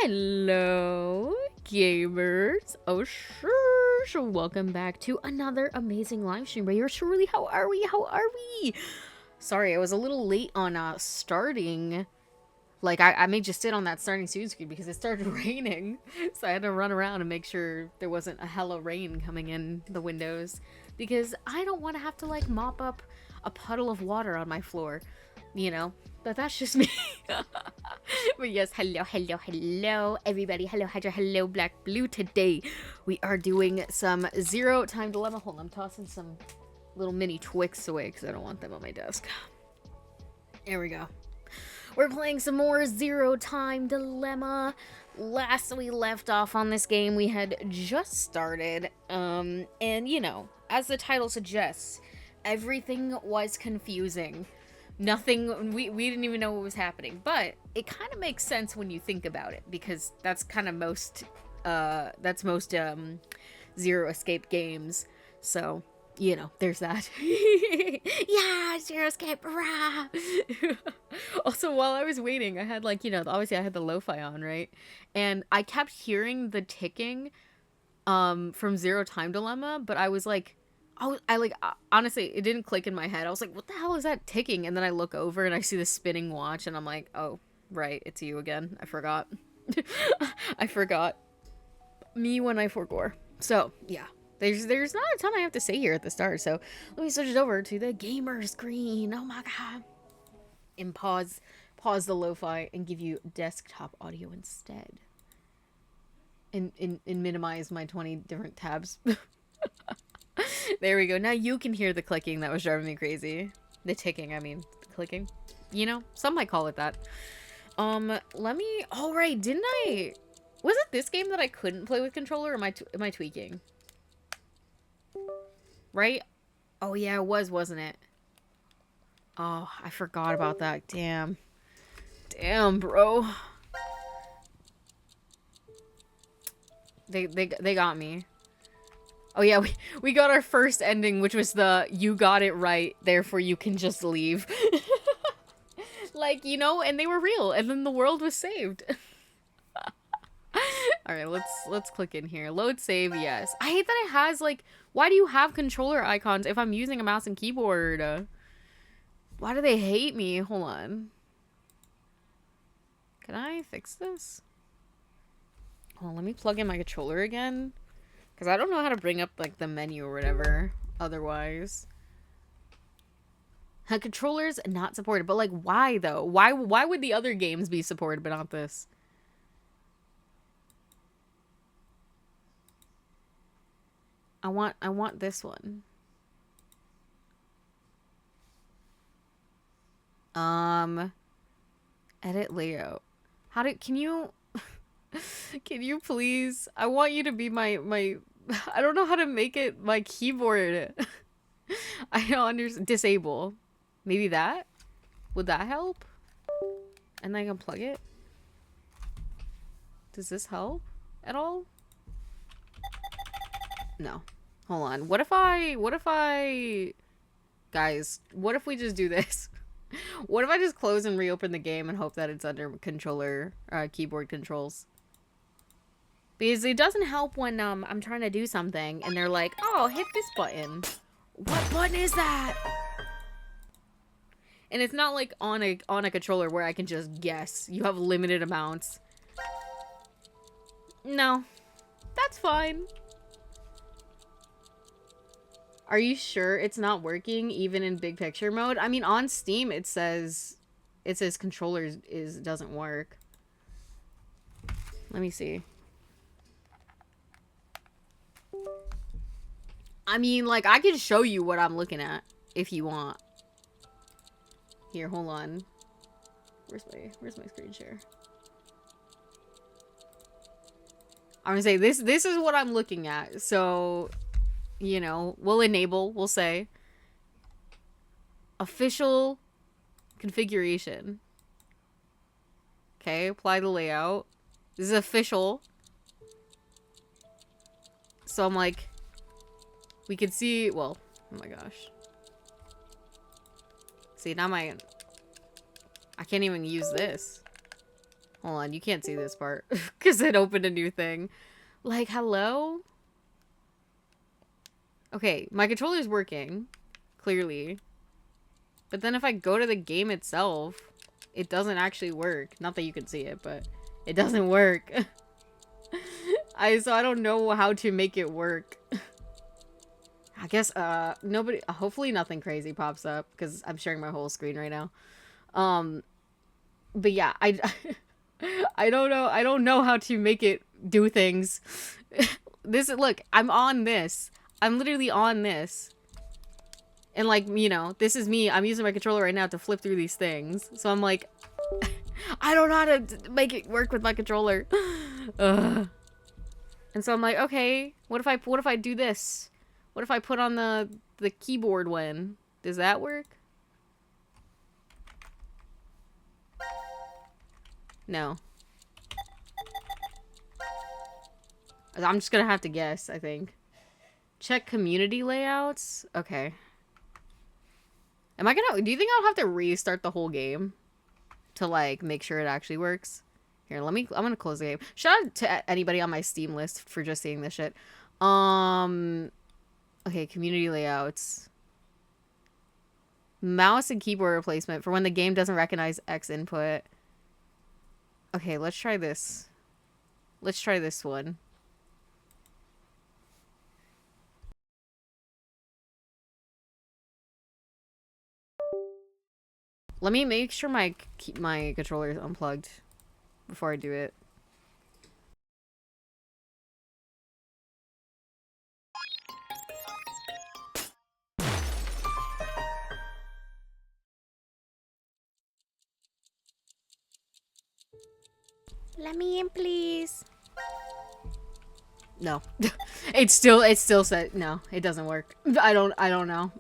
Hello, gamers. Oh, sure. So welcome back to another amazing live stream by yours truly. How are we? How are we? Sorry, I was a little late on starting. Like, I made you sit on that starting screen because it started raining. So I had to run around and make sure there wasn't a hella rain coming in the windows. Because I don't want to have to, like, mop up a puddle of water on my floor. You know? But that's just me. But yes, hello, everybody. Hello, Hydra. Hello, Black Blue. Today, we are doing some Zero Time Dilemma. Hold on, I'm tossing some little mini Twix away because I don't want them on my desk. There we go. We're playing some more Zero Time Dilemma. Last we left off on this game, we had just started. And, you know, as the title suggests, everything was confusing. Nothing, we didn't even know what was happening, but it kind of makes sense when you think about it, because that's kind of most Zero Escape games, so, you know, there's that. Yeah, Zero Escape, rah! Also, while I was waiting, I had, like, you know, obviously I had the lo-fi on, right? And I kept hearing the ticking, from Zero Time Dilemma, but I was like, honestly, it didn't click in my head. I was like, what the hell is that ticking? And then I look over and I see the spinning watch and I'm like, oh, Right, it's you again. I forgot. I forgot. Me when I forgot. So, yeah. There's not a ton I have to say here at the start, so let me switch it over to the gamer screen. Oh my god. And pause the lo-fi and give you desktop audio instead. And minimize my 20 different tabs. There we go. Now you can hear the clicking that was driving me crazy. The ticking, I mean. The clicking. You know? Some might call it that. Let me... Oh, right. Didn't I... Was it this game that I couldn't play with controller, or am I tweaking? Right? Oh, yeah, it was, wasn't it? Oh, I forgot about that. Damn. Damn, bro. They got me. Oh, yeah, we got our first ending, which was the you got it right, therefore you can just leave. Like, you know, and they were real, and then the world was saved. Alright, let's click in here. Load save, yes. I hate that it has, like, why do you have controller icons if I'm using a mouse and keyboard? Why do they hate me? Hold on. Can I fix this? Hold on, let me plug in my controller again. Because I don't know how to bring up, like, the menu or whatever otherwise. Controllers not supported, but, like, why, though? Why would the other games be supported, but not this? I want this one. Edit layout. Can you can you please? I want you to be my I don't know how to make it my keyboard. I don't understand. Disable. Maybe that? Would that help? And then I can plug it? Does this help at all? No. Hold on. What if I... Guys, what if we just do this? What if I just close and reopen the game and hope that it's under controller, keyboard controls? Because it doesn't help when, I'm trying to do something and they're like, oh, hit this button. What button is that? And it's not like on a controller where I can just guess. You have limited amounts. No. That's fine. Are you sure it's not working even in big picture mode? I mean, on Steam it says controllers doesn't work. Let me see. I mean, like, I can show you what I'm looking at if you want. Here, hold on. Where's my screen share? I'm gonna say this is what I'm looking at. So, you know, we'll say official configuration. Okay, apply the layout. This is official. So I'm like, we can see, well, oh my gosh. See, now I can't even use this. Hold on, you can't see this part because it opened a new thing. Like, hello? Okay, my controller's working, clearly. But then if I go to the game itself, it doesn't actually work. Not that you can see it, but it doesn't work. So I don't know how to make it work. I guess, hopefully nothing crazy pops up, because I'm sharing my whole screen right now. But yeah, I don't know. I don't know how to make it do things. Look, I'm on this. I'm literally on this. And, like, you know, this is me. I'm using my controller right now to flip through these things. So I'm like, I don't know how to make it work with my controller. Ugh. And so I'm like, okay, what if I do this? What if I put on the keyboard one? Does that work? No. I'm just gonna have to guess, I think. Check community layouts? Okay. Do you think I'll have to restart the whole game to, like, make sure it actually works? Here, I'm gonna close the game. Shout out to anybody on my Steam list for just seeing this shit. Okay, community layouts. Mouse and keyboard replacement for when the game doesn't recognize X input. Okay, let's try this. Let's try this one. Let me make sure my controller is unplugged before I do it. Let me in, please. No. It still said no, it doesn't work. I don't know.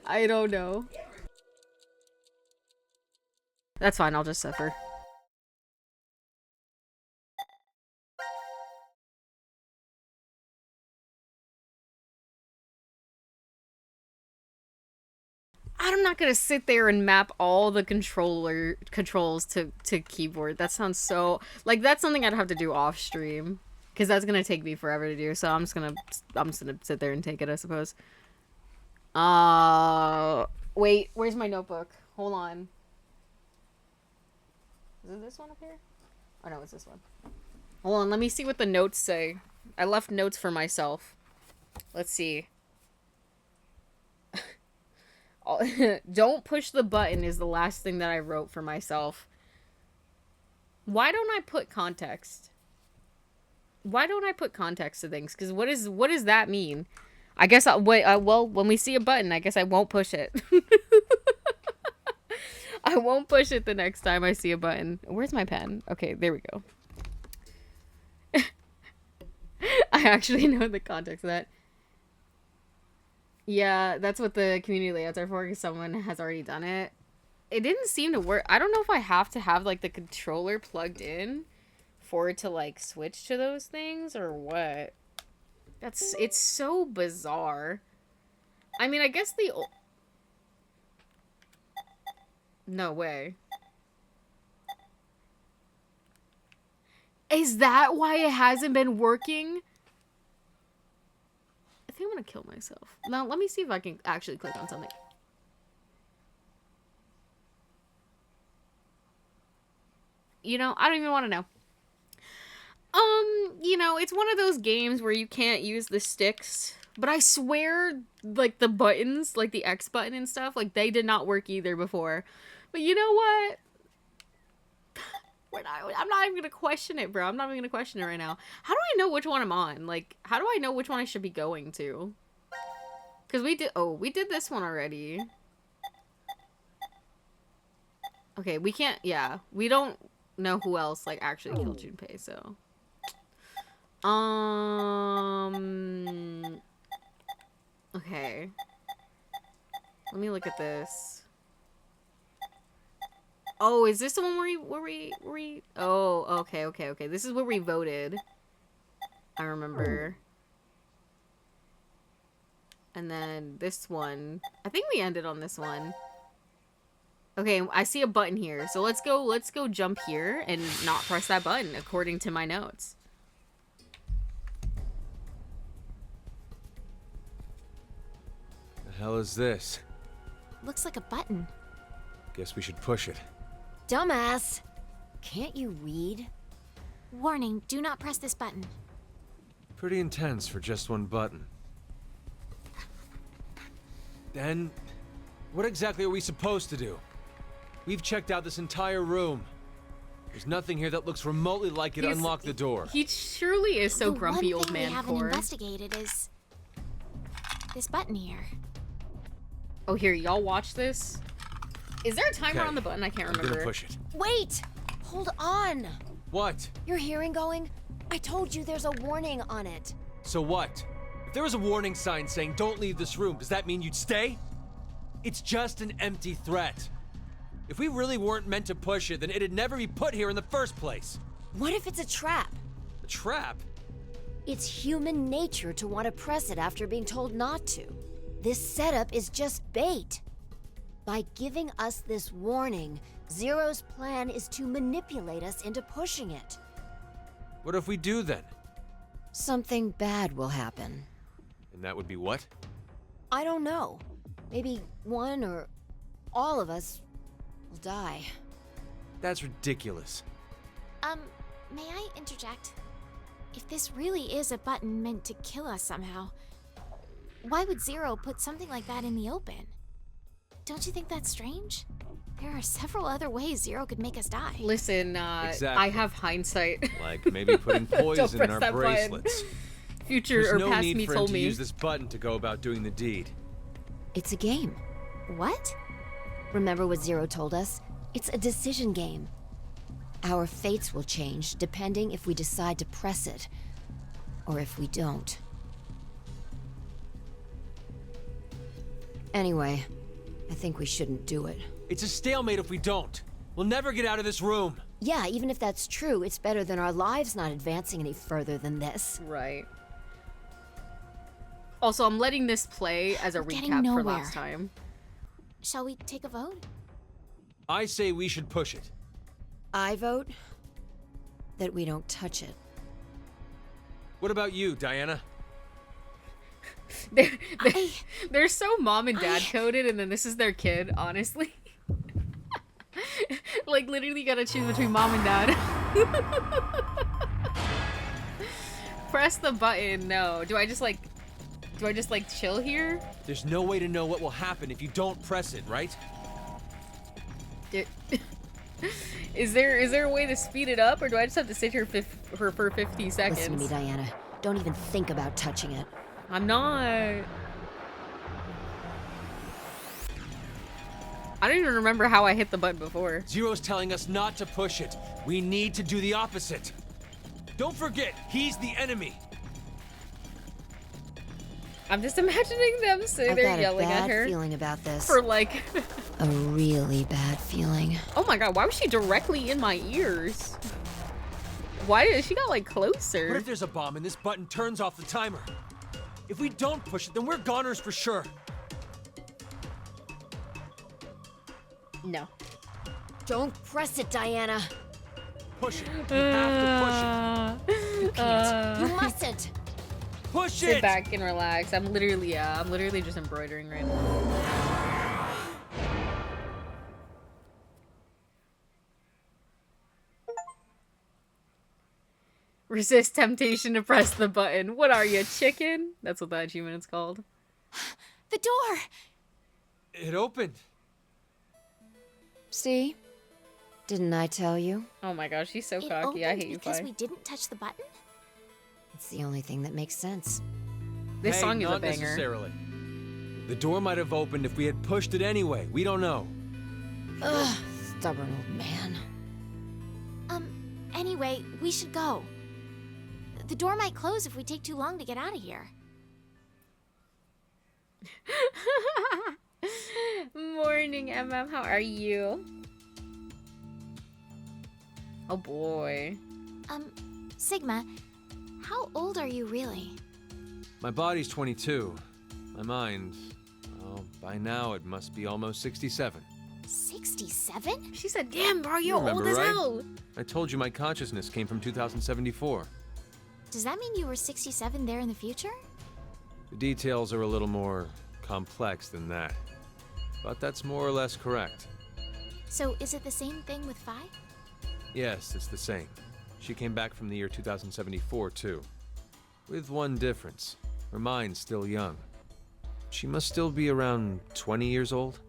I don't know. That's fine, I'll just suffer. I'm not gonna sit there and map all the controls to keyboard. That sounds so like that's something I'd have to do off stream, because that's gonna take me forever to do. So I'm just gonna sit there and take it, I suppose. Wait, where's my notebook? Hold on. Is it this one up here? Oh no, it's this one. Hold on, let me see what the notes say. I left notes for myself. Let's see. Don't push the button is the last thing that I wrote for myself. Why don't I put context? Why don't I put context to things? Because what does that mean? I guess well, when we see a button, I guess I won't push it. I won't push it the next time I see a button. Where's my pen? Okay, there we go. I actually know the context of that. Yeah, that's what the community layouts are for, because someone has already done it. It didn't seem to work. I don't know if I have to have, like, the controller plugged in for it to, like, switch to those things, or what. It's so bizarre. I mean, I guess no way. Is that why it hasn't been working? I think I'm gonna kill myself. Now, let me see if I can actually click on something. You know, I don't even want to know. You know, it's one of those games where you can't use the sticks. But I swear, like, the buttons, like the X button and stuff, like, they did not work either before. But you know what? I'm not even gonna question it, bro. I'm not even gonna question it right now. How do I know which one I'm on? Like, how do I know which one I should be going to? Because we did this one already. Okay, we can't, yeah. We don't know who else, like, actually killed Junpei, so. Okay. Let me look at this. Oh, is this the one where we oh, okay. This is where we voted. I remember. And then this one. I think we ended on this one. Okay, I see a button here. So let's go jump here and not press that button according to my notes. The hell is this? Looks like a button. Guess we should push it. Dumbass! Can't you read? Warning, do not press this button. Pretty intense for just one button. Then, what exactly are we supposed to do? We've checked out this entire room. There's nothing here that looks remotely like it to unlock the door. He surely is so grumpy, old man. The one thing we haven't investigated is this button here. Oh, here, y'all watch this. Is there a timer on the button? I can't remember. I'm gonna push it. Wait! Hold on! What? Your hearing going? I told you there's a warning on it. So what? If there was a warning sign saying don't leave this room, does that mean you'd stay? It's just an empty threat. If we really weren't meant to push it, then it'd never be put here in the first place. What if it's a trap? A trap? It's human nature to want to press it after being told not to. This setup is just bait. By giving us this warning, Zero's plan is to manipulate us into pushing it. What if we do then? Something bad will happen. And that would be what? I don't know. Maybe one or all of us will die. That's ridiculous. May I interject? If this really is a button meant to kill us somehow, why would Zero put something like that in the open? Don't you think that's strange? There are several other ways Zero could make us die. Listen, Exactly. I have hindsight. Like maybe putting poison in press our that button. bracelets. Future There's or no past need me for him told to me. use this button to go about doing the deed. It's a game. What? Remember what Zero told us? It's a decision game. Our fates will change depending if we decide to press it, or if we don't. Anyway, I think we shouldn't do it. It's a stalemate if we don't. We'll never get out of this room. Yeah, even if that's true, it's better than our lives not advancing any further than this. Right. Also, I'm letting this play as a We're getting recap for nowhere. last time. Shall we take a vote? I say we should push it. I vote that we don't touch it. What about you, Diana? They're so mom and dad coded, and then this is their kid, honestly. Like, literally gotta choose between mom and dad. Press the button, no. Do I just like chill here? There's no way to know what will happen if you don't press it, right? Is there a way to speed it up, or do I just have to sit here for 50 seconds? Listen to me, Diana. Don't even think about touching it. I'm not. I don't even remember how I hit the button before. Zero's telling us not to push it. We need to do the opposite. Don't forget, he's the enemy. I'm just imagining them sitting there I've got a yelling at bad her feeling about this. for like. A really bad feeling. Oh my god, why was she directly in my ears? Why did she got like closer? What if there's a bomb and this button turns off the timer? If we don't push it, then we're goners for sure. No. Don't press it, Diana. Push it. You have to push it. You can't. You mustn't. Push Sit it! back and relax. I'm literally just embroidering right now. Resist temptation to press the button. What are you, chicken? That's what that achievement is called. The door! It opened. See? Didn't I tell you? Oh my gosh, she's so It cocky. I opened hate you, because Fi. we didn't touch the button? It's the only thing that makes sense. This Hey, song is a not banger. necessarily. The door might have opened if we had pushed it anyway. We don't know. Ugh, stubborn old man. Anyway, we should go. The door might close if we take too long to get out of here. Morning, MM. How are you? Oh boy. Sigma, how old are you really? My body's 22. My mind, well, by now it must be almost 67. 67? She said, "Damn, bro, you're remember, old as right? hell." I told you my consciousness came from 2074. Does that mean you were 67 there in the future? The details are a little more complex than that. But that's more or less correct. So is it the same thing with Fi? Yes, it's the same. She came back from the year 2074, too. With one difference. Her mind's still young. She must still be around 20 years old?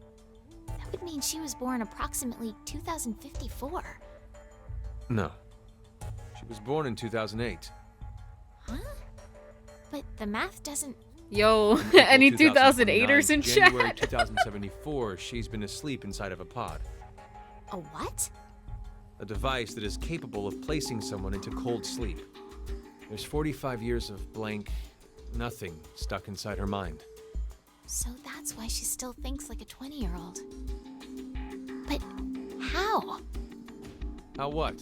That would mean she was born approximately 2054. No. She was born in 2008. Huh? But the math doesn't... Yo, April any 2029, 2008ers in January chat? 2074, she's been asleep inside of a pod. A what? A device that is capable of placing someone into cold sleep. There's 45 years of blank nothing stuck inside her mind. So that's why she still thinks like a 20-year-old. But how? How what?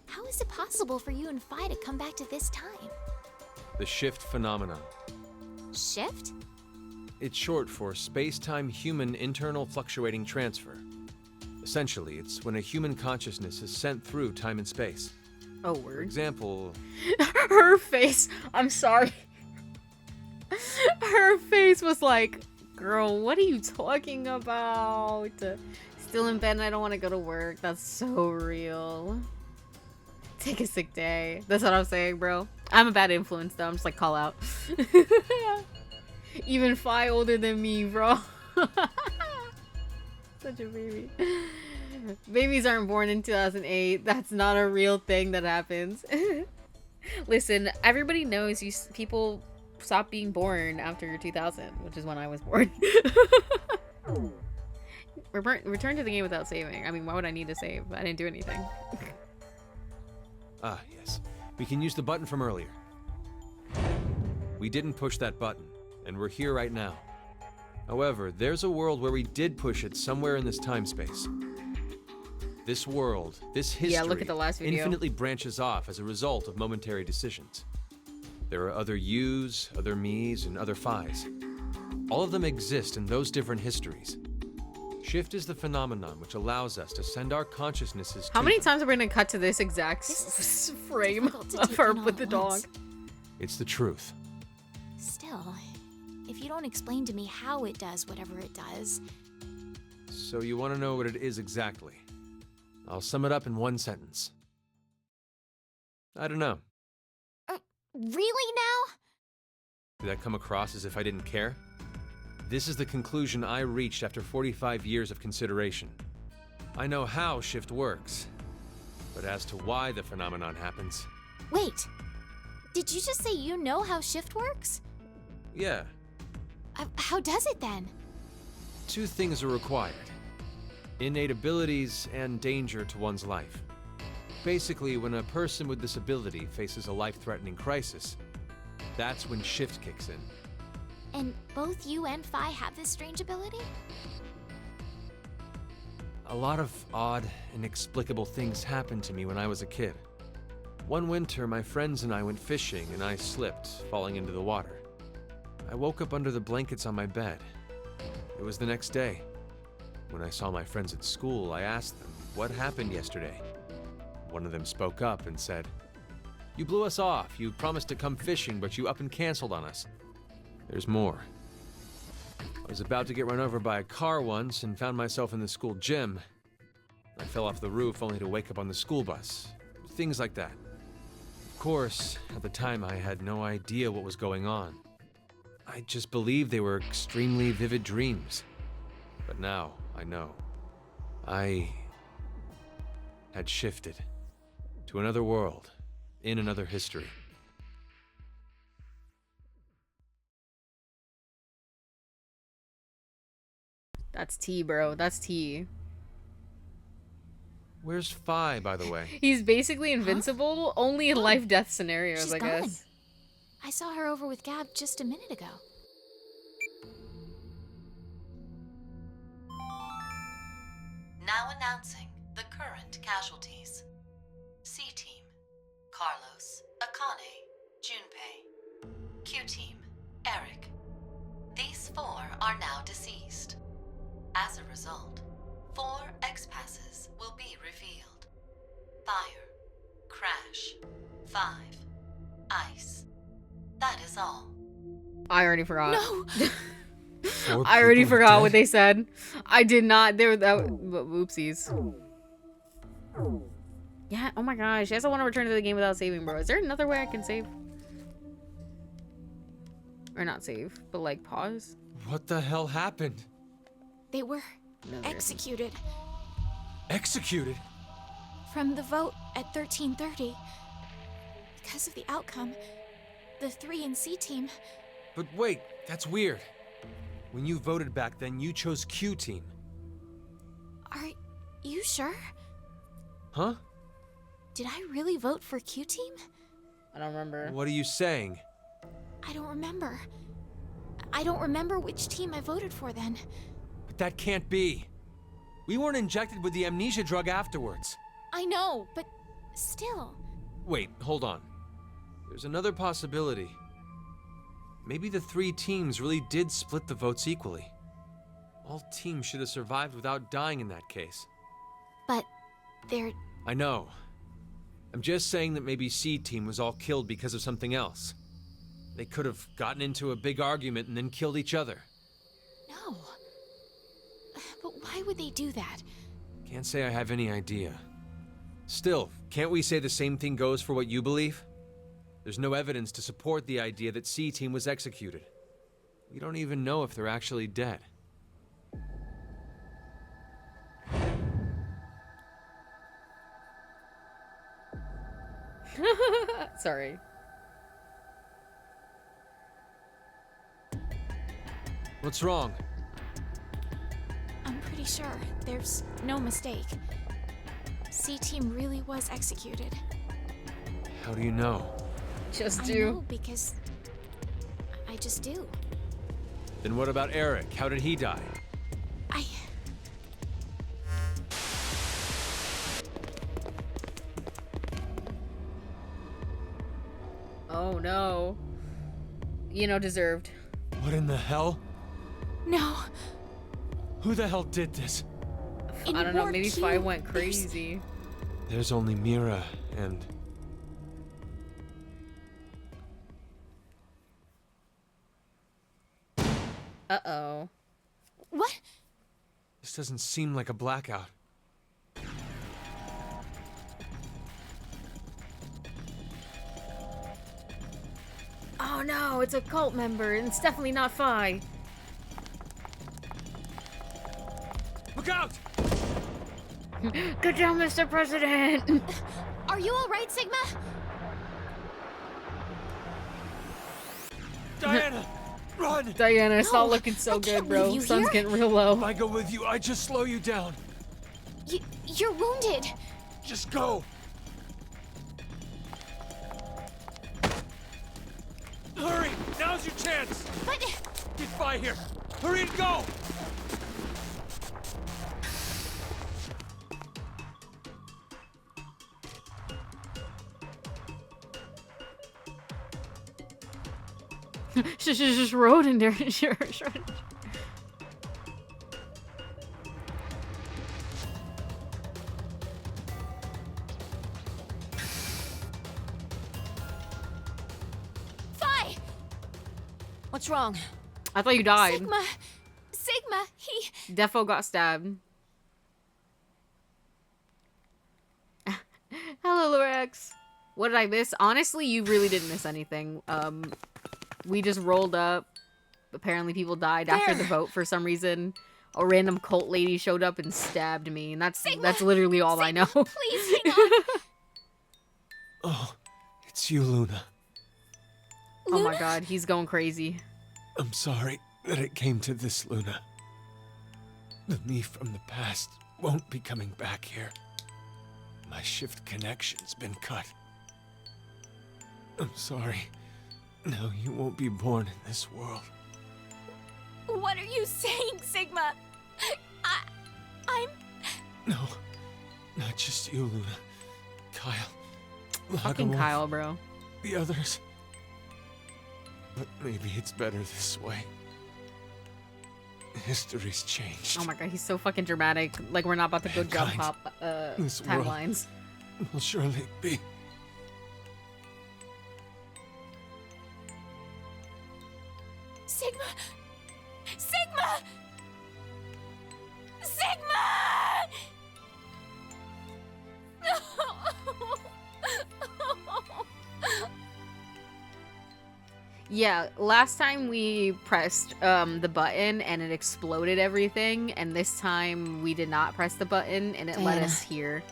How is it possible for you and Fi to come back to this time? The shift phenomenon. Shift? It's short for space-time human internal fluctuating transfer. Essentially, it's when a human consciousness is sent through time and space. Oh, For word. example, Her face. I'm sorry. Her face was like Girl, what are you talking about? Still in bed and I don't want to go to work. That's so real. Take a sick day. That's what I'm saying, bro. I'm a bad influence, though. I'm just like, call out. Even Fi older than me, bro. Such a baby. Babies aren't born in 2008. That's not a real thing that happens. Listen, everybody knows people stop being born after 2000, which is when I was born. Return to the game without saving. I mean, why would I need to save? I didn't do anything. Ah, yes. We can use the button from earlier. We didn't push that button, and we're here right now. However, there's a world where we did push it somewhere in this time space. This world, this history, yeah, look at the last video. Infinitely branches off as a result of momentary decisions. There are other yous, other me's, and other Fi's. All of them exist in those different histories. Shift is the phenomenon which allows us to send our consciousnesses How to many them. times are we gonna cut to this exact frame difficult to of take her in all with the at dog? once. It's the truth. Still, if you don't explain to me how it does whatever it does, So you want to know what it is exactly? I'll sum it up in one sentence. I don't know. really now? Did that come across as if I didn't care? This is the conclusion I reached after 45 years of consideration. I know how shift works, but as to why the phenomenon happens, Wait, did you just say you know how shift works? yeah, How does it then? two things are required. Innate abilities and danger to one's life. Basically, when a person with this ability faces a life-threatening crisis, that's when shift kicks in. And both you and Fi have this strange ability? A lot of odd, inexplicable things happened to me when I was a kid. One winter, my friends and I went fishing and I slipped, falling into the water. I woke up under the blankets on my bed. It was the next day. When I saw my friends at school, I asked them, what happened yesterday? One of them spoke up and said, "You blew us off. You promised to come fishing, but you up and canceled on us." There's more. I was about to get run over by a car once and found myself in the school gym. I fell off the roof only to wake up on the school bus. Things like that. Of course, at the time I had no idea what was going on. I just believed they were extremely vivid dreams. But now, I know. I had shifted to another world, in another history. That's tea, bro. That's tea. Where's Fi, by the way? He's basically invincible, only in life-death scenarios, She's I gone. guess. I saw her over with Gab just a minute ago. Now announcing the current casualties. C-Team, Carlos, Akane, Junpei. Q-Team, Eric. These 4 are now deceased. As a result, 4 X-Passes will be revealed. Fire, Crash, 5, Ice. That is all. I already forgot. No! I already people forgot dead? what they said. I did not. They were that. Whoopsies. Yeah. Oh my gosh. I also want to return to the game without saving, bro. Is there another way I can save? Or not save, but like pause. What the hell happened? They were No, there isn't. executed Executed? from the vote at 1330. Because of the outcome, the 3 in C-Team. But wait, that's weird. When you voted back then, you chose Q-Team. Are you sure? Huh? Did I really vote for Q-Team? I don't remember. What are you saying? I don't remember. I don't remember which team I voted for then. But that can't be. We weren't injected with the amnesia drug afterwards. I know, but still. Wait, hold on. There's another possibility. Maybe the 3 teams really did split the votes equally. All teams should have survived without dying in that case. But they're... I know. I'm just saying that maybe C-Team was all killed because of something else. They could have gotten into a big argument and then killed each other. know. But why would they do that? Can't say I have any idea. Still, can't we say the same thing goes for what you believe? There's no evidence to support the idea that C-Team was executed. We don't even know if they're actually dead. Sorry. What's wrong? I'm pretty sure there's no mistake. C-Team really was executed. How do you know? Just I do. know because I just do. Then what about Eric? How did he die? Oh no. Deserved. What in the hell? No. Who the hell did this? In I don't know, War maybe Q, Fi went there's- crazy. There's only Mira and... Uh-oh. What? This doesn't seem like a blackout. Oh no, it's a cult member, and it's definitely not Fi. Look out! Good job, Mr. President! Are you alright, Sigma? Diana! Run! Diana, it's No, not looking so I good, can't bro. leave you Sun's here. getting real low. If I go with you, I just slow you down. You're wounded. Just go! Hurry! Now's your chance! But Get by here! Hurry and go! She's just rode in there. Sure. Fi! What's wrong? I thought you died. Sigma, he... Defo got stabbed. Hello, Lorex. What did I miss? Honestly, you really didn't miss anything. We just rolled up. Apparently people died after the vote for some reason. A random cult lady showed up and stabbed me, and that's literally all I know. Please, hang on. Oh, it's you, Luna. Oh my god, he's going crazy. I'm sorry that it came to this, Luna. The me from the past won't be coming back here. My shift connection's been cut. I'm sorry. No, you won't be born in this world. What are you saying, Sigma? I'm... No, not just you, Luna. Kyle. Fucking Lagomorph, Kyle, bro. the others. But maybe it's better this way. History's changed. Oh my god, he's so fucking dramatic. Like we're not about to go jump Mankind. hop This world. timelines. Will surely be. Sigma! Sigma! Sigma! Yeah, last time we pressed the button and it exploded everything, and this time we did not press the button and it led Diana. us here.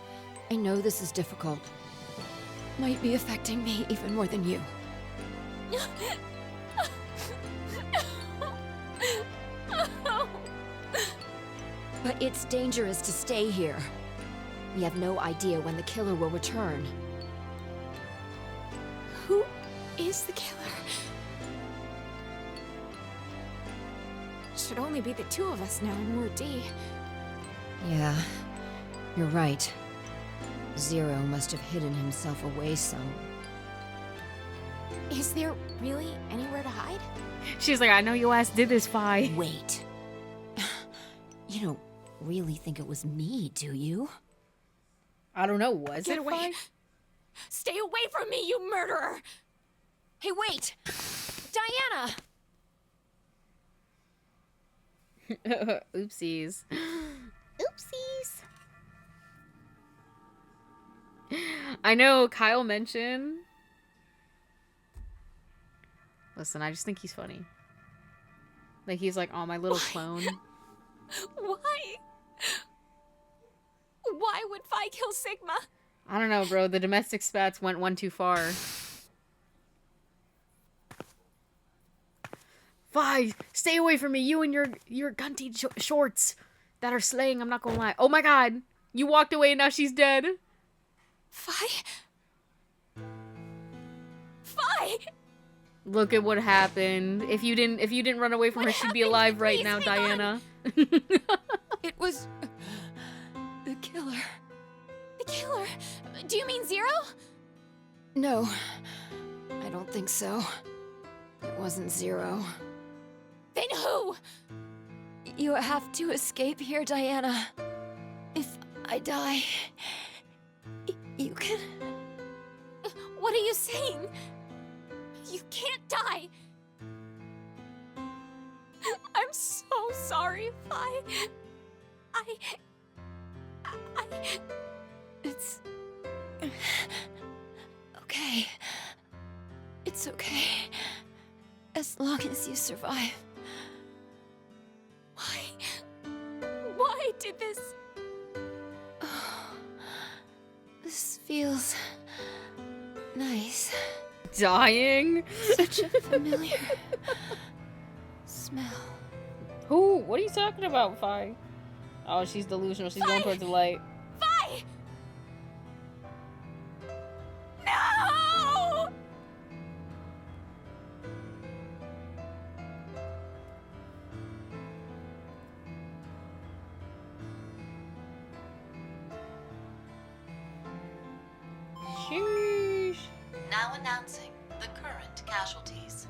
I know this is difficult. Might be affecting me even more than you. But it's dangerous to stay here. We have no idea when the killer will return. Who is the killer? Should only be the two of us now in Ward D. Yeah, you're right. Zero must have hidden himself away some. Is there really anywhere to hide? She's like, I know your ass did this, Fi. Wait. You don't really think it was me, do you? I don't know, was Get it away! Fi? Stay away from me, you murderer! Hey, wait! Diana! Oopsies. Oopsies. I know Kyle mentioned. Listen, I just think he's funny. Like, he's like, oh, my little clone. Why? Why would Vi kill Sigma? I don't know, bro. The domestic spats went one too far. Vi, stay away from me. You and your gunty shorts that are slaying. I'm not gonna lie. Oh my god, you walked away and now she's dead. Vi? Vi? Look at what happened. If you didn't run away from her, she'd be alive right Please, now, hang on. Diana. It was the killer. The killer? Do you mean Zero? No, I don't think so. It wasn't Zero. Then who? You have to escape here, Diana. If I die, you can... What are you saying? You can't die. I'm so sorry, Vi. I... It's... okay. It's okay. As long as you survive. Why did this? Oh, this feels... nice. Dying? Such a familiar... smell. Who? What are you talking about, Vi? Oh, she's delusional. She's going towards the light. Vi! No! Sheesh. Now announcing the current casualties.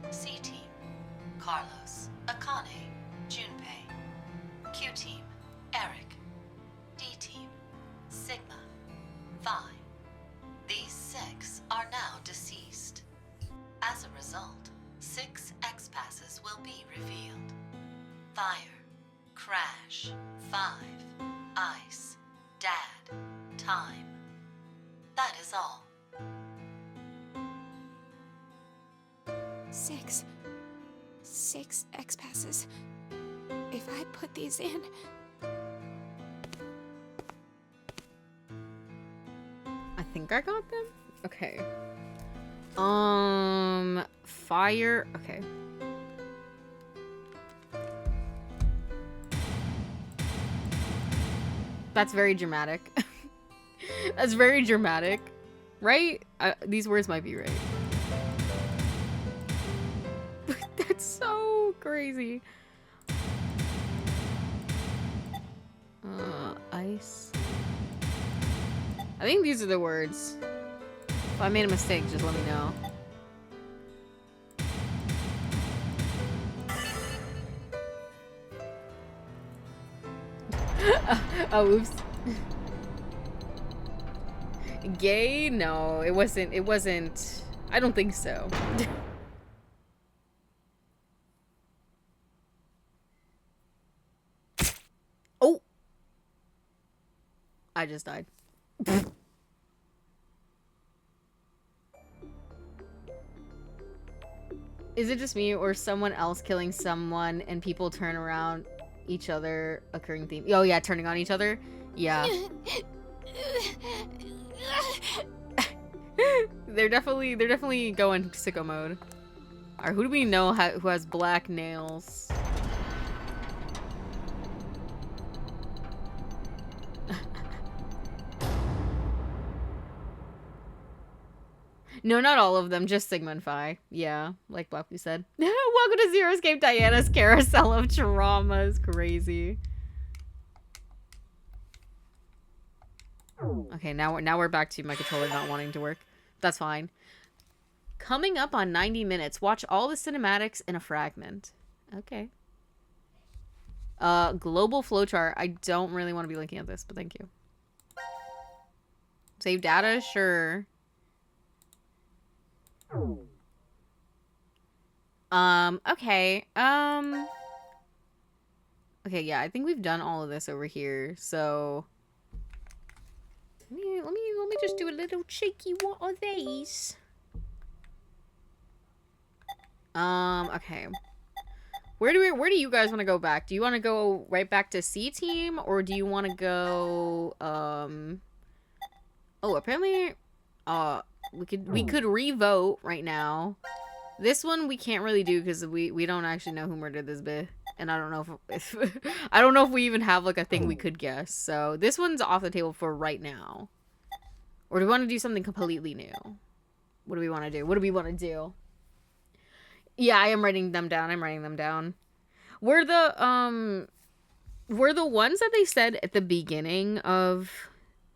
C Team, Carlos, Akane, Junpei. Q Team, Eric. D Team, Sigma, Vi. These 6 are now deceased. As a result, 6 X-Passes will be revealed. Fire, Crash, 5, Ice, Dad, Time. That is all. 6 X-Passes. If I put these in... I think I got them. Okay. Fire. Okay. That's very dramatic. That's very dramatic, right? These words might be right. That's so crazy. Ice. I think these are the words. If I made a mistake, just let me know. Oh, oops. Gay? No, it wasn't. It wasn't. I don't think so. Oh! I just died. Is it just me or someone else killing someone and people turn around each other occurring theme? Oh yeah, turning on each other? Yeah. They're definitely going sicko mode. Alright, who do we know who has black nails? No, not all of them, just Sigma and Phi. Yeah, like Black Blue said. Welcome to Zero Escape Diana's carousel of trauma is crazy. Okay, now we're back to my controller not wanting to work. That's fine. Coming up on 90 minutes, watch all the cinematics in a fragment. Okay. Global flowchart. I don't really want to be looking at this, but thank you. Save data? Sure. Okay. Okay, yeah, I think we've done all of this over here. So let me just do a little cheeky one of these. Okay. Where do you guys want to go back? Do you want to go right back to C team, or do you want to go oh, apparently we could re-vote right now. This one we can't really do because we don't actually know who murdered this bitch, and I don't know if I don't know if we even have like a thing we could guess. So this one's off the table for right now. Or do we want to do something completely new? What do we want to do? What do we want to do? Yeah, I am writing them down. I'm writing them down. Were the ones that they said at the beginning of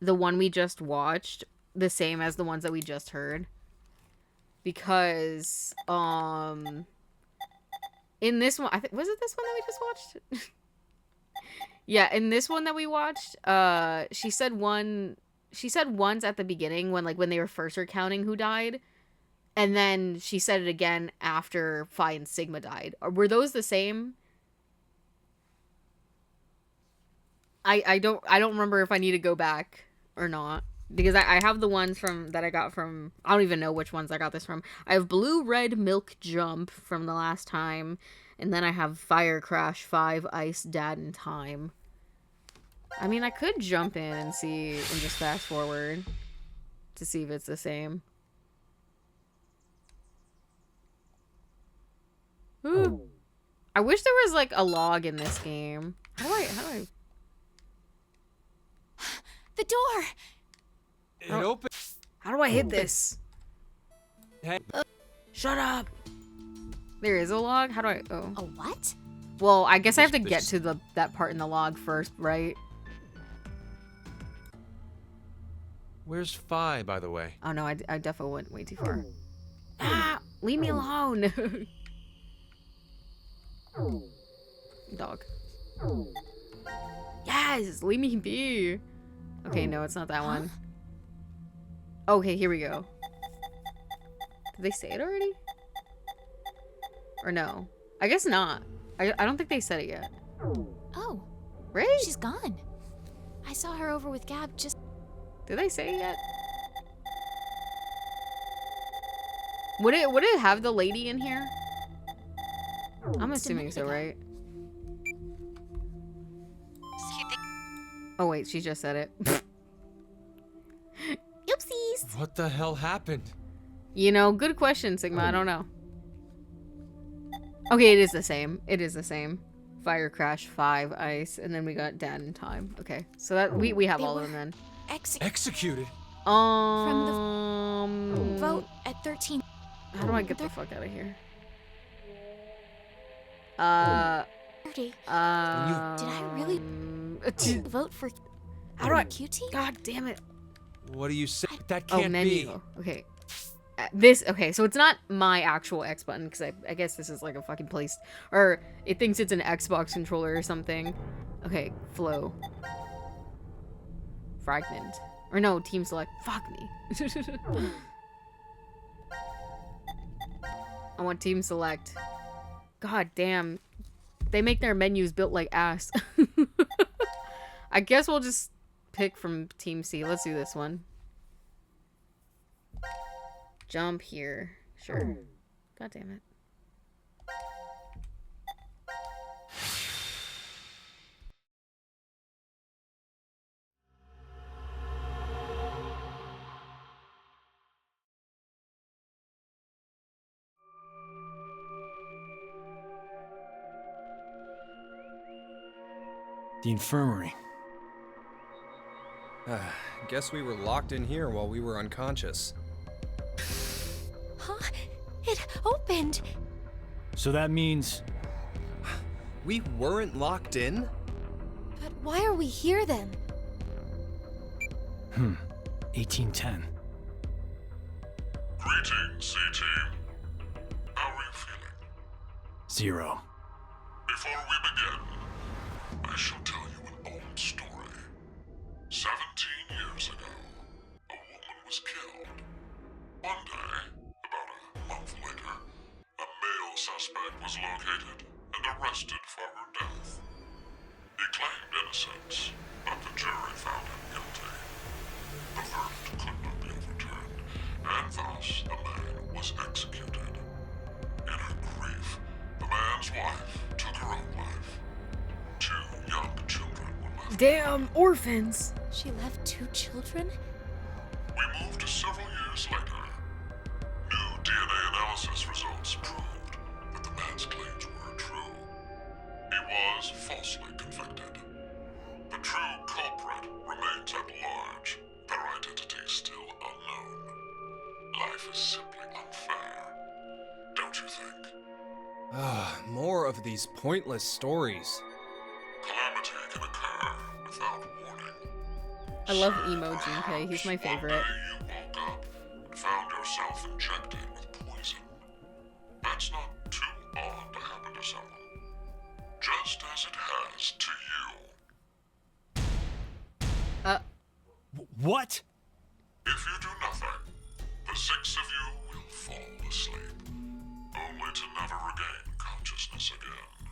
the one we just watched the same as the ones that we just heard? Because in this one, I think, was it this one that we just watched? Yeah, in this one that we watched, she said once at the beginning when they were first recounting who died, and then she said it again after Phi and Sigma died. Were those the same? I don't remember if I need to go back or not. Because I have the ones that I got from, I don't even know which ones I got this from. I have Blue Red Milk Jump from the last time. And then I have Fire Crash 5 Ice Dad in Time. I mean, I could jump in and see and just fast forward to see if it's the same. Ooh. I wish there was like a log in this game. How do I... The door! It opened. How do I hit this? Hey. Shut up. There is a log? How do I... Oh. A what? Well, I guess I have to get to that part in the log first, right? Where's Phi, by the way? Oh no, I definitely went way too far. Ah! Leave me alone! Dog. Yes! Leave me be! Okay, no, it's not that one. Okay, here we go. Did they say it already? Or no? I guess not. I don't think they said it yet. Oh. Really? She's gone. I saw her over with Gab just... Did they say it yet? Would it have the lady in here? I'm assuming so, right? Oh wait, she just said it. Oopsies! What the hell happened? You know, good question, Sigma. I don't know. Okay, it is the same. It is the same. Fire Crash 5 Ice, and then we got Dad in Time. Okay, so that we have all of them then. Executed? From the vote at 13. How do I get the fuck out of here? 30. Did Did I really vote for How do I... QT? God damn it. What do you say? That Oh, can't be. menu. Okay. Okay, so it's not my actual X button, because I guess this is like a fucking place, or it thinks it's an Xbox controller or something. Okay, flow. Fragment. Or no, team select. Fuck me. I want team select. God damn. They make their menus built like ass. I guess we'll just pick from Team C. Let's do this one. Jump here. Sure. God damn it. The infirmary. Guess we were locked in here while we were unconscious. Huh? It opened. So that means... We weren't locked in? But why are we here then? 1810. Greetings, C-Team. How are you feeling? 0. Before we begin, I shall tell you an old story. 17 years ago, a woman was killed. One day, about a month later, a male suspect was located and arrested for her death. Damn, orphans. She left 2 children? We moved to several years later. New DNA analysis results proved that the man's claims were true. He was falsely convicted. The true culprit remains at large, their identity still unknown. Life is simply unfair, don't you think? More of these pointless stories. Calamity can occur without warning. I love emo Junpei. He's my favorite. One day you woke up and found yourself injected with poison. That's not too odd to happen to someone. Just as it has to you. What? If you do nothing, the 6 of you will fall asleep, only to never regain consciousness again.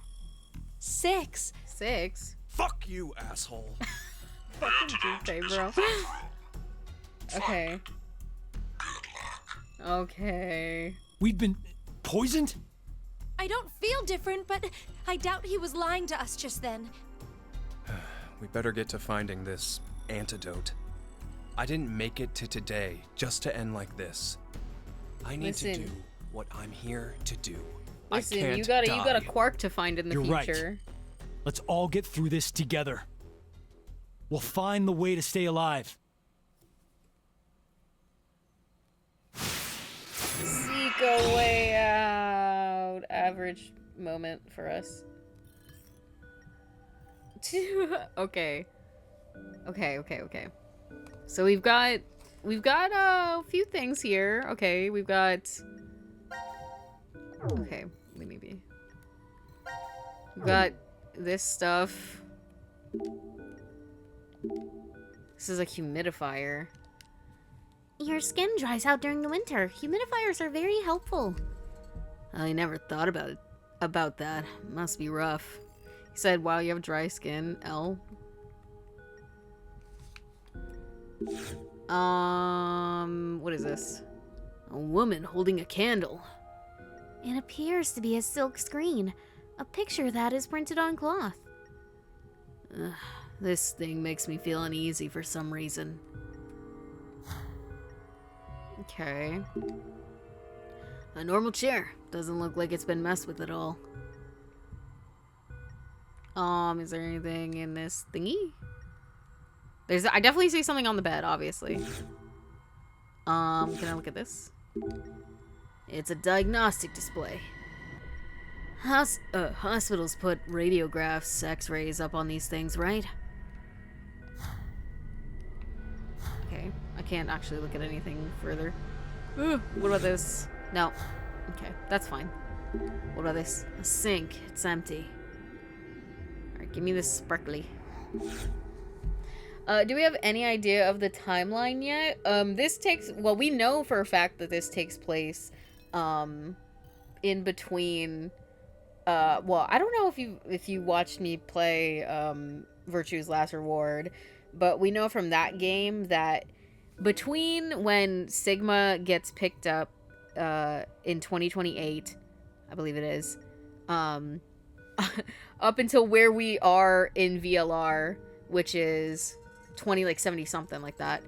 6. 6. Fuck you, asshole. Fucking Junpei, bro. Okay. Good luck. Okay. We've been poisoned? I don't feel different, but I doubt he was lying to us just then. We better get to finding this antidote. I didn't make it to today just to end like this. I need to Listen. do what I'm here to do. Listen, I can't you got a die. quark to find in the You're right. future. Let's all get through this together. We'll find the way to stay alive. Seek a way out. Average moment for us. Okay. Okay. So we've got a few things here. Okay, we've got. Okay, maybe. We've got this stuff. This is a humidifier. Your skin dries out during the winter. Humidifiers are very helpful. I never thought about that. Must be rough. He said, wow, you have dry skin, L. What is this? A woman holding a candle. It appears to be a silk screen. A picture that is printed on cloth. Ugh, this thing makes me feel uneasy for some reason. Okay. A normal chair. Doesn't look like it's been messed with at all. Is there anything in this thingy? I definitely see something on the bed, obviously. Can I look at this? It's a diagnostic display. Hospitals put radiographs, x-rays up on these things, right? Okay, I can't actually look at anything further. What about this? No. Okay, that's fine. What about this? A sink. It's empty. Alright, give me this sparkly. Do we have any idea of the timeline yet? Well, we know for a fact that this takes place, in between, well, I don't know if you watched me play, Virtue's Last Reward, but we know from that game that between when Sigma gets picked up, in 2028, I believe it is, up until where we are in VLR, which is 70 something like that.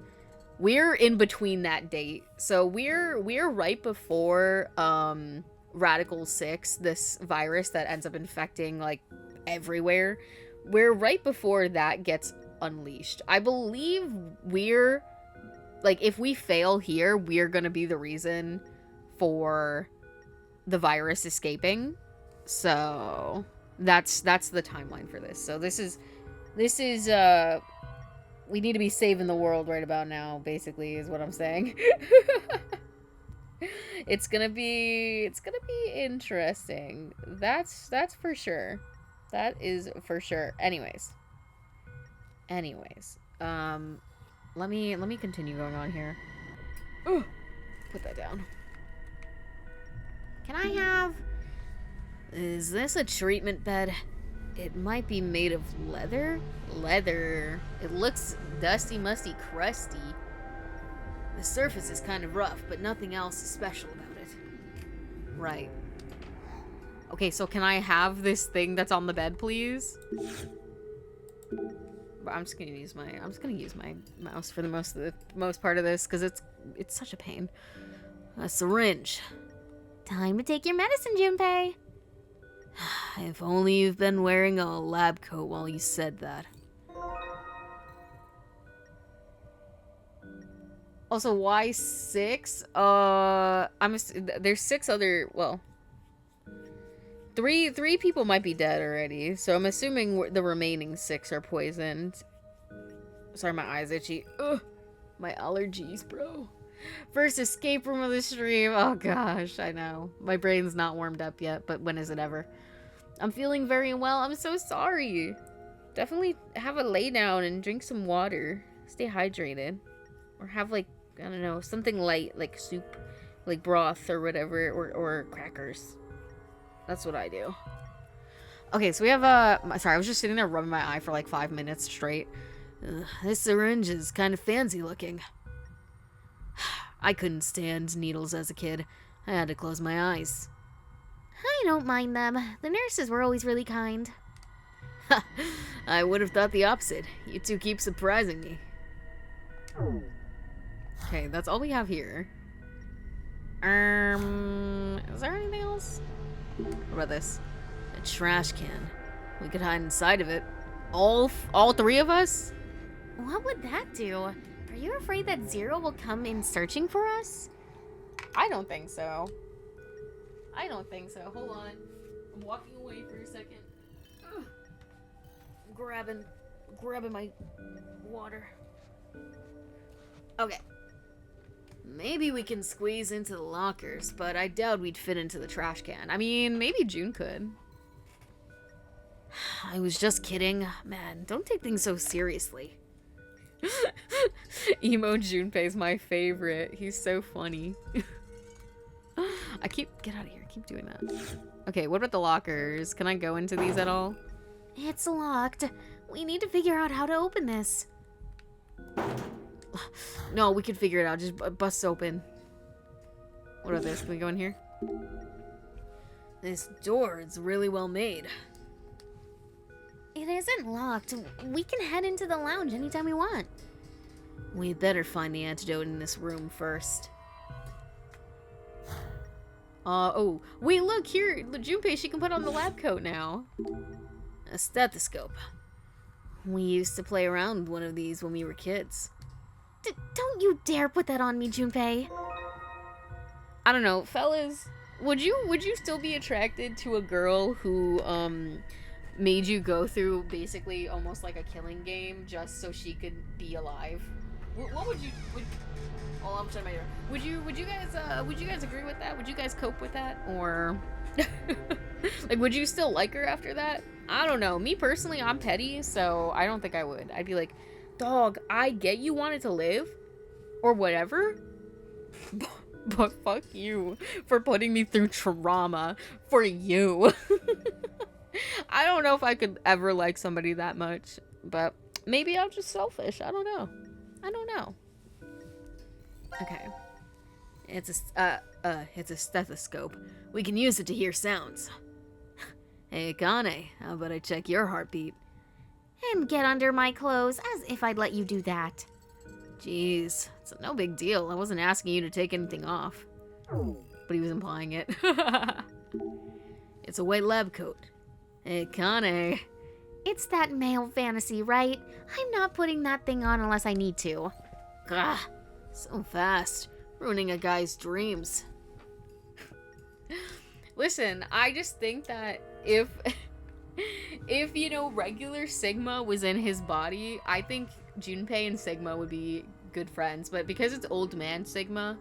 We're in between that date. So we're right before Radical 6, this virus that ends up infecting like everywhere. We're right before that gets unleashed. I believe we're like, if we fail here, we're going to be the reason for the virus escaping. So that's the timeline for this. So this is we need to be saving the world right about now, basically, is what I'm saying. It's gonna be interesting. That's for sure. That is for sure. Anyways. Let me continue going on here. Ooh, put that down. Can I have... Is this a treatment bed? It might be made of leather? Leather. It looks dusty, musty, crusty. The surface is kind of rough, but nothing else is special about it. Right. Okay, so can I have this thing that's on the bed, please? But I'm just gonna use my mouse for the most part of this because it's such a pain. A syringe. Time to take your medicine, Junpei. If only you've been wearing a lab coat while you said that. Also, why 6? There's 6 other, well, three people might be dead already, so I'm assuming the remaining 6 are poisoned. Sorry, my eyes itchy. Ugh, my allergies, bro. First escape room of the stream. Oh gosh, I know. My brain's not warmed up yet, but when is it ever? I'm feeling very well. I'm so sorry. Definitely have a lay down and drink some water. Stay hydrated. Or have, like, I don't know, something light, like soup, like broth or whatever, or crackers. That's what I do. Okay, so we have sorry, I was just sitting there rubbing my eye for like 5 minutes straight. This syringe is kind of fancy looking. I couldn't stand needles as a kid. I had to close my eyes. I don't mind them. The nurses were always really kind. I would have thought the opposite. You two keep surprising me. Okay, that's all we have here. Is there anything else? What about this? A trash can. We could hide inside of it. All 3 of us? What would that do? Are you afraid that Zero will come in searching for us? I don't think so. I don't think so. Hold on. I'm walking away for a second. Ugh. Grabbing my water. Okay. Maybe we can squeeze into the lockers, but I doubt we'd fit into the trash can. I mean, maybe June could. I was just kidding. Man, don't take things so seriously. Emo Junpei's my favorite. He's so funny. Get out of here. I keep doing that. Okay, what about the lockers? Can I go into these at all? It's locked. We need to figure out how to open this. No, we can figure it out. Just bust open. What about this? Can we go in here? This door is really well made. It isn't locked. We can head into the lounge anytime we want. We better find the antidote in this room first. Oh, wait, look here. Junpei, she can put on the lab coat now. A stethoscope. We used to play around with one of these when we were kids. Don't you dare put that on me, Junpei. I don't know, fellas. Would you still be attracted to a girl who made you go through basically almost like a killing game just so she could be alive? What would you? Oh, I'm shutting my door. Would you guys agree with that? Would you guys cope with that, or like would you still like her after that? I don't know. Me personally, I'm petty, so I don't think I would. I'd be like, dog, I get you wanted to live, or whatever, but fuck you for putting me through trauma for you. I don't know if I could ever like somebody that much, but maybe I'm just selfish. I don't know. Okay. It's a stethoscope. We can use it to hear sounds. Hey, Kane, how about I check your heartbeat? And get under my clothes, as if I'd let you do that. Jeez, it's no big deal. I wasn't asking you to take anything off. But he was implying it. It's a white lab coat. Hey, Kane. It's that male fantasy, right? I'm not putting that thing on unless I need to. Gah, so fast. Ruining a guy's dreams. Listen, I just think that if you know, regular Sigma was in his body, I think Junpei and Sigma would be good friends. But because it's old man Sigma,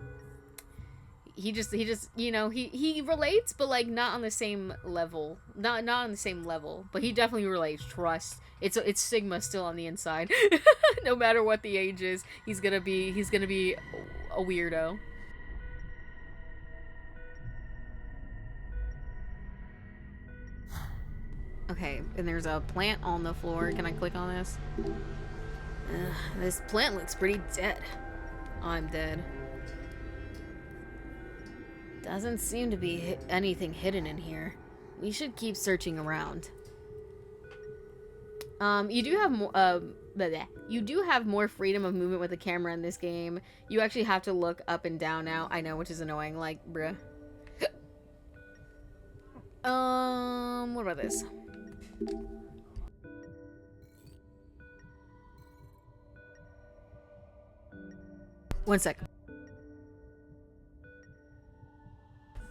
he just you know, he relates, but like not on the same level. Not on the same level, but he definitely relates. Trust. It's Sigma still on the inside. No matter what the age is, he's gonna be a weirdo. Okay, and there's a plant on the floor. Can I click on this? This plant looks pretty dead. I'm dead. Doesn't seem to be anything hidden in here. We should keep searching around. You do have more, you do have more freedom of movement with the camera in this game. You actually have to look up and down now. I know, which is annoying, like, bruh. What about this? One sec.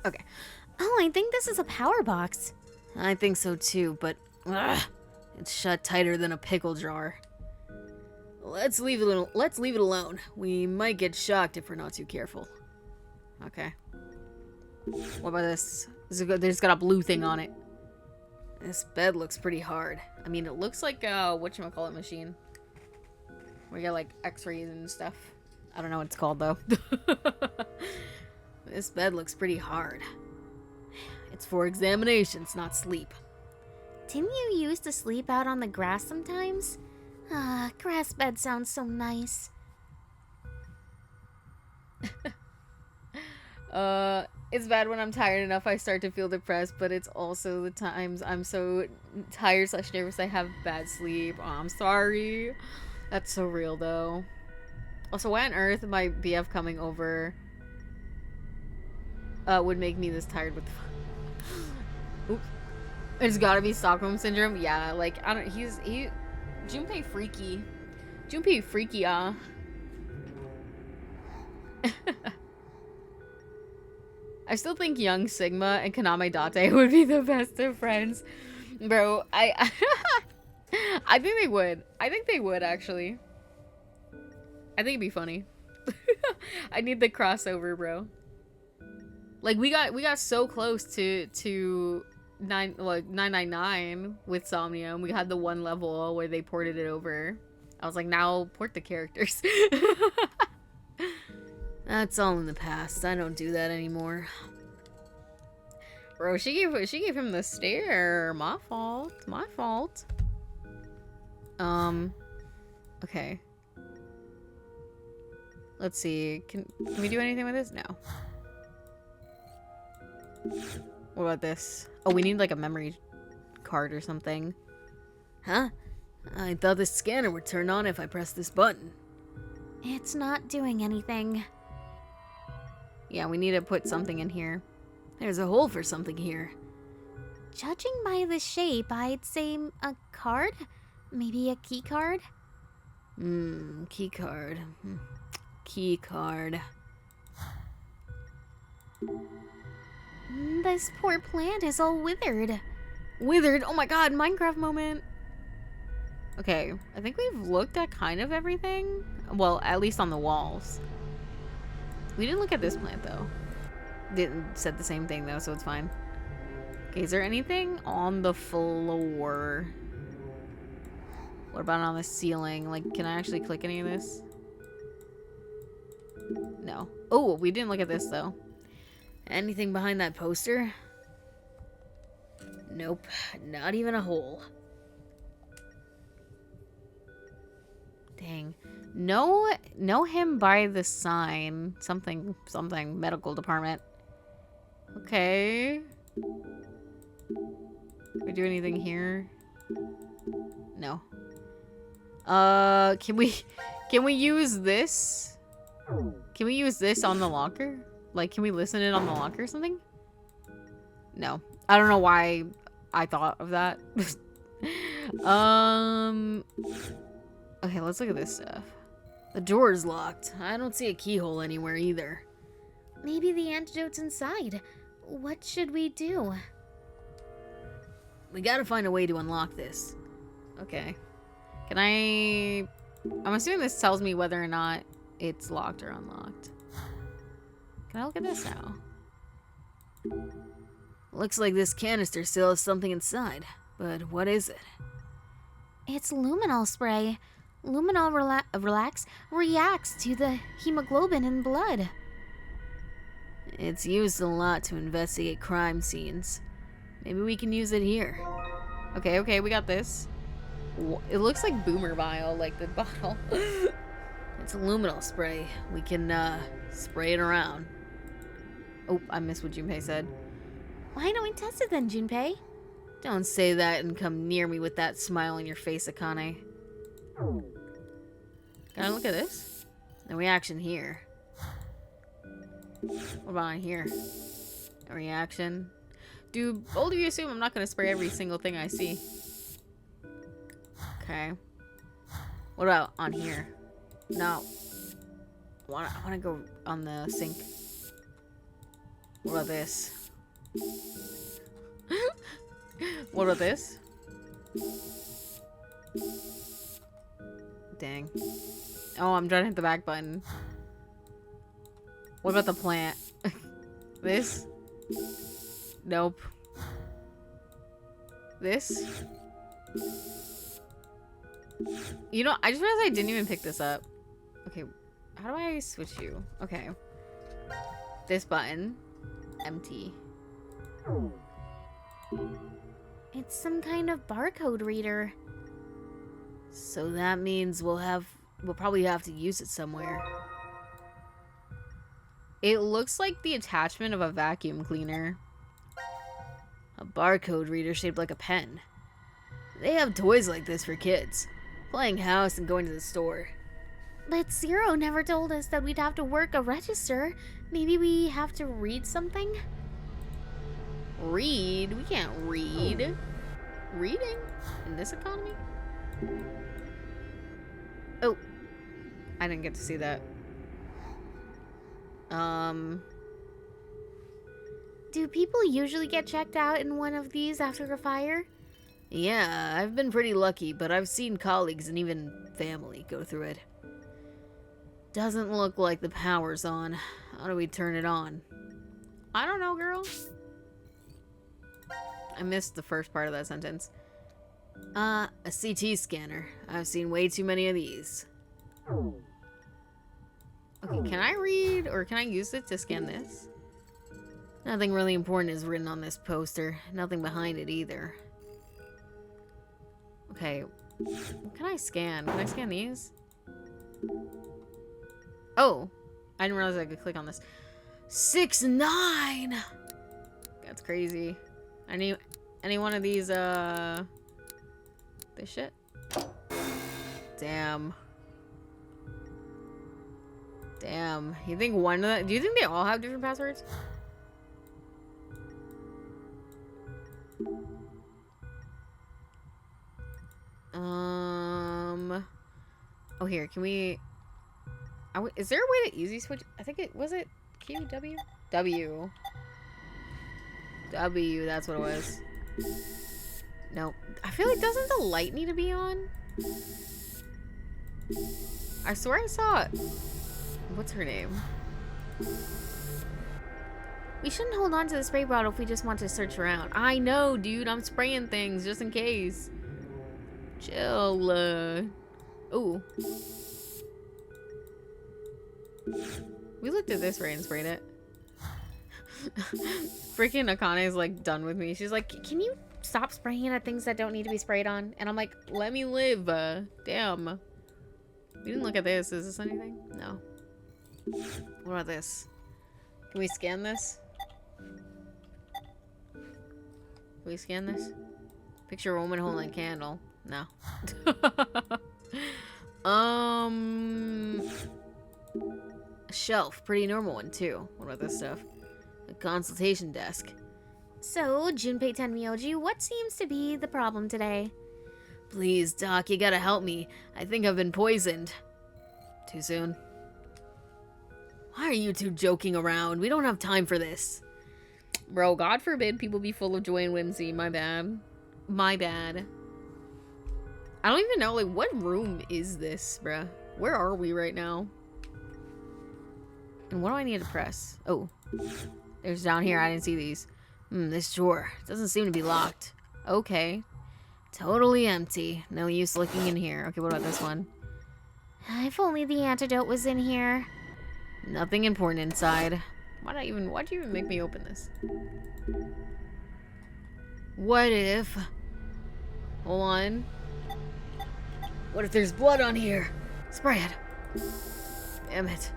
Okay. Oh, I think this is a power box. I think so too, but it's shut tighter than a pickle jar. Let's leave it alone. We might get shocked if we're not too careful. Okay. What about this? There's got a blue thing on it. This bed looks pretty hard. I mean, it looks like a whatchamacallit machine. We got like x-rays and stuff. I don't know what it's called though. This bed looks pretty hard. It's for examinations, not sleep. Didn't you used to sleep out on the grass sometimes? Ah, grass bed sounds so nice. It's bad when I'm tired enough I start to feel depressed, but it's also the times I'm so tired / nervous I have bad sleep. Oh, I'm sorry. That's so real though. Also, why on earth my BF coming over would make me this tired with the Oops. It's gotta be Stockholm Syndrome. Yeah, like, I don't, Junpei freaky. Junpei freaky, I still think Young Sigma and Kaname Date would be the best of friends. Bro, I think they would. I think they would, actually. I think it'd be funny. I need the crossover, bro. Like, we got so close to 999 with Somnium. We had the one level where they ported it over. I was like, now port the characters. That's all in the past. I don't do that anymore. Bro, she gave him the stare. My fault. My fault. Okay. Let's see. Can we do anything with this? No. What about this? Oh, we need like a memory card or something. Huh? I thought the scanner would turn on if I pressed this button. It's not doing anything. Yeah, we need to put something in here. There's a hole for something here. Judging by the shape, I'd say a card? Maybe a key card? Key card. Key card. This poor plant is all withered. Withered? Oh my god, Minecraft moment. Okay, I think we've looked at kind of everything. Well, at least on the walls. We didn't look at this plant though. Didn't said the same thing though, so it's fine. Okay, is there anything on the floor? What about on the ceiling? Like, can I actually click any of this? No. Oh, we didn't look at this though. Anything behind that poster? Nope, not even a hole. Dang. Know him by the sign. Something medical department. Okay. Can we do anything here? No. Can we use this? Can we use this on the locker? Like, can we listen in on the locker or something? No. I don't know why I thought of that. Okay, let's look at this stuff. The door is locked. I don't see a keyhole anywhere either. Maybe the antidote's inside. What should we do? We gotta find a way to unlock this. Okay. Can I... I'm assuming this tells me whether or not it's locked or unlocked. Can I look at this now? Looks like this canister still has something inside. But what is it? It's luminol spray. Luminol relax reacts to the hemoglobin in blood. It's used a lot to investigate crime scenes. Maybe we can use it here. Okay, we got this. It looks like Boomer Vial, like the bottle. It's a luminol spray. We can, spray it around. Oh, I missed what Junpei said. Why don't we test it then, Junpei? Don't say that and come near me with that smile on your face, Akane. Can I look at this? No reaction here. What about on here? No reaction. Do both of you assume I'm not going to spray every single thing I see? Okay. What about on here? No. I want to go on the sink. What about this? What about this? Dang. Oh, I'm trying to hit the back button. What about the plant? This? Nope. This? You know, I just realized I didn't even pick this up. Okay, how do I switch you? Okay. This button. Empty. It's some kind of barcode reader. So that means we'll probably have to use it somewhere. It looks like the attachment of a vacuum cleaner. A barcode reader shaped like a pen. They have toys like this for kids. Playing house and going to the store. But Zero never told us that we'd have to work a register. Maybe we have to read something? Read? We can't read. Reading? In this economy? Oh. I didn't get to see that. Do people usually get checked out in one of these after a fire? Yeah, I've been pretty lucky, but I've seen colleagues and even family go through it. Doesn't look like the power's on. How do we turn it on? I don't know, girl. I missed the first part of that sentence. A CT scanner. I've seen way too many of these. Okay, can I read or can I use it to scan this? Nothing really important is written on this poster. Nothing behind it either. Okay, what can I scan? Can I scan these? Oh, I didn't realize I could click on this. 6'9". That's crazy. Any one of these, this shit? Damn. Damn. You think one of that? Do you think they all have different passwords? Oh, here, can we... is there a way to easy switch? I think it... Was it Q, W? W. W, that's what it was. Nope. I feel like, doesn't the light need to be on? I swear I saw it. What's her name? We shouldn't hold on to the spray bottle if we just want to search around. I know, dude. I'm spraying things just in case. Chill. Ooh. We looked at this right and sprayed it. Freaking Akane is like done with me. She's like, can you stop spraying at things that don't need to be sprayed on? And I'm like, let me live. Damn. We didn't look at this. Is this anything? No. What about this? Can we scan this? Can we scan this? Picture a woman holding a candle. No. A shelf. Pretty normal one, too. What about this stuff? A consultation desk. So, Junpei Tenmyoji, what seems to be the problem today? Please, Doc, you gotta help me. I think I've been poisoned. Too soon? Why are you two joking around? We don't have time for this. Bro, God forbid people be full of joy and whimsy. My bad. My bad. I don't even know, like, what room is this, bruh? Where are we right now? And what do I need to press? Oh. There's down here. I didn't see these. This drawer. Doesn't seem to be locked. Okay. Totally empty. No use looking in here. Okay, what about this one? If only the antidote was in here. Nothing important inside. Why'd you even make me open this? What if... Hold on. What if there's blood on here? Spray it. Damn it.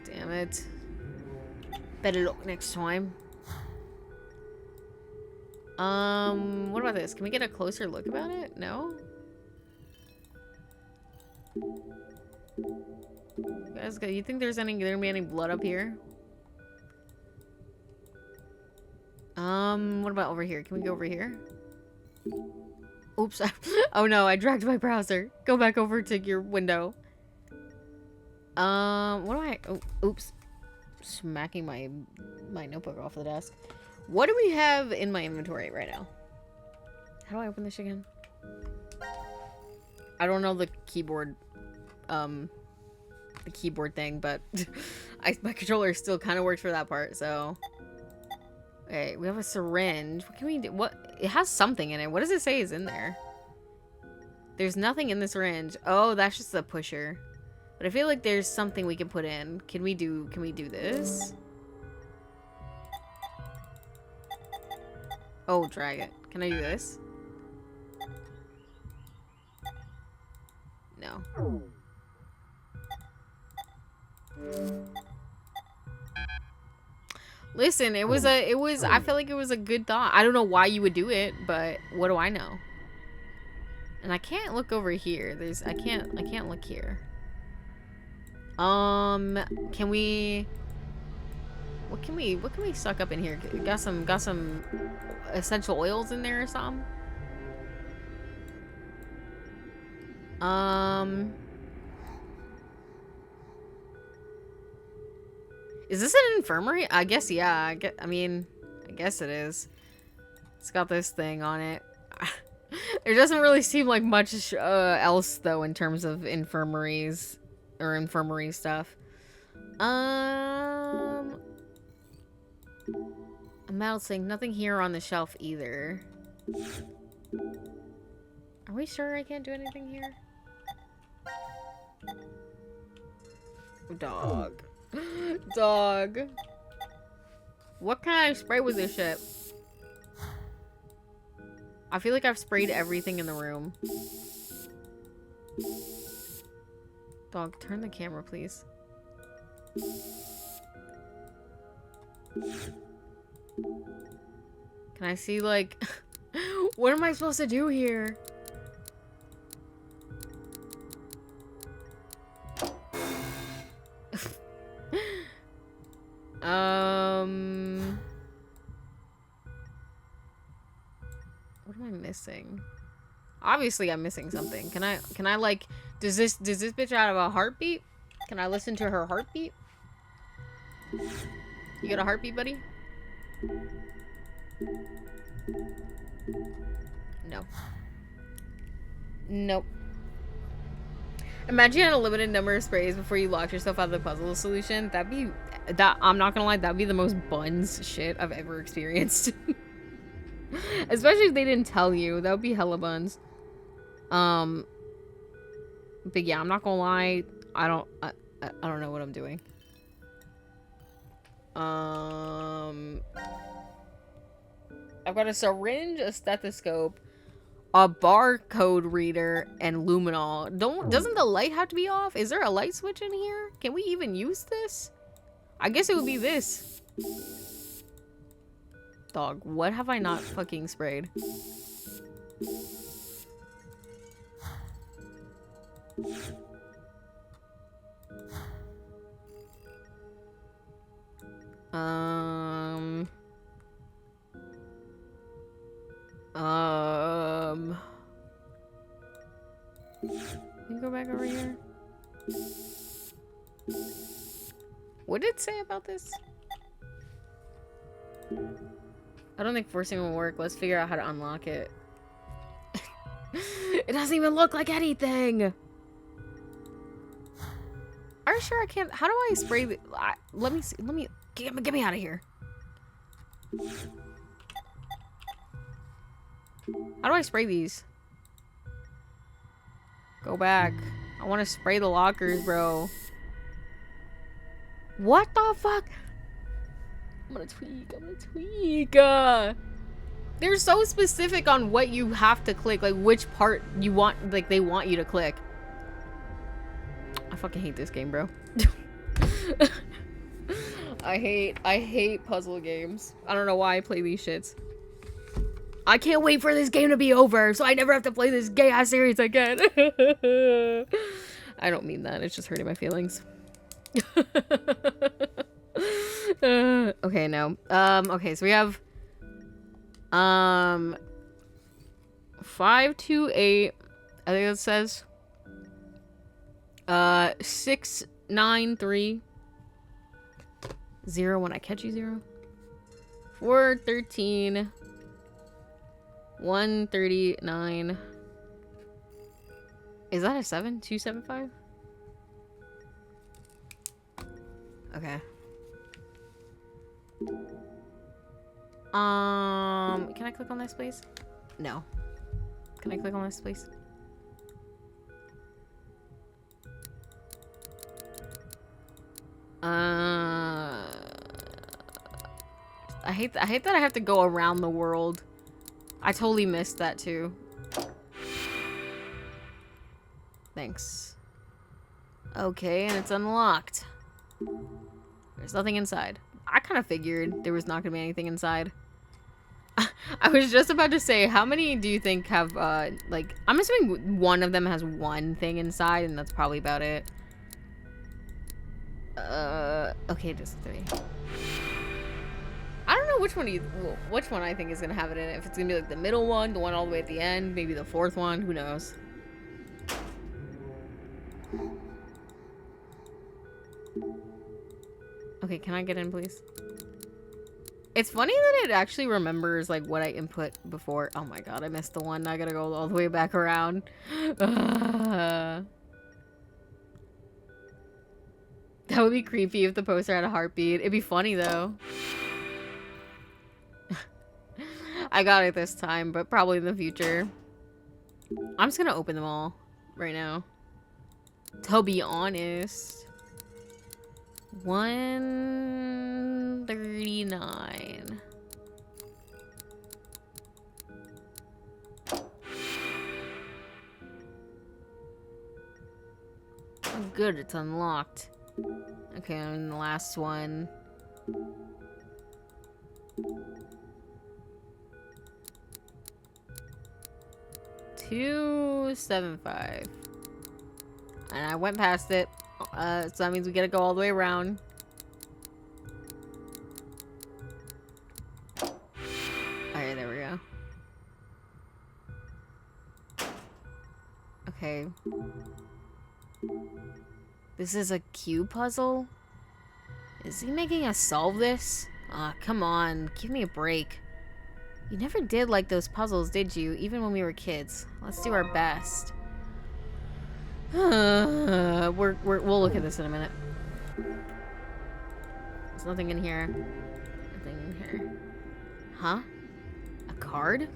Damn it. Better look next time. What about this? Can we get a closer look about it? No? Guys, you think there's there gonna be any blood up here? What about over here? Can we go over here? Oops. Oh no, I dragged my browser. Go back over to your window. What do I... Oh, oops. Smacking my notebook off the desk. What do we have in my inventory right now? How do I open this again? I don't know the keyboard thing, but my controller still kind of works for that part, so... Okay, we have a syringe. What can we do? What? It has something in it. What does it say is in there? There's nothing in the syringe. Oh, that's just a pusher. But I feel like there's something we can put in. Can we do this? Oh, drag it. Can I do this? No. Listen, I feel like it was a good thought. I don't know why you would do it, but what do I know? And I can't look over here. I can't look here. Can we... What can we suck up in here? Got some essential oils in there or something? Is this an infirmary? I guess, yeah. I mean, I guess it is. It's got this thing on it. There doesn't really seem like much else, though, in terms of infirmaries or infirmary stuff. A metal sink. Nothing here on the shelf, either. Are we sure I can't do anything here? Dog. Dog. What can I spray with this shit? I feel like I've sprayed everything in the room. Dog, turn the camera, please. Can I see, like... What am I supposed to do here? What am I missing? Obviously, I'm missing something. Can I like, does this bitch have a heartbeat? Can I listen to her heartbeat? You got a heartbeat, buddy? No. Nope. Imagine you had a limited number of sprays before you locked yourself out of the puzzle solution. I'm not gonna lie, that'd be the most buns shit I've ever experienced. Especially if they didn't tell you. That would be hella buns. But yeah, I'm not gonna lie. I don't know what I'm doing. I've got a syringe, a stethoscope, a barcode reader, and luminol. Doesn't the light have to be off? Is there a light switch in here? Can we even use this? I guess it would be this. Dog, what have I not fucking sprayed? Can you go back over here? What did it say about this? I don't think forcing will work. Let's figure out how to unlock it. It doesn't even look like anything. Are you sure I can't? How do I spray the... let me see. Let me... Get me out of here. How do I spray these? Go back. I want to spray the lockers, bro. What the fuck? I'm gonna tweak. They're so specific on what you have to click, like which part you want, like they want you to click. I fucking hate this game, bro. I hate puzzle games. I don't know why I play these shits. I can't wait for this game to be over so I never have to play this gay-ass series again. I don't mean that. It's just hurting my feelings. Okay, no. Okay, so we have 528. I think it says 693 0 when I catch you 0. 413 139. Is that a 7? 275? Okay. Can I click on this, please? No. Can I click on this, please? I hate that I have to go around the world. I totally missed that too. Thanks. Okay, and it's unlocked. There's nothing inside. I kind of figured there was not gonna be anything inside. I was just about to say, how many do you think have, like, I'm assuming one of them has one thing inside, and that's probably about it. Okay, just 3. I don't know which one which one I think is gonna have it in it. If it's gonna be like the middle one, the one all the way at the end, maybe the 4th one, who knows. Okay, can I get in, please? It's funny that it actually remembers, like, what I input before. Oh my god, I missed the one. I gotta go all the way back around. That would be creepy if the poster had a heartbeat. It'd be funny, though. I got it this time, but probably in the future. I'm just gonna open them all right now. To be honest. 139. Oh, good, it's unlocked. Okay, and the last one. 275. And I went past it. So that means we gotta go all the way around. Alright, there we go. Okay. This is a cube puzzle? Is he making us solve this? Ah, come on. Give me a break. You never did like those puzzles, did you? Even when we were kids. Let's do our best. We'll look at this in a minute. There's nothing in here. Nothing in here. Huh? A card?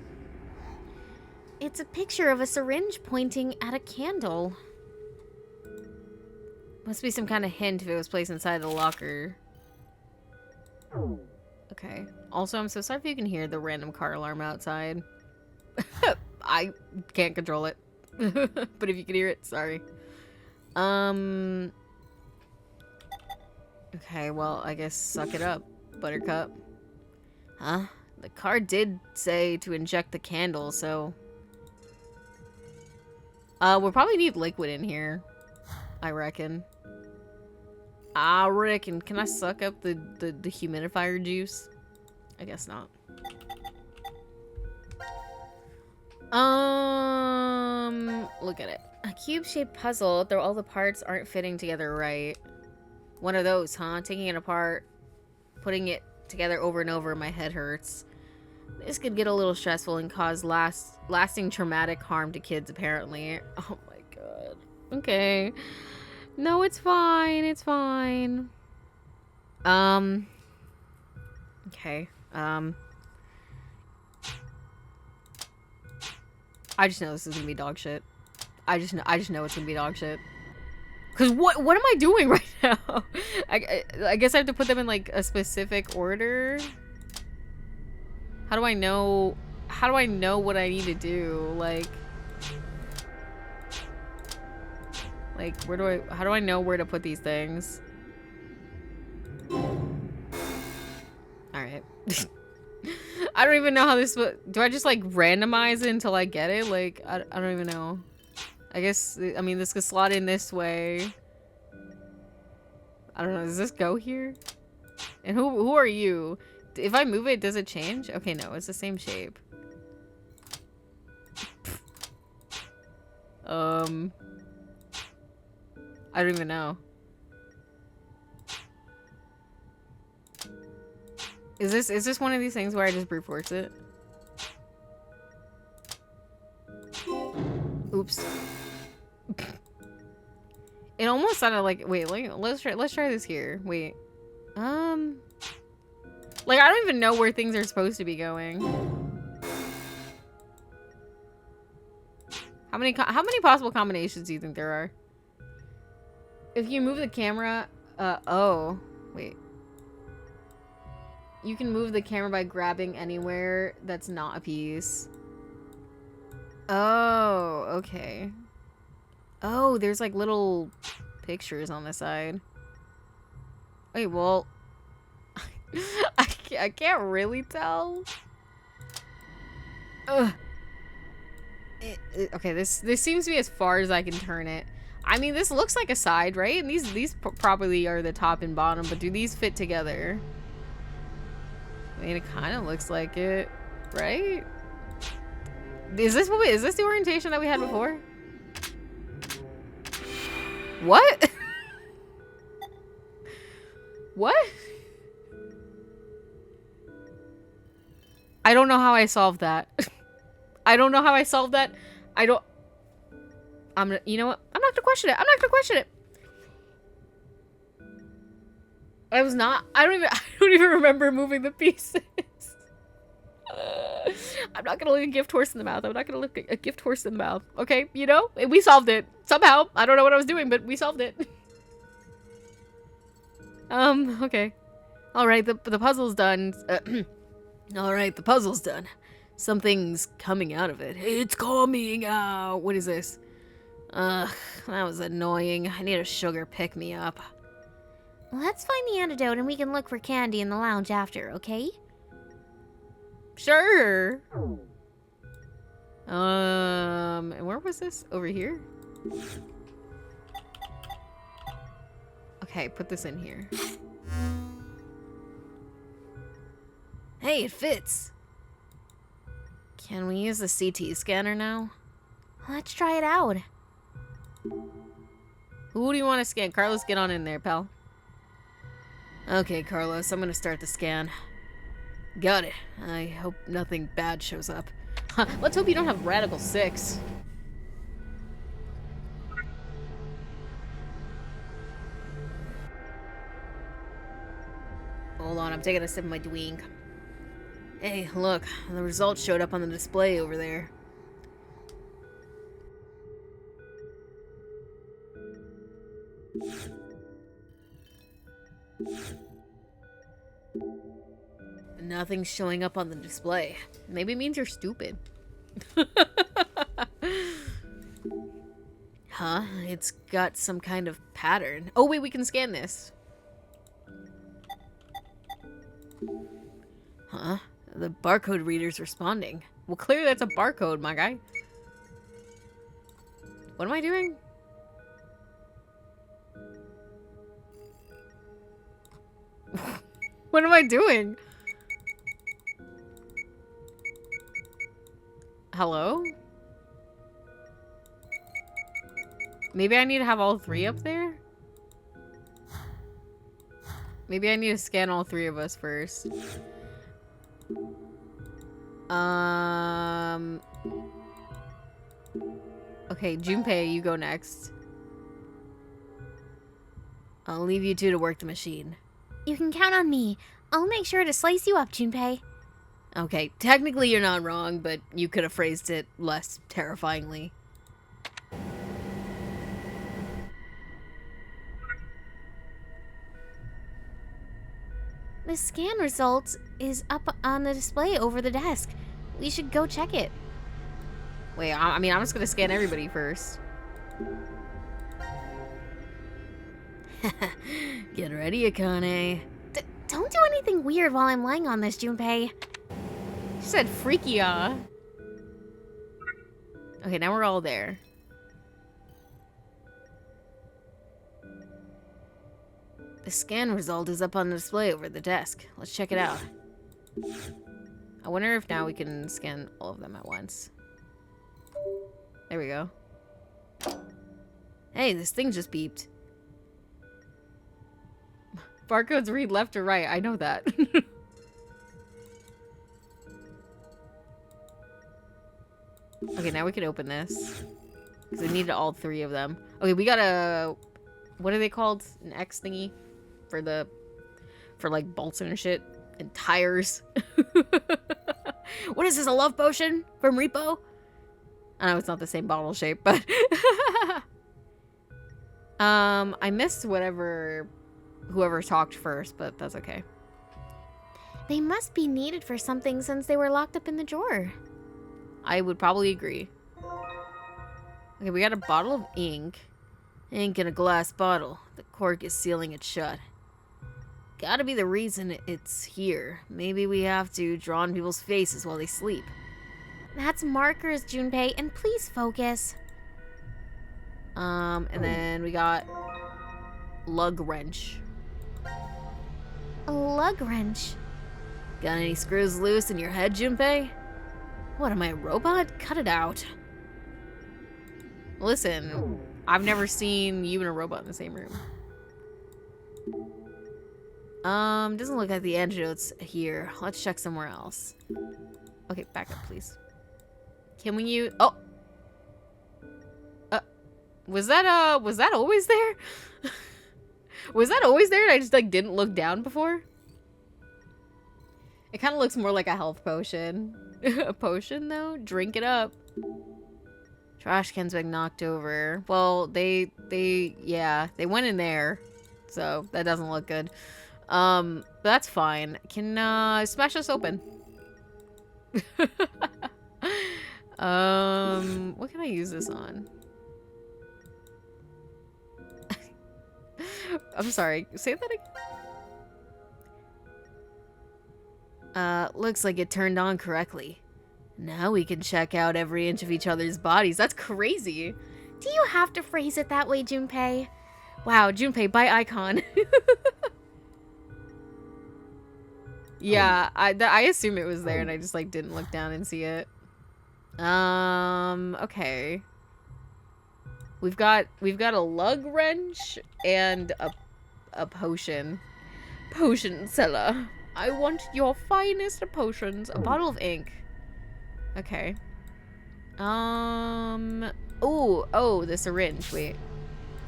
It's a picture of a syringe pointing at a candle. Must be some kind of hint if it was placed inside the locker. Okay. Also, I'm so sorry if you can hear the random car alarm outside. I can't control it. But if you can hear it, sorry. Okay, well, I guess suck it up, Buttercup. Huh? The card did say to inject the candle, so... we'll probably need liquid in here. I reckon. Can I suck up the humidifier juice? I guess not. Look at it. A cube-shaped puzzle, though all the parts aren't fitting together right. One of those, huh? Taking it apart, putting it together over and over, my head hurts. This could get a little stressful and cause lasting traumatic harm to kids, apparently. Oh my god. Okay. No, it's fine. It's fine. Okay. I just know this is gonna be dog shit. I just know it's gonna be dog shit. Cause what am I doing right now? I guess I have to put them in like a specific order. How do I know what I need to do? Like how do I know where to put these things? Alright. I don't even know how this... Do I just, like, randomize it until I get it? Like, I don't even know. I guess, I mean, this could slot in this way. I don't know. Does this go here? And who are you? If I move it, does it change? Okay, no. It's the same shape. I don't even know. Is this one of these things where I just brute force it? Oops. It almost sounded like, wait, let's try this here. Wait. Like, I don't even know where things are supposed to be going. How many possible combinations do you think there are? If you move the camera, oh, wait. You can move the camera by grabbing anywhere that's not a piece. Oh, okay. Oh, there's like little pictures on the side. Wait, well, I can't really tell. Ugh. Okay, this seems to be as far as I can turn it. I mean, this looks like a side, right? And these probably are the top and bottom, but do these fit together? I mean, it kind of looks like it, right? Is this the orientation that we had before? What? What? I don't know how I solved that. I don't know how I solved that. You know what? I'm not gonna question it. I'm not gonna question it. I don't even remember moving the pieces. I'm not gonna look a gift horse in the mouth. I'm not gonna look a gift horse in the mouth. Okay, you know? We solved it. Somehow. I don't know what I was doing, but we solved it. Okay. Alright, the puzzle's done. Alright, the puzzle's done. Something's coming out of it. It's coming out. What is this? Ugh, that was annoying. I need a sugar pick-me-up. Let's find the antidote and we can look for candy in the lounge after, okay? Sure. And where was this? Over here? Okay, put this in here. Hey, it fits. Can we use the CT scanner now? Let's try it out. Who do you want to scan? Carlos, get on in there, pal. Okay, Carlos, I'm gonna start the scan. Got it. I hope nothing bad shows up. Huh, let's hope you don't have Radical 6. Hold on, I'm taking a sip of my drink. Hey, look, the results showed up on the display over there. Nothing's showing up on the display. Maybe it means you're stupid. Huh? It's got some kind of pattern. Oh wait, we can scan this. Huh? The barcode reader's responding. Well, clearly that's a barcode, my guy. What am I doing? What am I doing? Hello? Maybe I need to have all three up there? Maybe I need to scan all three of us first. Okay, Junpei, you go next. I'll leave you two to work the machine. You can count on me. I'll make sure to slice you up, Junpei. Okay, technically you're not wrong, but you could have phrased it less terrifyingly. The scan results is up on the display over the desk. We should go check it. Wait, I mean, I'm just gonna scan everybody first. Get ready, Akane. Don't do anything weird while I'm lying on this, Junpei. said freaky-ah. Okay, now we're all there. The scan result is up on the display over the desk. Let's check it out. I wonder if now we can scan all of them at once. There we go. Hey, this thing just beeped. Barcodes read left or right. I know that. Okay, now we can open this. Because we needed all 3 of them. Okay, we got a... What are they called? An X thingy? For like bolts and shit. And tires. What is this, a love potion from Repo? I know it's not the same bottle shape, but... I missed whoever talked first, but that's okay. They must be needed for something since they were locked up in the drawer. I would probably agree. Okay, we got a bottle of ink. Ink in a glass bottle. The cork is sealing it shut. Gotta be the reason it's here. Maybe we have to draw on people's faces while they sleep. That's markers, Junpei, and please focus. And then we got lug wrench. A lug wrench. Got any screws loose in your head, Junpei? What, am I a robot? Cut it out. Listen, I've never seen you and a robot in the same room. Doesn't look like the antidote's here. Let's check somewhere else. Okay, back up, please. Can we use... Oh! Was that always there? Was that always there and I just, like, didn't look down before? It kind of looks more like a health potion. A potion, though? Drink it up. Trash can's been knocked over. Well, they went in there. So, that doesn't look good. But that's fine. Can, smash us open. What can I use this on? I'm sorry. Say that again. Looks like it turned on correctly. Now we can check out every inch of each other's bodies. That's crazy. Do you have to phrase it that way, Junpei? Wow, Junpei, buy icon. Yeah, I assume it was there and I just like didn't look down and see it. Okay. We've got a lug wrench and a potion. Potion seller. I want your finest potions. A bottle of ink. Okay. Oh, the syringe. Wait.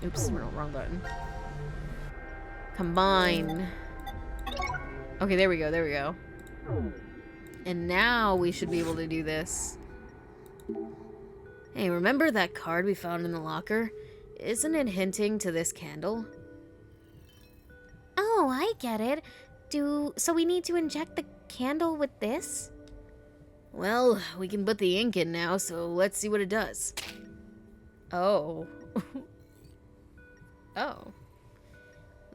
Oops, wrong button. Combine. Okay, there we go. And now we should be able to do this. Hey, remember that card we found in the locker? Isn't it hinting to this candle? Oh, I get it. So we need to inject the candle with this? Well, we can put the ink in now, so let's see what it does. Oh. Oh.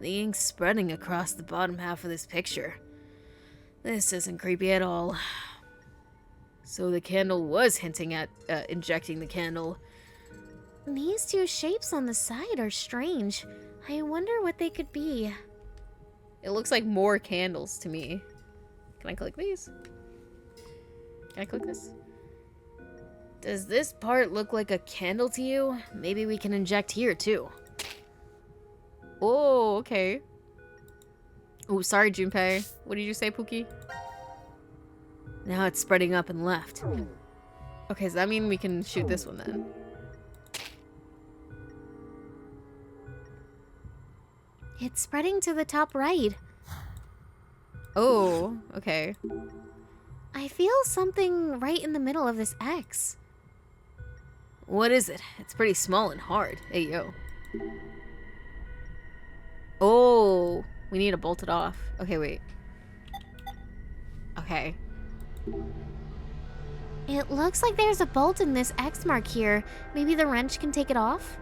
The ink's spreading across the bottom half of this picture. This isn't creepy at all. So the candle was hinting at injecting the candle. These two shapes on the side are strange. I wonder what they could be. It looks like more candles to me. Can I click these? Can I click this? Does this part look like a candle to you? Maybe we can inject here too. Oh, okay. Oh, sorry, Junpei. What did you say, Pookie? Now it's spreading up and left. Okay, does that mean we can shoot this one then? It's spreading to the top right. Oh, okay. I feel something right in the middle of this X. What is it? It's pretty small and hard. Hey, yo. Oh, we need to bolt it off. Okay, wait. Okay. It looks like there's a bolt in this X mark here. Maybe the wrench can take it off?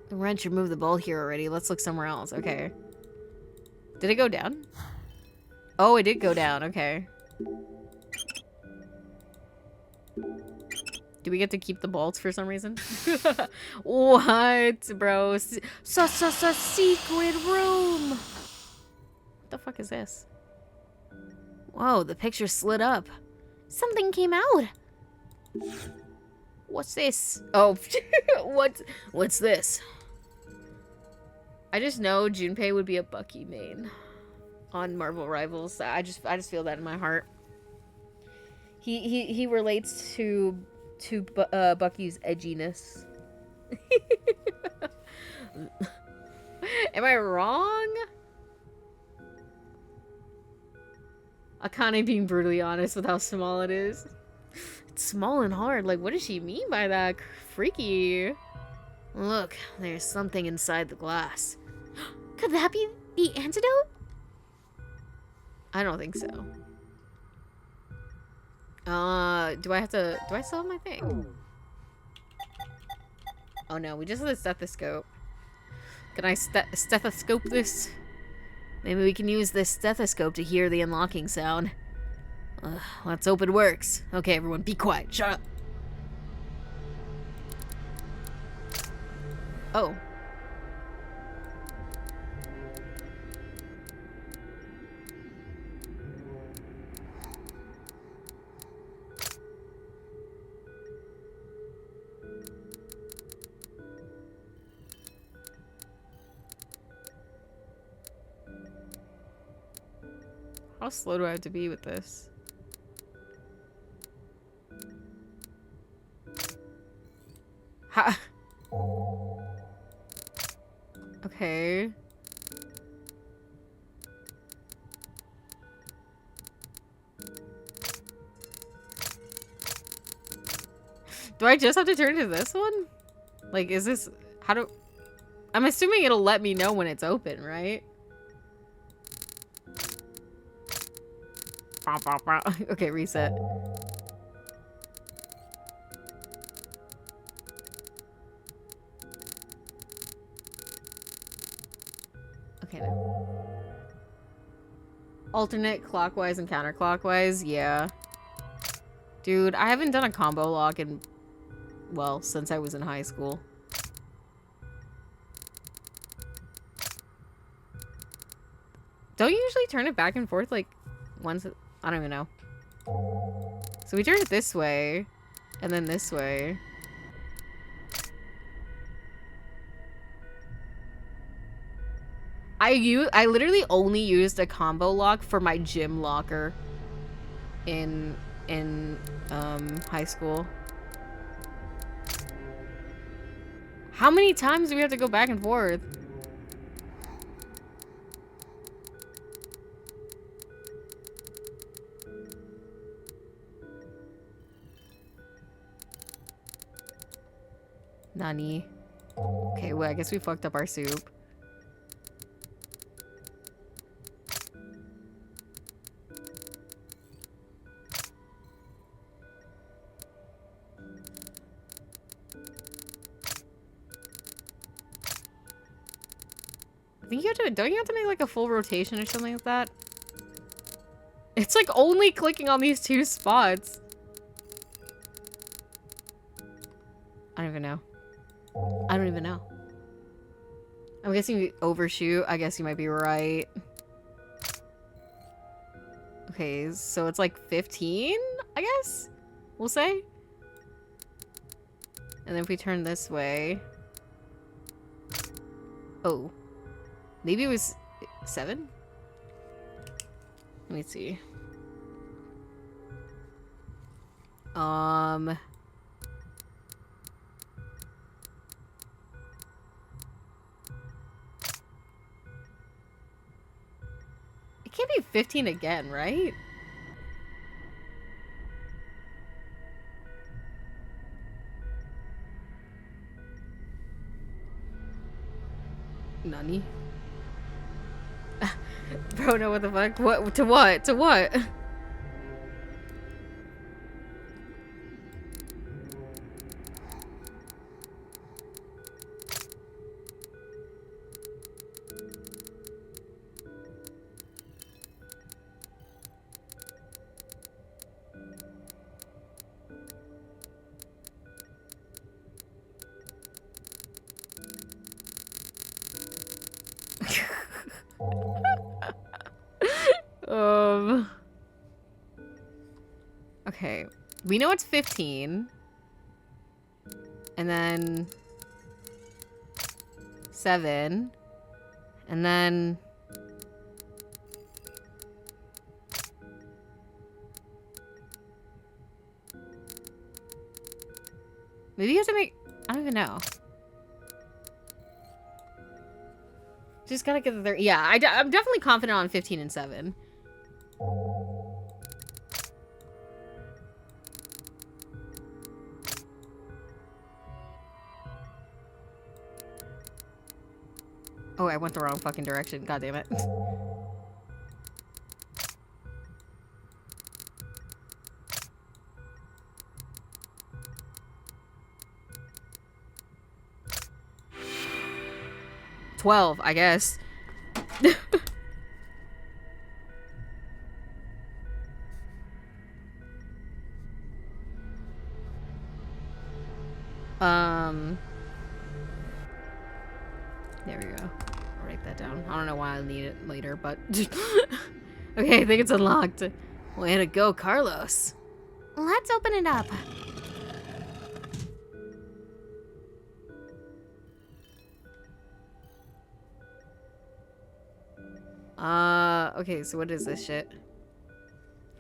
The wrench removed the ball here already. Let's look somewhere else. Okay. Did it go down? Oh, it did go down. Okay. Do we get to keep the bolts for some reason? What, bro? Secret room. What the fuck is this? Whoa, the picture slid up. Something came out. What's this? Oh, what's this? I just know Junpei would be a Bucky main on Marvel Rivals. I just feel that in my heart. He relates to Bucky's edginess. Am I wrong? Akane being brutally honest with how small it is. It's small and hard. Like, what does she mean by that? Freaky. Look, there's something inside the glass. Could that be the antidote? I don't think so. Do I still have my thing? Oh no, we just have the stethoscope. Can I stethoscope this? Maybe we can use this stethoscope to hear the unlocking sound. Let's hope it works. Okay, everyone, be quiet. Shut up. Oh. How slow do I have to be with this? Ha. Okay. Do I just have to turn to this one? Like, is this... How do... I'm assuming it'll let me know when it's open, right? Okay, reset. Okay, now. Alternate clockwise and counterclockwise, yeah. Dude, I haven't done a combo lock in, well, since I was in high school. Don't you usually turn it back and forth, like, once... I don't even know. So we turn it this way, and then this way. I literally only used a combo lock for my gym locker in high school. How many times do we have to go back and forth? Nani. Okay, well, I guess we fucked up our soup. I think you have to, don't you have to make like a full rotation or something like that? It's like only clicking on these two spots. I don't even know. I don't even know. I'm guessing we overshoot. I guess you might be right. Okay, so it's like 15, I guess? We'll say? And then if we turn this way... Oh. Maybe it was 7? Let me see. It can't be 15 again, right? Nani? Bro, no, what the fuck? What? To what? To what? Okay. We know it's 15. And then 7. And then maybe you have to make, I don't even know. Just gotta get the third. Yeah, I'm definitely confident on 15 and 7. Oh, I went the wrong fucking direction. God damn it. $12, I guess. There we go. I'll write that down. I don't know why I'll need it later, but okay, I think it's unlocked. Way to go, Carlos. Let's open it up. Okay, so what is this shit?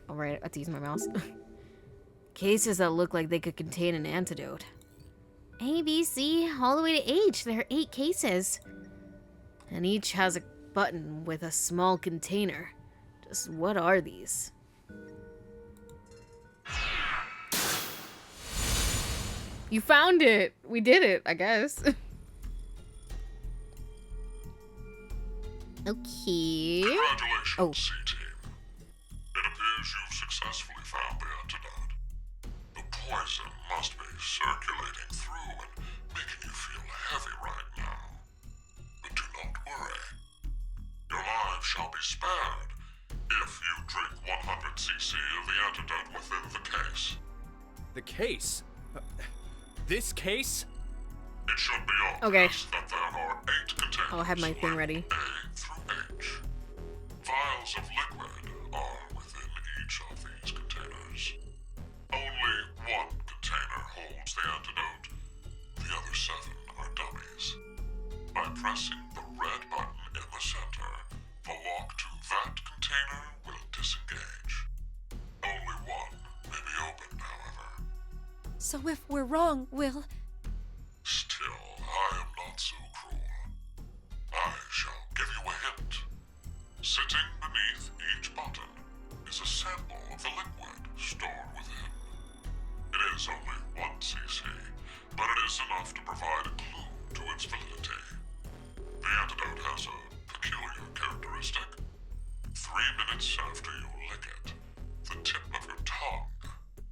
Alright, I have to use my mouse. Cases that look like they could contain an antidote. A, B, C, all the way to H. There are 8 cases. And each has a button with a small container. Just what are these? You found it! We did it, I guess. Okay. Congratulations, Oh. C-Team. It appears you've successfully found the antidote. The poison must be circulating through and making you feel heavy right now. But do not worry. Your lives shall be spared if you drink 100 cc of the antidote within the case. The case? This case? It should be Okay. obvious that there are 8 containers. I'll have my thing ready. A through H. Vials of liquid are within each of these containers. Only one container holds the antidote. The other 7 are dummies. By pressing the red button in the center, the lock to that container will disengage. Only one may be opened, however. So if we're wrong, we'll... Still, I am not so cruel. I shall give you a hint. Sitting beneath each button is a sample of the liquid stored within. It is only 1 cc, but it is enough to provide a clue to its validity. The antidote has a peculiar characteristic. 3 minutes after you lick it, the tip of your tongue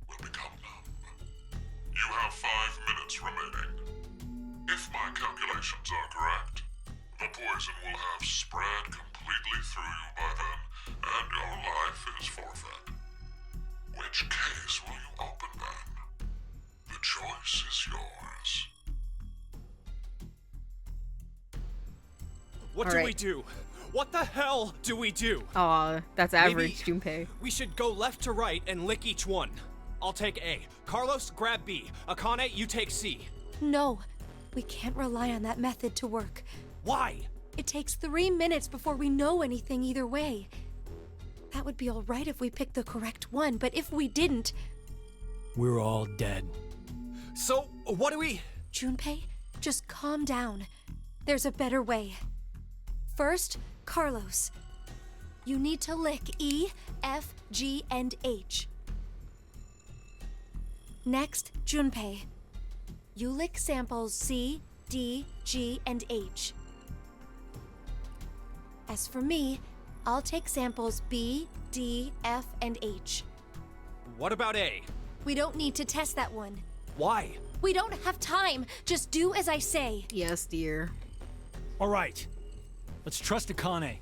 will become numb. You have 5 minutes remaining. If my calculations are correct, the poison will have spread completely through you by then, and your life is forfeit. Which case will you open then? The choice is yours. What All do right. we do? What the hell do we do? Aw, that's average, Junpei. We should go left to right and lick each one. I'll take A. Carlos, grab B. Akane, you take C. No, we can't rely on that method to work. Why? It takes 3 minutes before we know anything either way. That would be all right if we picked the correct one, but if we didn't... We're all dead. So, what do we... Junpei, just calm down. There's a better way. First, Carlos. You need to lick E, F, G, and H. Next, Junpei. You lick samples C, D, G, and H. As for me, I'll take samples B, D, F, and H. What about A? We don't need to test that one. Why? We don't have time. Just do as I say. Yes, dear. All right. Let's trust Akane.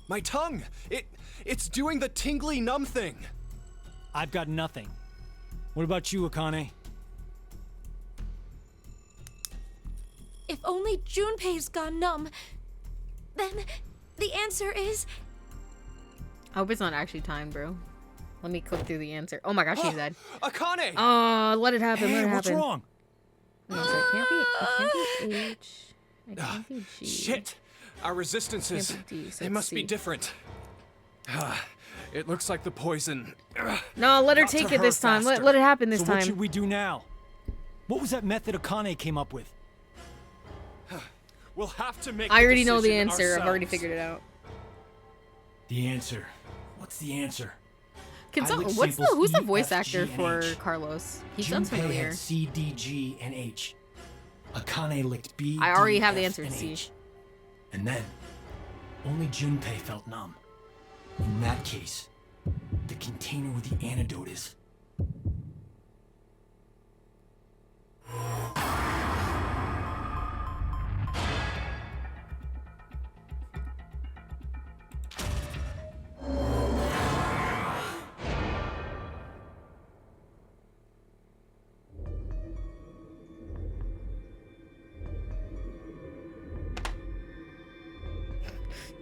My tongue! It's doing the tingly numb thing. I've got nothing. What about you, Akane? If If only Junpei's gone numb, then the answer is... I hope it's not actually timed, bro. Let me click through the answer. Oh my gosh, she's dead. Akane! Oh, let it happen, let Hey, it what's happen. wrong? No, so it can't be H. It can't be G. Shit! Our resistances, Can't be D, so they it's must be C. different. It looks like the poison. No, let her got to take it her this time. faster. Let it happen this So time. what should we do now? What was that method Akane came up with? We'll have to make I already know the decision answer. I've already ourselves. figured it out. The answer. What's the answer? Can I some, licked who's the samples E, voice F, G, actor and for H. Carlos? He sounds Junpei familiar. had C, D, G, and H. Akane licked B, I already D, have the F, answer, and C. H. And then, only Junpei felt numb. In that case, the container with the antidote is...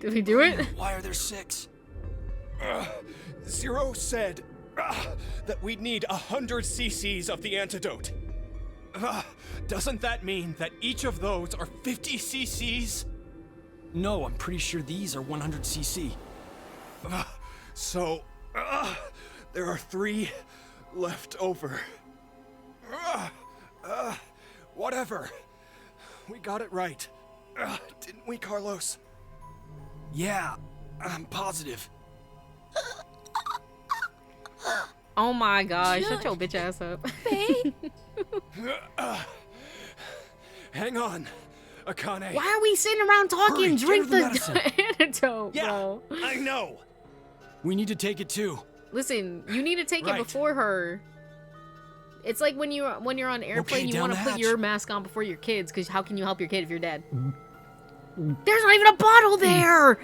Did we do it? Why are there 6? Zero said that we'd need 100 cc's of the antidote. Doesn't that mean that each of those are 50 cc's? No, I'm pretty sure these are 100 cc. So, there are 3 left over. Whatever. We got it right. Didn't we, Carlos? Yeah, I'm positive. Oh my gosh, shut your bitch ass up. Hang on, Akane. Why are we sitting around talking? Hurry, Drink get her the the medicine. antidote, Yeah, bro. I know. We need to take it too. Listen, you need to take it Right. before her. It's like when you're on airplane, you down want the to put hatch. your mask on before your kids, because how can you help your kid if you're dead? There's not even a bottle there.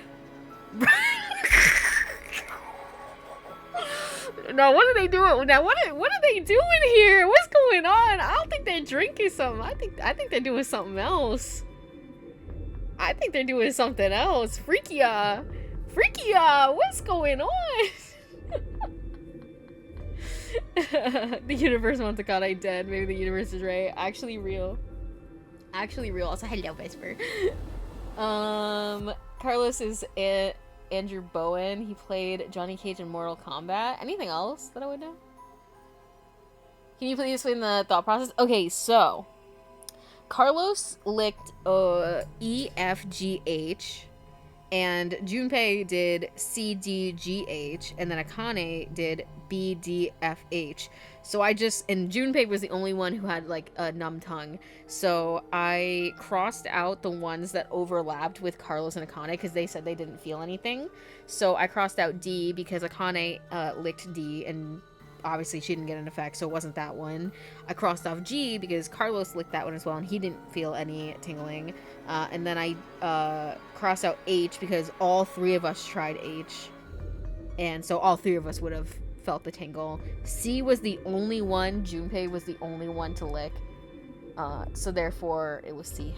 No, what are they doing now? What are they doing here? What's going on? I don't think they're drinking something. I think they're doing something else. I think they're doing something else. Freakia, what's going on? The universe wants Akane dead. Maybe the universe is right. Actually real. Also, hello, Vesper. Carlos is Andrew Bowen. He played Johnny Cage in Mortal Kombat. Anything else that I would know? Can you please explain the thought process? Okay, so Carlos licked E, F, G, H, and Junpei did C, D, G, H, and then Akane did B, D, F, H. So and Junpei was the only one who had like a numb tongue. So I crossed out the ones that overlapped with Carlos and Akane because they said they didn't feel anything. So I crossed out D because Akane licked D and obviously she didn't get an effect, so it wasn't that one. I crossed off G because Carlos licked that one as well and he didn't feel any tingling. And then I crossed out H because all 3 of us tried H. And so all 3 of us would have felt the tingle. C was the only one. Junpei was the only one to lick. So therefore it was C.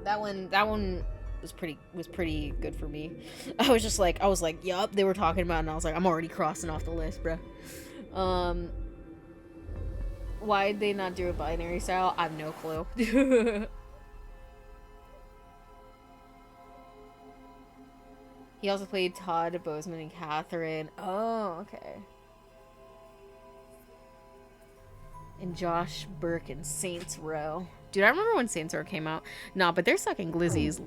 That one was pretty good for me. I was like, yup, they were talking about it, and I was like, I'm already crossing off the list, bruh. Why'd they not do a binary style? I have no clue. He also played Todd Bozeman and Catherine. Oh, okay. And Josh Burke in Saints Row. Dude, I remember when Saints Row came out. Nah, but they're sucking glizzies.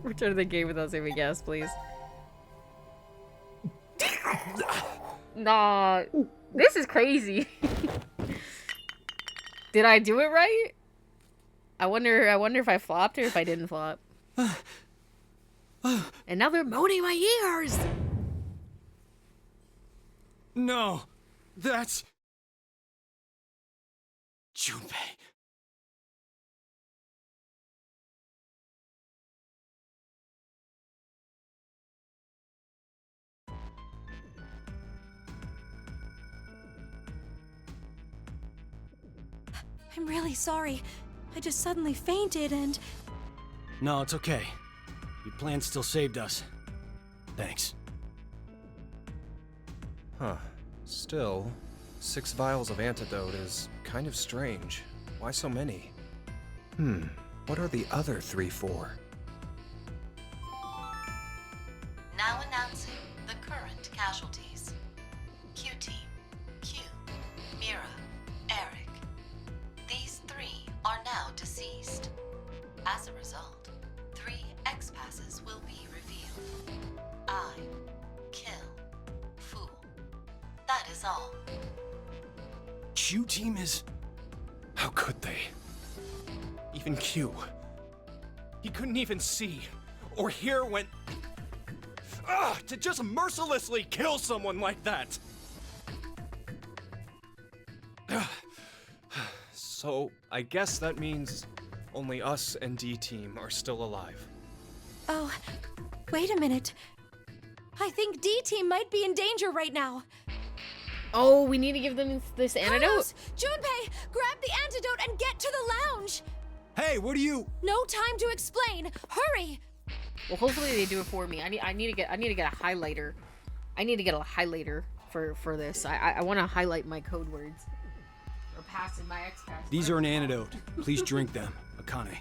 Return to the game with us if we guess, please. Nah, this is crazy. Did I do it right? I wonder if I flopped or if I didn't flop. And now they're moaning my ears. No, that's Junpei. I'm really sorry. I just suddenly fainted and... No, it's okay. Your plan still saved us. Thanks. Huh. Still, 6 vials of antidote is kind of strange. Why so many? What are the other 3 for? Now announcing the current casualties. Q-Team, Q, Mira, Eric. These 3 are now deceased. As a result, 3 X-passes will be revealed. I, kill, fool. That is all. Q-Team is... How could they? Even Q. He couldn't even see or hear when... to just mercilessly kill someone like that! So, I guess that means only us and D-Team are still alive. Oh, wait a minute. I think D-Team might be in danger right now. Oh, we need to give them this antidote? Carlos, Junpei, grab the antidote and get to the lounge! Hey, what are you... No time to explain. Hurry! Well, hopefully they do it for me. I need to get a highlighter. I need to get a highlighter for this. I want to highlight my code words. Or pass in my X-Pass. These are an antidote. Please drink them, Akane.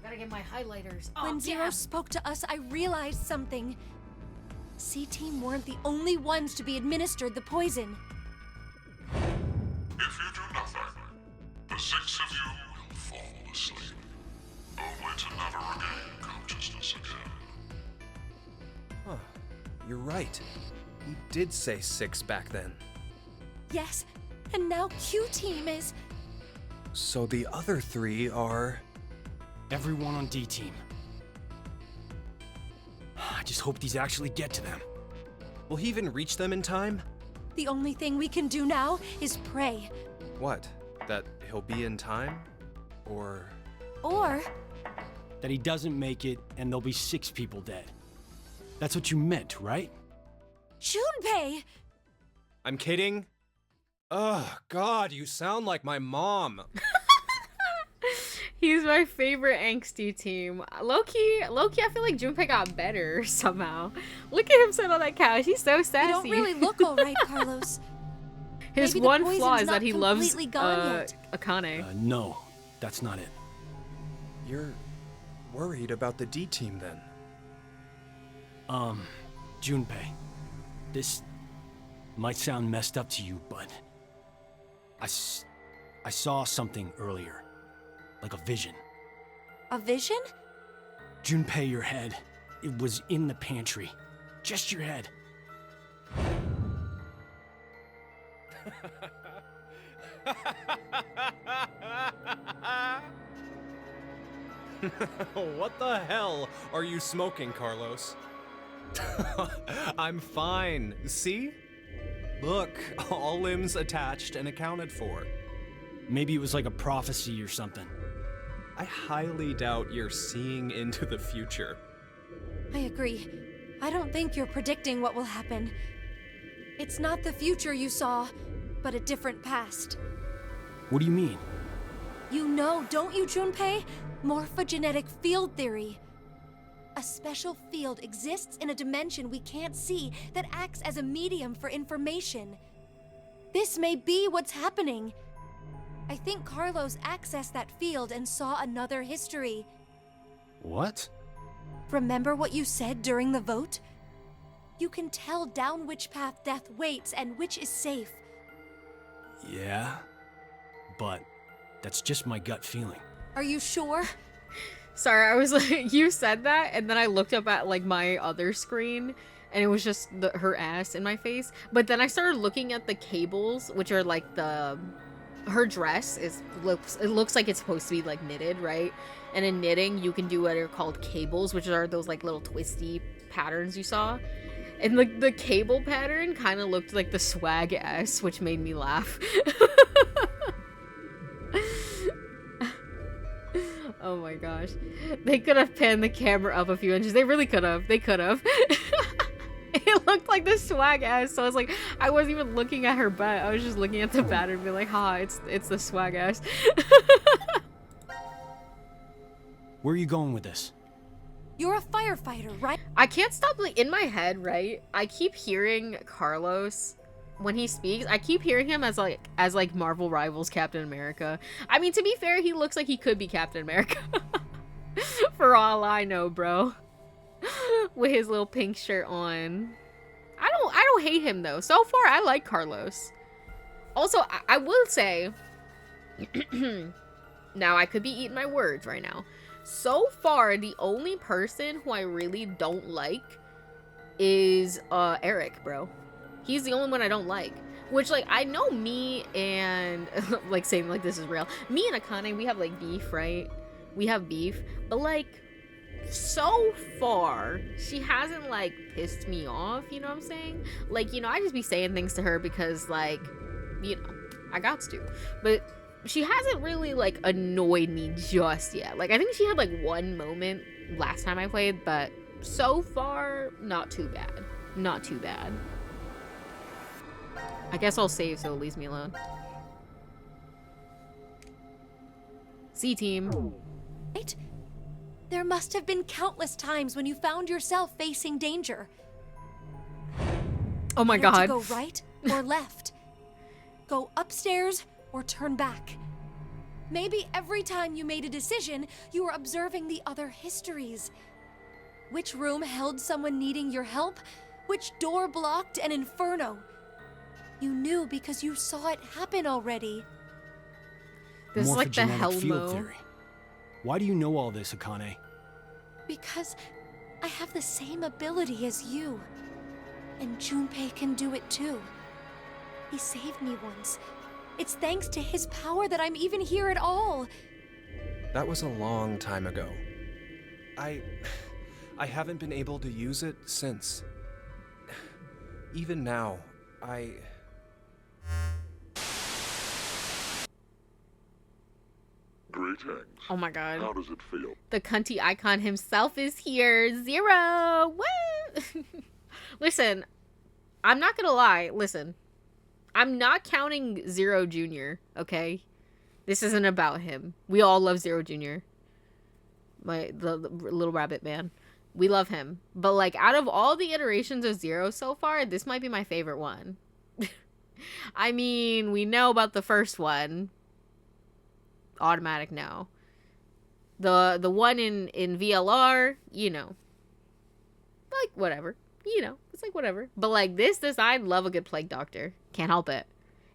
Gotta get my highlighters. Oh, When Zero damn. spoke to us, I realized something. C-Team weren't the only ones to be administered the poison. If you do nothing, the 6 of you will fall asleep, only to never regain consciousness again. Huh. You're right. He did say 6 back then. Yes, and now Q-Team is... So the other 3 are... Everyone on D-Team. I just hope these actually get to them. Will he even reach them in time? The only thing we can do now is pray. What? That he'll be in time? Or... Or... That he doesn't make it and there'll be 6 people dead. That's what you meant, right? Junpei! I'm kidding? Ugh, God, you sound like my mom. He's my favorite angsty team. Low-key, I feel like Junpei got better somehow. Look at him sit on that couch. He's so sassy. You don't really look alright, Carlos. His Maybe the one poison's flaw is not that he loves completely gone yet. Akane. No, that's not it. You're worried about the D-Team then? Junpei, this might sound messed up to you, but I saw something earlier, like a vision. A vision? Junpei, your head, it was in the pantry. Just your head. What the hell are you smoking, Carlos? I'm fine. See? Look, all limbs attached and accounted for. Maybe it was like a prophecy or something. I highly doubt you're seeing into the future. I agree. I don't think you're predicting what will happen. It's not the future you saw, but a different past. What do you mean? You know, don't you, Junpei? Morphogenetic field theory. A special field exists in a dimension we can't see that acts as a medium for information. This may be what's happening. I think Carlos accessed that field and saw another history. What? Remember what you said during the vote? You can tell down which path death waits and which is safe. Yeah, but that's just my gut feeling. Are you sure? Sorry, I was like, you said that, and then I looked up at like my other screen, and it was just her ass in my face. But then I started looking at the cables, which are like her dress looks like it's supposed to be like knitted, right? And in knitting, you can do what are called cables, which are those like little twisty patterns you saw. And the cable pattern kind of looked like the swag S, which made me laugh. Oh my gosh. They could have panned the camera up a few inches. They really could have. They could have. It looked like the swag ass. So I was like, I wasn't even looking at her butt. I was just looking at the pattern and being like, ha, it's the swag ass. Where are you going with this? You're a firefighter, right? I can't stop, like, in my head, right? I keep hearing Carlos when he speaks. I keep hearing him as like Marvel Rivals Captain America. I mean, to be fair, he looks like he could be Captain America. For all I know, bro. With his little pink shirt on. I don't hate him though. So far, I like Carlos. Also, I will say, now I could be eating my words right now. So far, the only person who I really don't like is Eric, bro. He's the only one I don't like. Which, like, I know me and, like, saying, like, this is real. Me and Akane, we have, like, beef, right? We have beef. But, like, so far, she hasn't, like, pissed me off, you know what I'm saying? Like, you know, I just be saying things to her because, like, you know, I got to. But she hasn't really, like, annoyed me just yet. Like, I think she had, like, one moment last time I played, but so far, not too bad. Not too bad. I guess I'll save so it leaves me alone. C-team. Right? There must have been countless times when you found yourself facing danger. Oh my Better god. to go right or left. Go upstairs or turn back. Maybe every time you made a decision, you were observing the other histories. Which room held someone needing your help? Which door blocked an inferno? You knew because you saw it happen already. This is like the Morphogenetic field Helmo. theory. Why do you know all this, Akane? Because I have the same ability as you. And Junpei can do it too. He saved me once. It's thanks to his power that I'm even here at all. That was a long time ago. I haven't been able to use it since. Even now, Greetings. Oh my god. How does it feel? The cunty icon himself is here. Zero. What? Listen, I'm not gonna lie. Listen, I'm not counting Zero Jr., okay? This isn't about him. We all love Zero Jr. The little rabbit man. We love him. But, like, out of all the iterations of Zero so far, this might be my favorite one. I mean, we know about the first one. Automatic no. The one in VLR, you know. Like, whatever. You know, it's like whatever. But, like, this design, love a good Plague Doctor. Can't help it.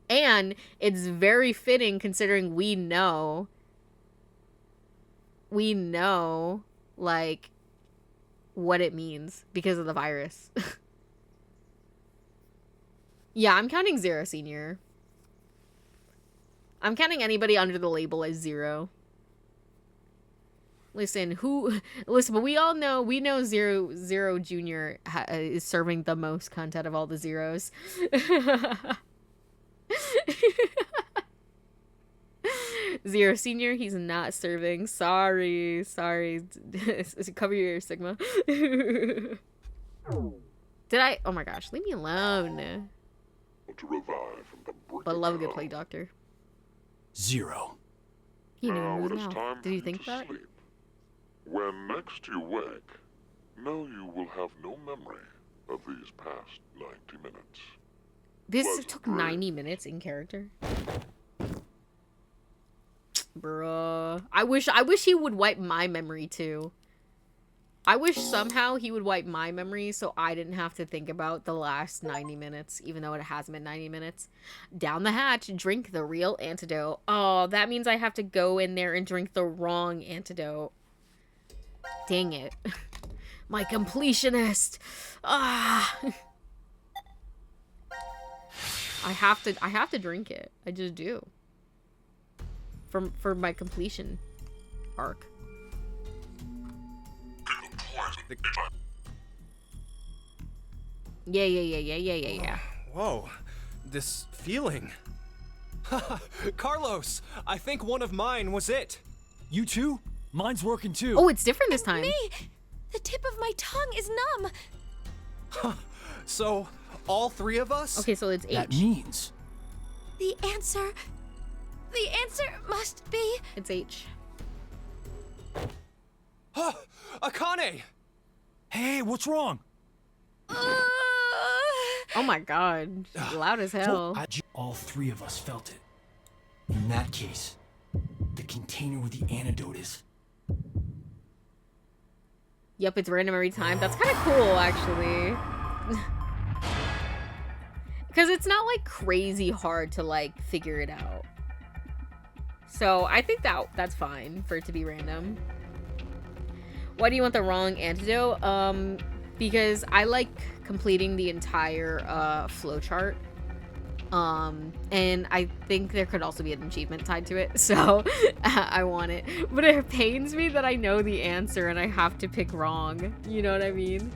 And it's very fitting considering we know, like, what it means because of the virus. Yeah, I'm counting Zero Senior. I'm counting anybody under the label as Zero. Listen, but we all know, Zero Junior is serving the most content of all the Zeros. Zero Senior, he's not serving. Sorry. Cover your ears, Sigma. Did I? Oh my gosh, leave me alone. To revive from the brink But of love a good hell. Plague Doctor. Zero. He knew Now it it was is now. time Did for you think to that? sleep. When next you wake, know you will have no memory of these past 90 minutes. This Pleasant took dreams. 90 minutes in character. Bruh. I wish he would wipe my memory too. I wish somehow he would wipe my memory so I didn't have to think about the last 90 minutes, even though it hasn't been 90 minutes. Down the hatch, drink the real antidote. Oh, that means I have to go in there and drink the wrong antidote. Dang it. My completionist. Ah. I have to drink it. I just do. For my completion arc. Yeah. Whoa, this feeling. Carlos, I think one of mine was it. You too? Mine's working too. Oh, it's different this time. Me! The tip of my tongue is numb. So, all three of us? Okay, so it's H. That means The answer must be... It's H. Akane! Hey, what's wrong? Oh my god. Loud as hell. All three of us felt it. In that case, the container with the antidote is... Yep, it's random every time. That's kind of cool, actually. Because it's not, like, crazy hard to, like, figure it out. So, I think that's fine for it to be random. Why do you want the wrong antidote? Because I like completing the entire flowchart. And I think there could also be an achievement tied to it, so I want it. But it pains me that I know the answer and I have to pick wrong. You know what I mean?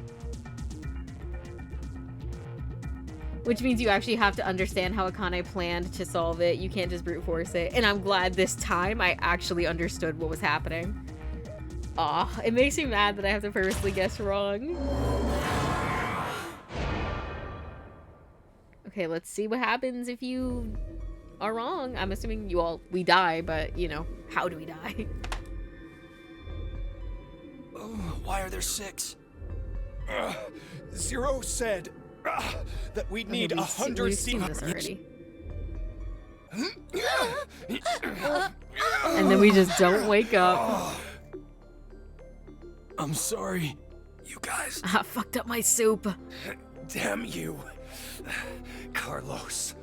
Which means you actually have to understand how Akane planned to solve it. You can't just brute force it. And I'm glad this time I actually understood what was happening. Aw, it makes me mad that I have to purposely guess wrong. Okay, let's see what happens if you are wrong. I'm assuming we die, but, you know, how do we die? Why are there 6? Zero said that we'd need 100 We've seen this already. and And then we just don't wake up. I'm sorry, you guys. I fucked up my soup. Damn you, Carlos.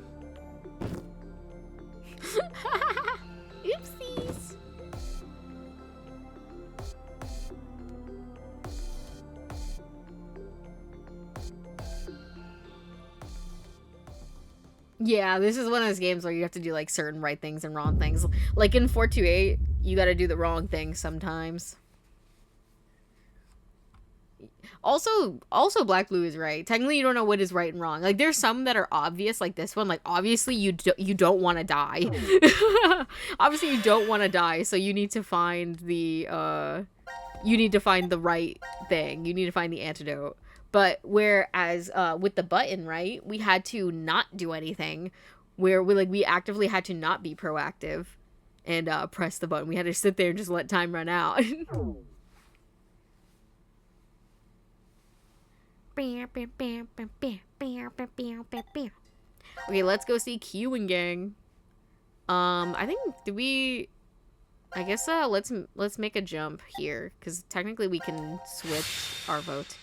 Oopsies. Yeah, this is one of those games where you have to do like certain right things and wrong things. Like in 428, you gotta do the wrong thing sometimes. Also Black Blue is right. Technically, you don't know what is right and wrong. Like, there's some that are obvious, like this one. Like, obviously, you don't want to die. Obviously, you don't want to die, so you need to find the, right thing. You need to find the antidote. But whereas, with the button, right, we had to not do anything. Where we actively had to not be proactive and, press the button. We had to sit there and just let time run out. Okay, let's go see Q and gang. I think I guess let's make a jump here, because technically we can switch our vote.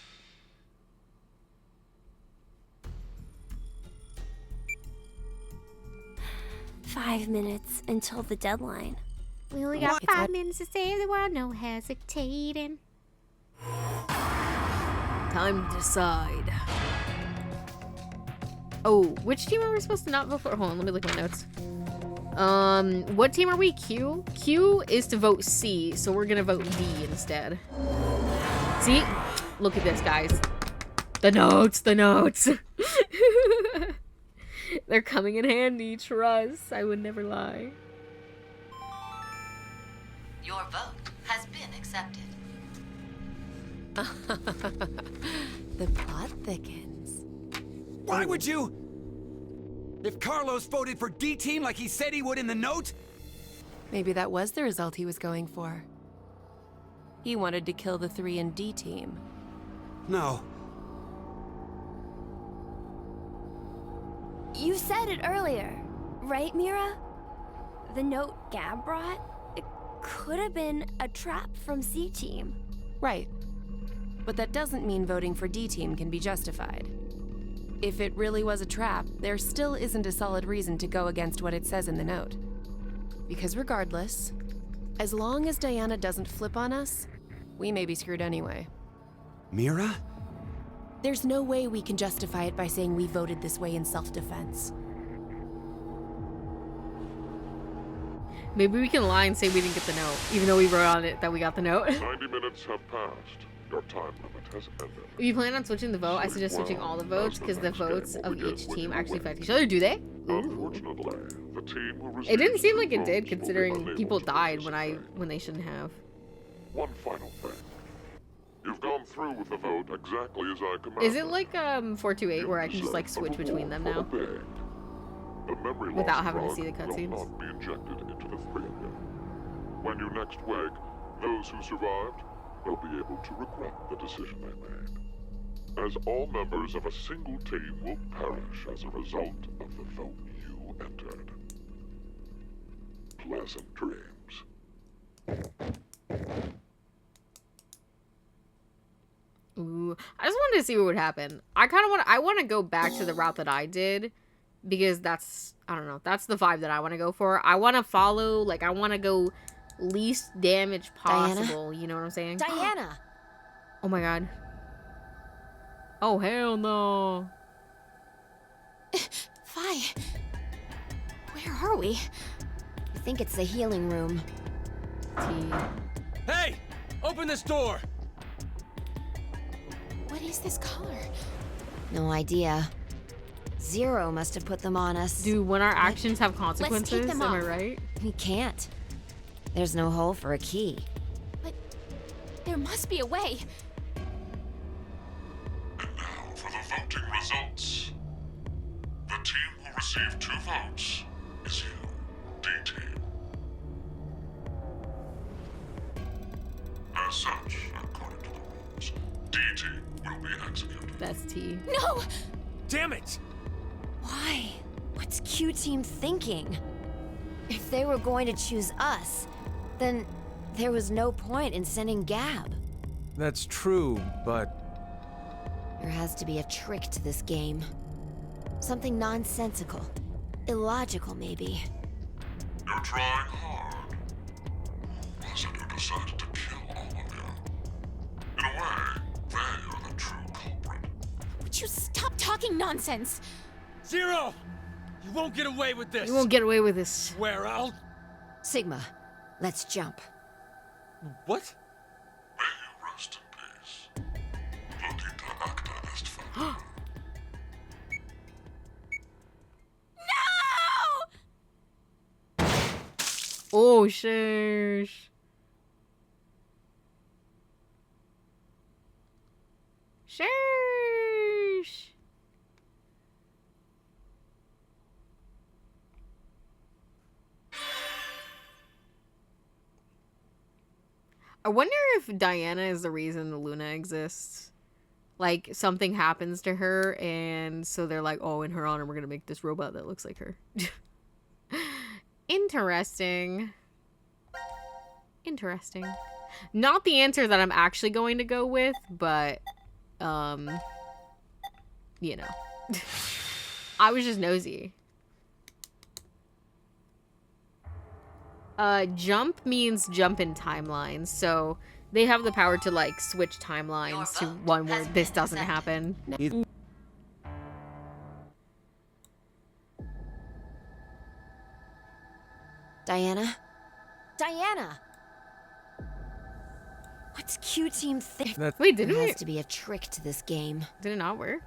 "5 minutes until the deadline." We only got 5 minutes to save the world, no hesitating. Time to decide. Oh, which team are we supposed to not vote for? Hold on, let me look at my notes. What team are we? Q? Q is to vote C, so we're gonna vote D instead. See? Look at this, guys. The notes, the notes. They're coming in handy, trust. I would never lie. Your vote has been accepted. The plot thickens. Why would you? If Carlos voted for D team like he said he would in the note? Maybe that was the result he was going for. He wanted to kill the 3 in D team. No. You said it earlier, right, Mira? The note Gab brought? It could have been a trap from C team. Right. But that doesn't mean voting for D team can be justified. If it really was a trap, there still isn't a solid reason to go against what it says in the note. Because regardless, as long as Diana doesn't flip on us, we may be screwed anyway. Mira? There's no way we can justify it by saying we voted this way in self-defense. Maybe we can lie and say we didn't get the note, even though we wrote on it that we got the note. 90 minutes have passed. Your time limit has ended. If you plan on switching the vote, I suggest switching all the votes, because the votes of each team actually affect each other. Do they? Unfortunately, the team who It didn't seem like it received did, votes will be considering unable people to died participate. when they shouldn't have. One final thing. You've gone through with the vote exactly as I commanded. Is it like 428 where I can just like switch between them now? The memory Without loss having to drug see the will cutscenes? not be injected into the 3 of you. When you next wake, those who survived they'll be able to regret the decision they made, as all members of a single team will perish as a result of the vote you entered. Pleasant dreams. Ooh, I just wanted to see what would happen. I want to go back to the route that I did, because that's, I don't know, that's the vibe that I want to go for. I want to follow, like, I want to go least damage possible. Diana? You know what I'm saying? Diana! Oh my god. Oh, hell no. Vi, where are we? I think it's the healing room. Hey! Open this door! What is this color? No idea. Zero must have put them on us. Dude, when our actions have consequences, them am I off. right? We can't. There's no hole for a key. But there must be a way. And now for the voting results. The team who received 2 votes is you, D-Team. As such, according to the rules, D-Team will be executed. That's T. No! Damn it! Why? What's Q-Team thinking? If they were going to choose us, then there was no point in sending Gab. That's true, but There has to be a trick to this game. Something nonsensical. Illogical, maybe. You're trying hard. Was it who decided to kill all of you? In a way, they are the true culprit. Would you stop talking nonsense? Zero! You won't get away with this! You won't get away with this. Swear I'll... Sigma, let's jump. What? May you rest in peace. Logita acta est facta. Oh, shush. Shush. I wonder if Diana is the reason Luna exists. Like, something happens to her, and so they're like, oh, in her honor, we're gonna make this robot that looks like her. Interesting. Interesting. Not the answer that I'm actually going to go with, but, you know. I was just nosy. Jump means jump in timelines, so they have the power to, like, switch timelines to one where this doesn't happen. Diana? Diana! What's Q-Team think? Wait, didn't There we? has to be a trick to this game. Did it not work?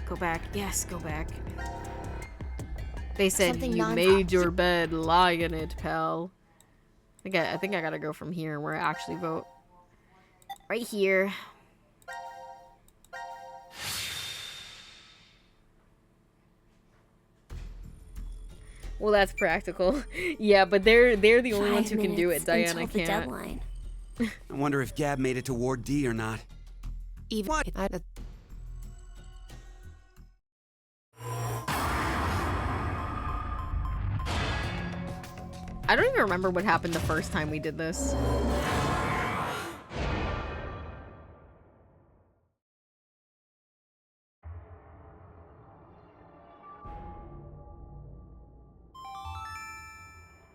Go back. Yes, go back. They said Something you made your bed, lie in it, pal. I think I gotta go from here where I actually vote. Right here. Well, that's practical. Yeah, but they're the only ones who can do it. Diana can't. Deadline. I wonder if Gab made it to Ward D or not. Even What? I don't even remember what happened the first time we did this.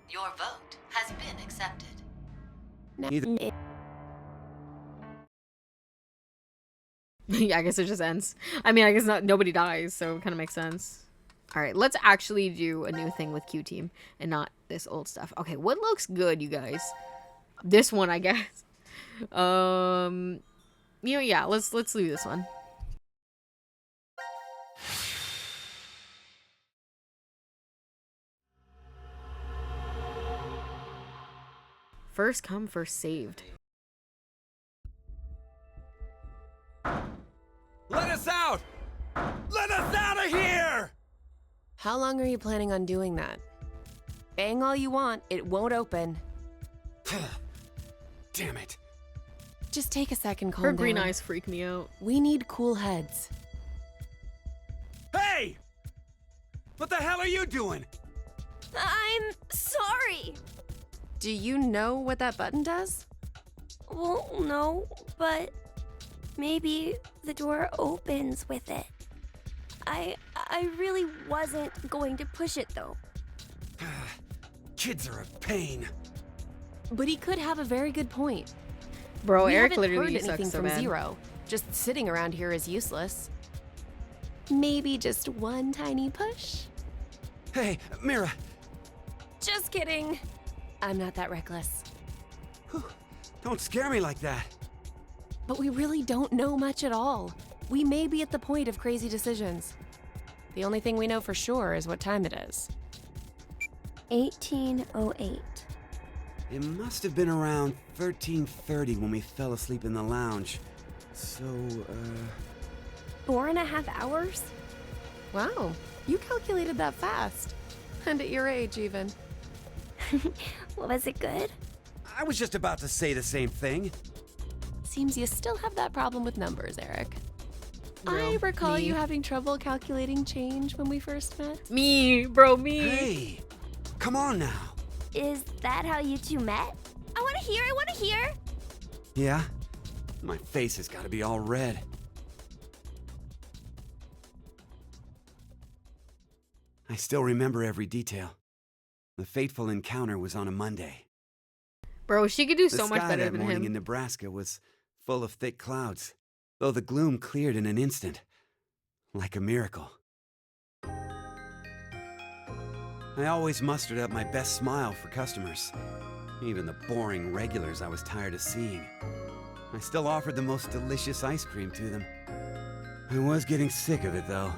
Your vote has been accepted. Neither. Yeah, I guess it just ends. I mean, I guess nobody dies, so it kind of makes sense. All right, let's actually do a new thing with Q-Team and not this old stuff. Okay, what looks good, you guys? This one, I guess. You know, yeah, let's do this one. First come, first saved. Let us out! Let us out of here! How long are you planning on doing that? Bang all you want, it won't open. Damn it. Just take a second, calm Her down. green eyes freak me out. We need cool heads. Hey! What the hell are you doing? I'm sorry. Do you know what that button does? Well, no, but maybe the door opens with it. I really wasn't going to push it though. Kids are a pain. But he could have a very good point. Bro, We Eric haven't literally heard sucks anything so from bad. Zero. Just sitting around here is useless. Maybe just one tiny push? Hey, Mira. Just kidding. I'm not that reckless. Don't scare me like that. But we really don't know much at all. We may be at the point of crazy decisions. The only thing we know for sure is what time it is. 1808. It must have been around 13:30 when we fell asleep in the lounge. So, 4.5 hours? Wow, you calculated that fast. And at your age, even. Was it good? I was just about to say the same thing. Seems you still have that problem with numbers, Eric. Bro, I recall me. you having trouble calculating change when we first met. Me, bro, me. Hey, come on now. Is that how you two met? I want to hear. Yeah? My face has got to be all red. I still remember every detail. The fateful encounter was on a Monday. Bro, she could do The so much sky better that than morning him. in Nebraska was full of thick clouds, though the gloom cleared in an instant, like a miracle. I always mustered up my best smile for customers, even the boring regulars I was tired of seeing. I still offered the most delicious ice cream to them. I was getting sick of it, though.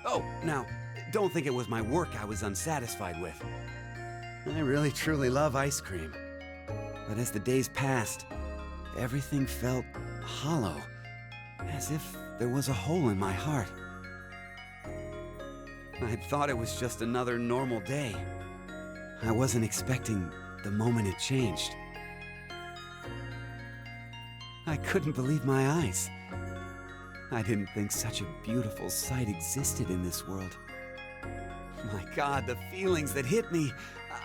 Oh, now, don't think it was my work I was unsatisfied with. I really truly love ice cream. But as the days passed, everything felt hollow, as if there was a hole in my heart. I'd thought it was just another normal day. I wasn't expecting the moment it changed. I couldn't believe my eyes. I didn't think such a beautiful sight existed in this world. My God, the feelings that hit me,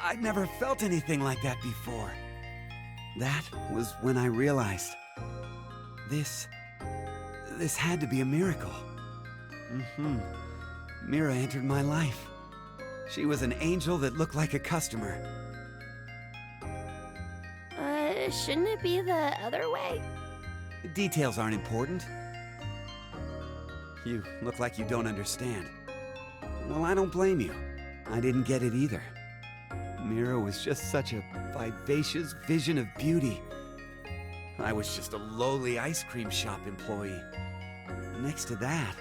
I'd never felt anything like that before. That was when I realized this had to be a miracle. Mira entered my life. She was an angel that looked like a customer. Shouldn't it be the other way? The details aren't important. You look like you don't understand. Well, I don't blame you. I didn't get it either. Mira was just such a vivacious vision of beauty. I was just a lowly ice cream shop employee. Next to that,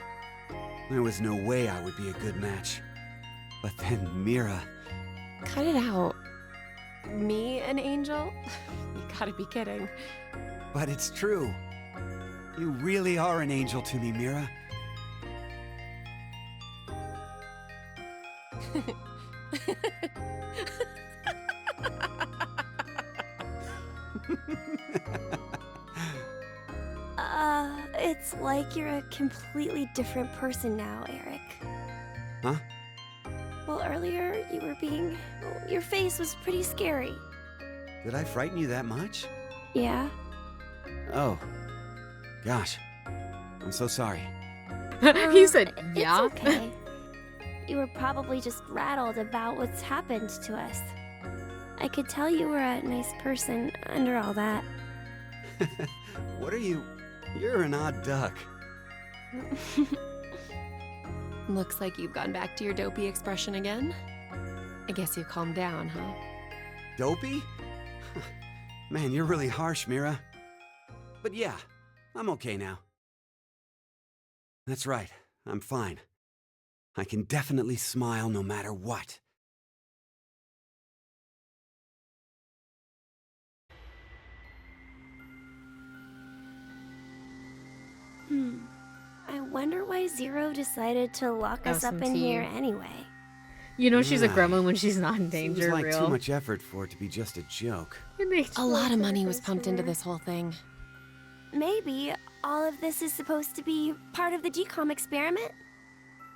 there was no way I would be a good match. But then Mira... Cut it out. Me, an angel? You gotta be kidding. But it's true. You really are an angel to me, Mira. It's like you're a completely different person now, Eric. Huh? Well, earlier your face was pretty scary. Did I frighten you that much? Yeah? Oh. Gosh. I'm so sorry. He said, yeah. It's okay. You were probably just rattled about what's happened to us. I could tell you were a nice person under all that. What are you... You're an odd duck. Looks like you've gone back to your dopey expression again. I guess you calmed down, huh? Dopey? Man, you're really harsh, Mira. But yeah, I'm okay now. That's right, I'm fine. I can definitely smile no matter what. I wonder why Zero decided to lock us up in here anyway. You know she's a Right. gremlin when she's not in Seems danger, like real. too much effort for it to be just a joke. A lot of money was pumped into this whole thing. Maybe all of this is supposed to be part of the decom experiment?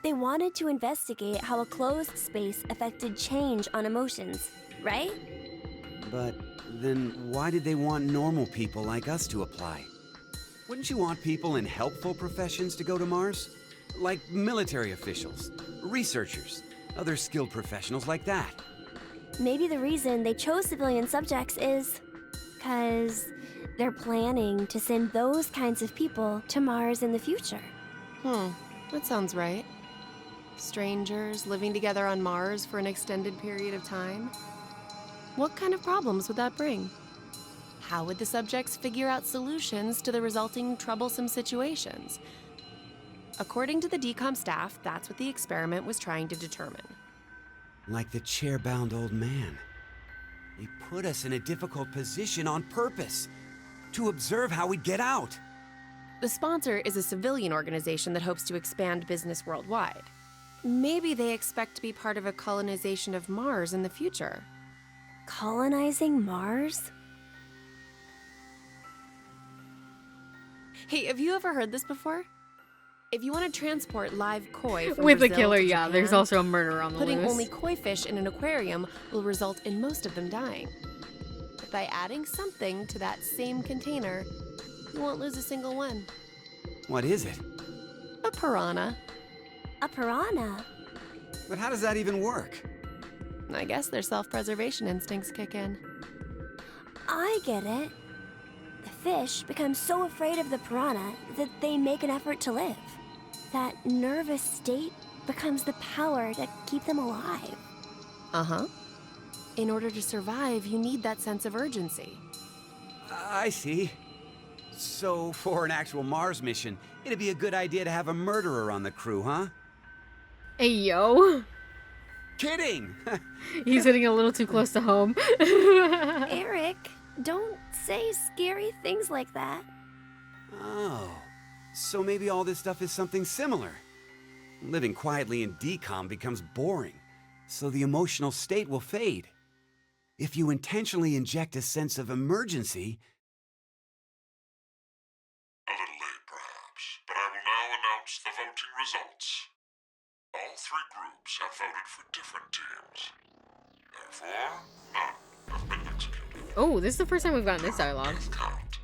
They wanted to investigate how a closed space affected change on emotions, right? But then why did they want normal people like us to apply? Wouldn't you want people in helpful professions to go to Mars? Like military officials, researchers, other skilled professionals like that. Maybe the reason they chose civilian subjects is because they're planning to send those kinds of people to Mars in the future. That sounds right. Strangers living together on Mars for an extended period of time. What kind of problems would that bring? How would the subjects figure out solutions to the resulting troublesome situations? According to the DCOM staff, that's what the experiment was trying to determine. Like the chair-bound old man. They put us in a difficult position on purpose, to observe how we'd get out. The sponsor is a civilian organization that hopes to expand business worldwide. Maybe they expect to be part of a colonization of Mars in the future. Colonizing Mars? Hey, have you ever heard this before? If you want to transport live koi from With the Brazil killer, to yeah, Japan, there's also a murder on the putting loose. only koi fish in an aquarium will result in most of them dying. But by adding something to that same container, you won't lose a single one. What is it? A piranha. A piranha? But how does that even work? I guess their self-preservation instincts kick in. I get it. The fish become so afraid of the piranha that they make an effort to live. That nervous state becomes the power to keep them alive. Uh-huh. In order to survive, you need that sense of urgency. I see. So, for an actual Mars mission, it'd be a good idea to have a murderer on the crew, huh? Hey, yo. Kidding! He's hitting a little too close to home. Eric, don't say scary things like that. Oh, so maybe all this stuff is something similar. Living quietly in decom becomes boring, so the emotional state will fade. If you intentionally inject a sense of emergency... A little late, perhaps, but I will now announce the voting results. All three groups have voted for different teams. Therefore, none have been executed. Oh, this is the first time we've gotten this dialogue. Death count,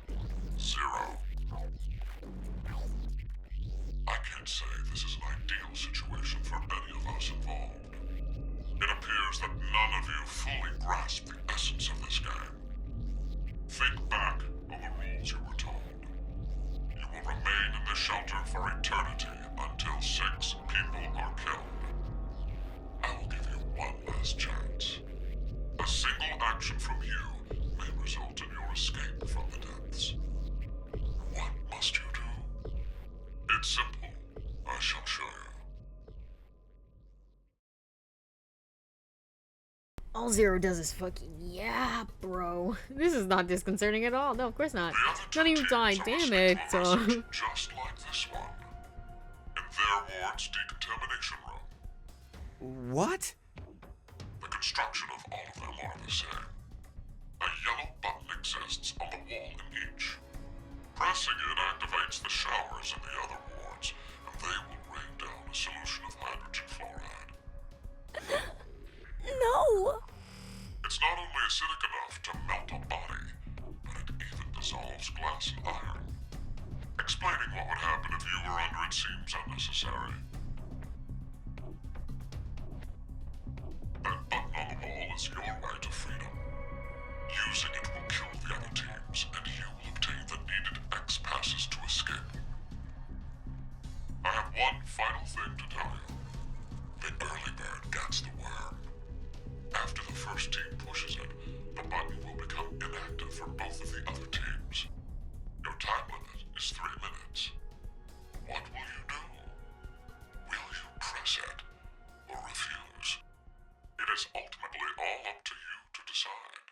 0. I can't say this is an ideal situation for any of us involved. It appears that none of you fully grasp the essence of this game. Think back on the rules you were told. You will remain in the shelter for eternity until 6 people are killed. I will give you one last chance. A single action from you may result in your escape from the depths. What must you do? It's simple. I shall show you. All Zero does is fucking yeah, bro. This is not disconcerting at all. No, of course not. Not even die. Damn it. Just like this one. In their ward's decontamination room. What? The construction of all of them are the same. A yellow button exists on the wall in each. Pressing it activates the showers in the other wards, and they will rain down a solution of hydrogen fluoride. No! It's not only acidic enough to melt a body, but it even dissolves glass and iron. Explaining what would happen if you were under it seems unnecessary. That button on the wall is your way to freedom. Using it will kill the other teams, and you will obtain the needed X passes to escape. I have one final thing to tell you. The early bird gets the worm. After the first team pushes it, the button will become inactive for both of the other teams. Your time limit is 3 minutes. What will you do? Will you press it or refuse? It is ultimately all up to you to decide.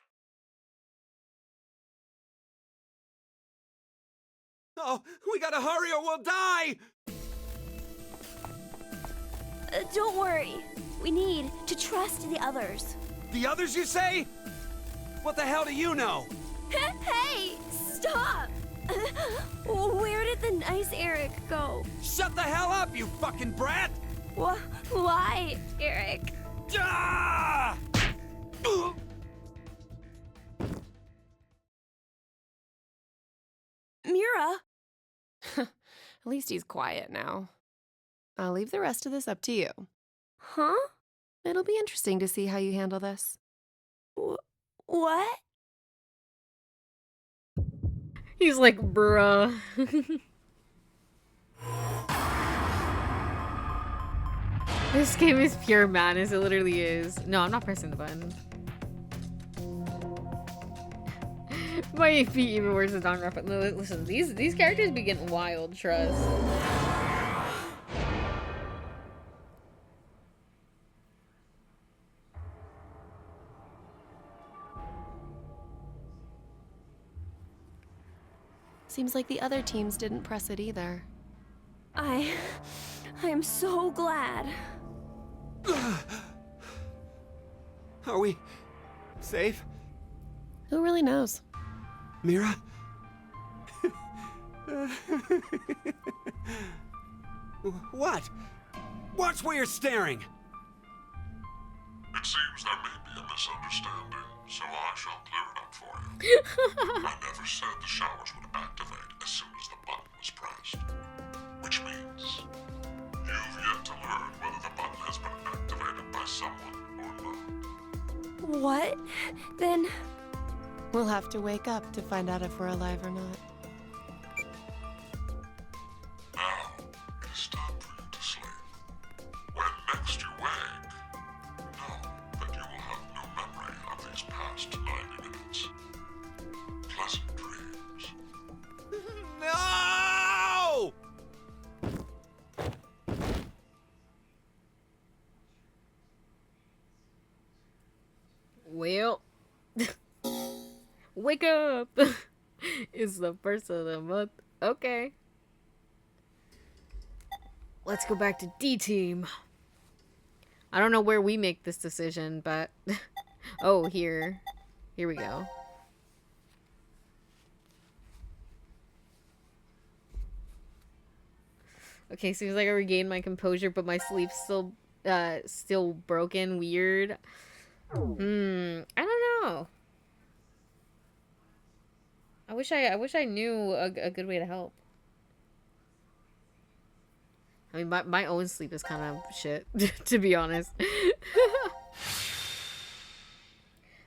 Oh, we gotta hurry or we'll die! Don't worry. We need to trust the others. The others, you say? What the hell do you know? Hey! Stop! Where did the nice Eric go? Shut the hell up, you fucking brat! Why, Eric? Ah! Mira? At least he's quiet now. I'll leave the rest of this up to you. Huh? It'll be interesting to see how you handle this. What? He's like, bruh. This game is pure madness. It literally is. No, I'm not pressing the button. My feet even worse than Don Rapper. Listen, these characters be getting wild, trust. Seems like the other teams didn't press it either. I am so glad. Are we safe? Who really knows? Mira? What? Watch where you're staring! It seems there may be a misunderstanding, so I shall clear it up for you. I never said the showers would activate as soon as the button was pressed. Which means you've yet to learn whether the button has been activated by someone or not. What? Then... We'll have to wake up to find out if we're alive or not. Now, it is time for you to sleep. When next you wake, know that you will have no memory of these past 90 minutes. Pleasant dreams. No! Well, wake up! It's the first of the month. Okay. Let's go back to D team. I don't know where we make this decision, but oh, here we go. Okay, seems like I regained my composure, but my sleep's still broken. Weird. I don't know. I wish I knew a good way to help. I mean, my own sleep is kind of shit, to be honest.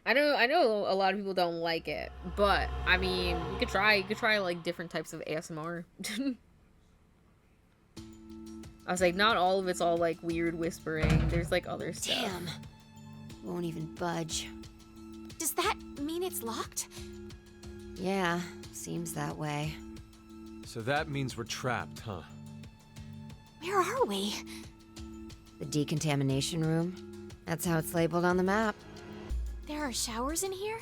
I know a lot of people don't like it, but I mean, you could try like different types of ASMR. I was like, not all of it's all like weird whispering. There's like other stuff. Damn. Won't even budge. Does that mean it's locked? Yeah, seems that way. So that means we're trapped, huh? Where are we? The decontamination room. That's how it's labeled on the map. There are showers in here?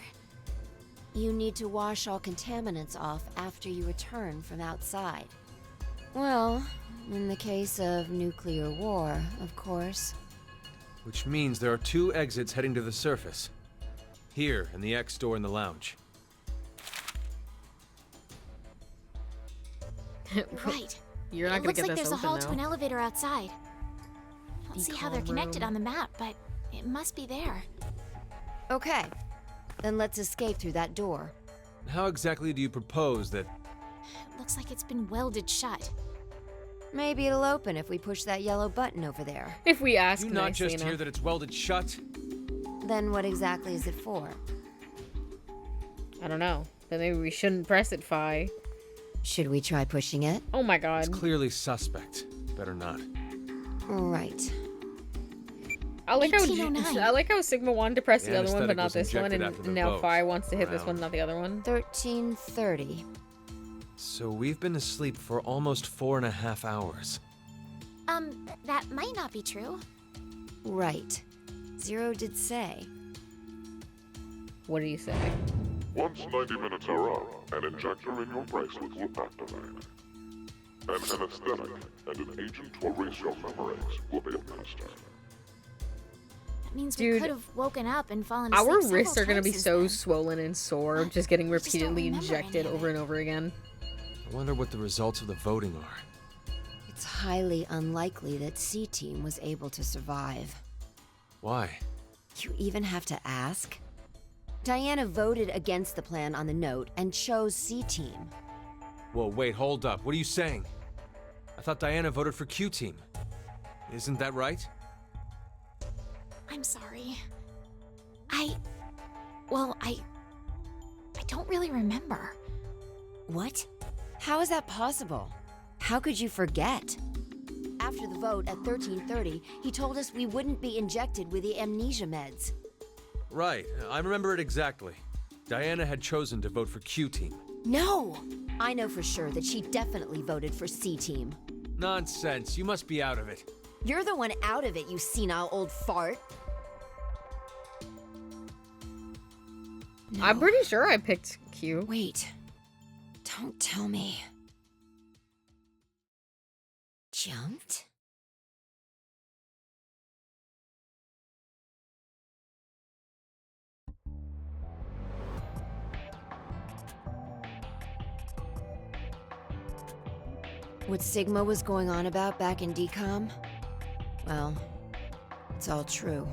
You need to wash all contaminants off after you return from outside. Well, in the case of nuclear war, of course. Which means there are 2 exits heading to the surface. Here, and the X door in the lounge. Right. You're not it gonna looks get like this there's a open hall now. to an elevator outside. I don't see how they're connected on the map, but it must be there. Okay, then let's escape through that door. How exactly do you propose that... It looks like it's been welded shut. Maybe it'll open if we push that yellow button over there. If we ask You not nicely just enough. hear that it's welded shut? Then what exactly is it for? I don't know. Then maybe we shouldn't press it, Fi. Should we try pushing it? Oh my god. It's clearly suspect. Better not. Right. I like how 1809. I like how Sigma wanted to press The the other one, but anesthetic not was this one, injected and after the now vote. Fi wants to hit this Wow. one, not the other one. 1330. So we've been asleep for almost 4.5 hours. That might not be true. Right. Zero did say. What did he say? Once 90 minutes are up, an injector in your bracelet will activate. An anesthetic and an agent to erase your memories will be administered. That means we Dude, could have woken up and fallen asleep our several wrists are gonna times be since so then. swollen and sore just getting I just don't repeatedly remember injected any of over it. and over again. I wonder what the results of the voting are. It's highly unlikely that C-Team was able to survive. Why? You even have to ask? Diana voted against the plan on the note and chose C-Team. Whoa, wait, hold up. What are you saying? I thought Diana voted for Q-Team. Isn't that right? I'm sorry. Well, I don't really remember. What? How is that possible? How could you forget? After the vote at 13:30, he told us we wouldn't be injected with the amnesia meds. Right, I remember it exactly. Diana had chosen to vote for Q-Team. No! I know for sure that she definitely voted for C-Team. Nonsense, you must be out of it. You're the one out of it, you senile old fart. No. I'm pretty sure I picked Q. Wait. Don't tell me. Jumped? What Sigma was going on about back in DCOM? Well, it's all true.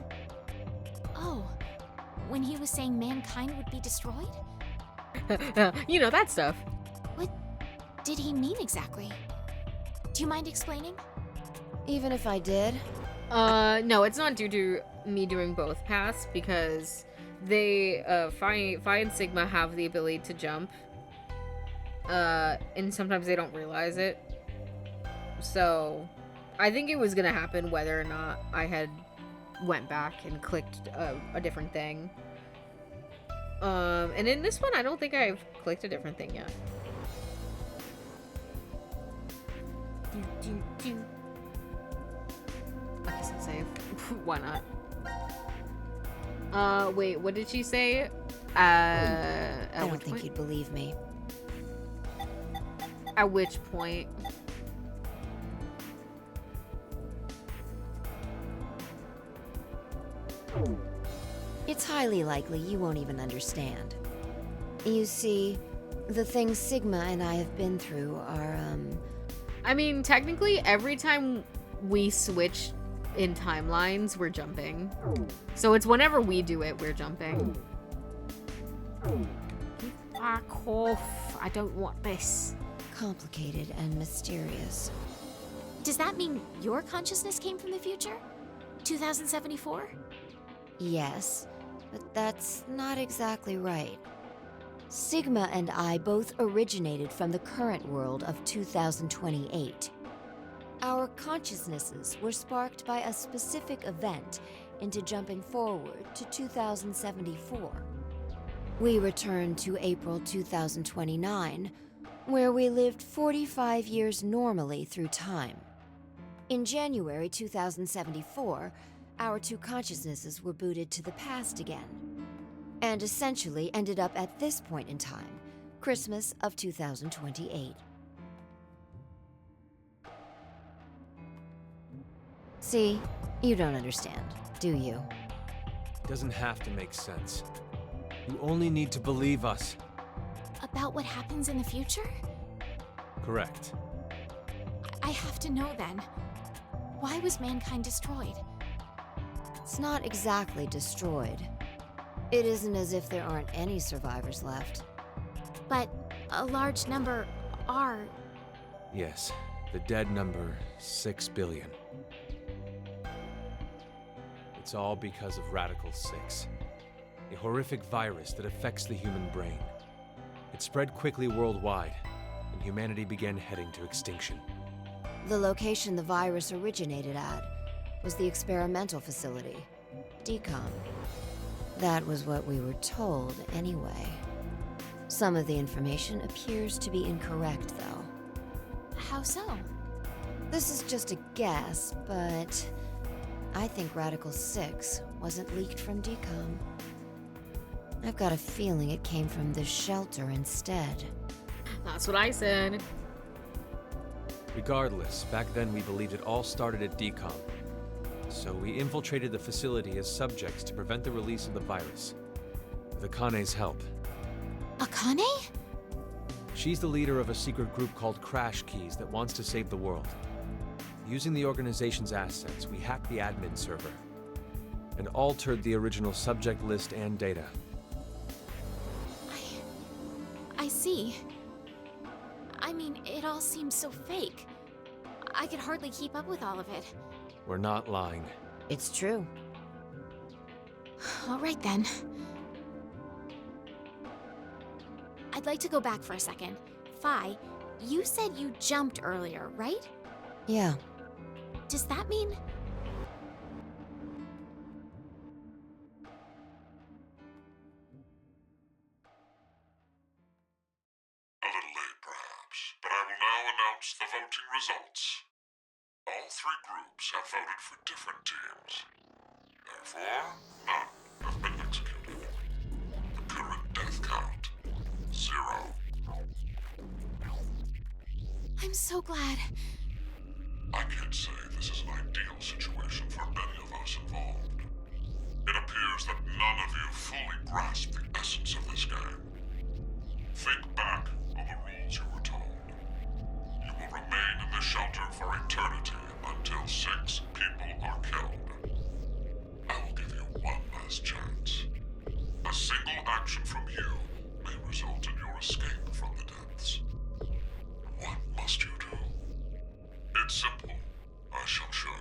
Oh, when he was saying mankind would be destroyed? You know, that stuff. What did he mean exactly? Do you mind explaining? Even if I did? No, it's not due to me doing both paths because they, Phi and Sigma have the ability to jump. And sometimes they don't realize it. So, I think it was gonna happen whether or not I had went back and clicked a different thing. And in this one, I don't think I've clicked a different thing yet. I guess I'll save. Why not? Wait, what did she say? I don't think you'd believe me. At which point? It's highly likely you won't even understand. You see, the things Sigma and I have been through are, I mean, technically, every time we switch in timelines, we're jumping. So it's whenever we do it, we're jumping. Fuck off. I don't want this. Complicated and mysterious. Does that mean your consciousness came from the future? 2074? Yes, but that's not exactly right. Sigma and I both originated from the current world of 2028. Our consciousnesses were sparked by a specific event into jumping forward to 2074. We returned to April 2029, where we lived 45 years normally through time. In January 2074, our two consciousnesses were booted to the past again, and essentially ended up at this point in time, Christmas of 2028. See, you don't understand, do you? Doesn't have to make sense. You only need to believe us. About what happens in the future? Correct. I have to know then. Why was mankind destroyed? It's not exactly destroyed. It isn't as if there aren't any survivors left. But a large number are. Yes, the dead number 6 billion. It's all because of Radical 6, a horrific virus that affects the human brain. It spread quickly worldwide, and humanity began heading to extinction. The location the virus originated at was the experimental facility, DCOM. That was what we were told, anyway. Some of the information appears to be incorrect, though. How so? This is just a guess, but I think Radical 6 wasn't leaked from DCOM. I've got a feeling it came from this shelter instead. That's what I said. Regardless, back then we believed it all started at DCOM. So we infiltrated the facility as subjects to prevent the release of the virus. With Akane's help. Akane? She's the leader of a secret group called Crash Keys that wants to save the world. Using the organization's assets, we hacked the admin server and altered the original subject list and data. I see. I mean, it all seems so fake. I could hardly keep up with all of it. We're not lying. It's true. All right then. I'd like to go back for a second. Fi, you said you jumped earlier, right? Yeah. Does that mean... A little late, perhaps, but I will now announce the voting results. All three groups have voted for different teams. Therefore, none have been executed. The current death count, 0. I'm so glad. I can't say this is an ideal situation for any of us involved. It appears that none of you fully grasp the essence of this game. Think back on the rules you were told. You will remain in the shelter for eternity until 6 people are killed. I will give you one last chance. A single action from you may result in your escape from the depths. What must you do? It's simple. I shall show you.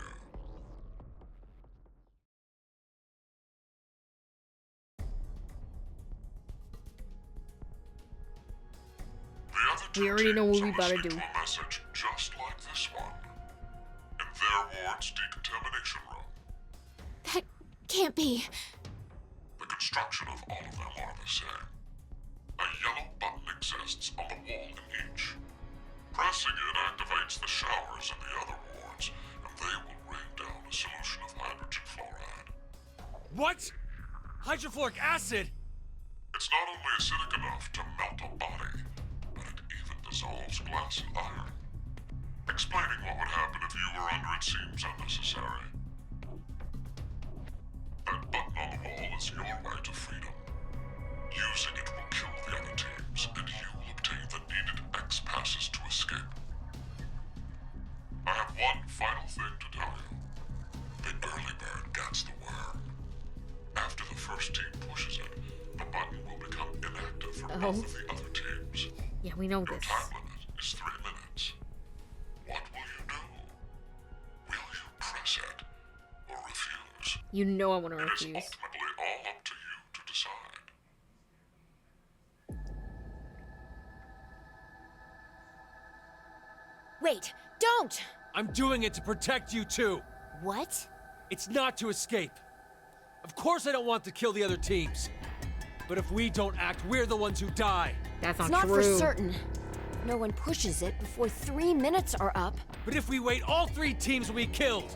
The other two We already know what we teams are gotta listening do. to a message just like this one. In their ward's decontamination room. That can't be. The construction of all of them are the same. A yellow button exists on the wall in each. Pressing it activates the showers in the other wards, and they will rain down a solution of hydrogen fluoride. What? Hydrofluoric acid? It's not only acidic enough to melt a body, but it even dissolves glass and iron. Explaining what would happen if you were under it seems unnecessary. That button on the wall is your way to freedom. Using it will kill the other teams, and you will obtain the needed X passes to escape. I have one final thing to tell you. The early bird gets the worm. After the first team pushes it, the button will become inactive for both of the other teams. Yeah, we know Your this. time limit is 3 minutes. What will you do? Will you press it or refuse? You know I want to It is refuse. ultimately all up to you to decide. Wait, don't! I'm doing it to protect you too. What? It's not to escape. Of course I don't want to kill the other teams. But if we don't act, we're the ones who die. That's It's not not true. for certain. No one pushes it before 3 minutes are up. But if we wait, all 3 teams will be killed.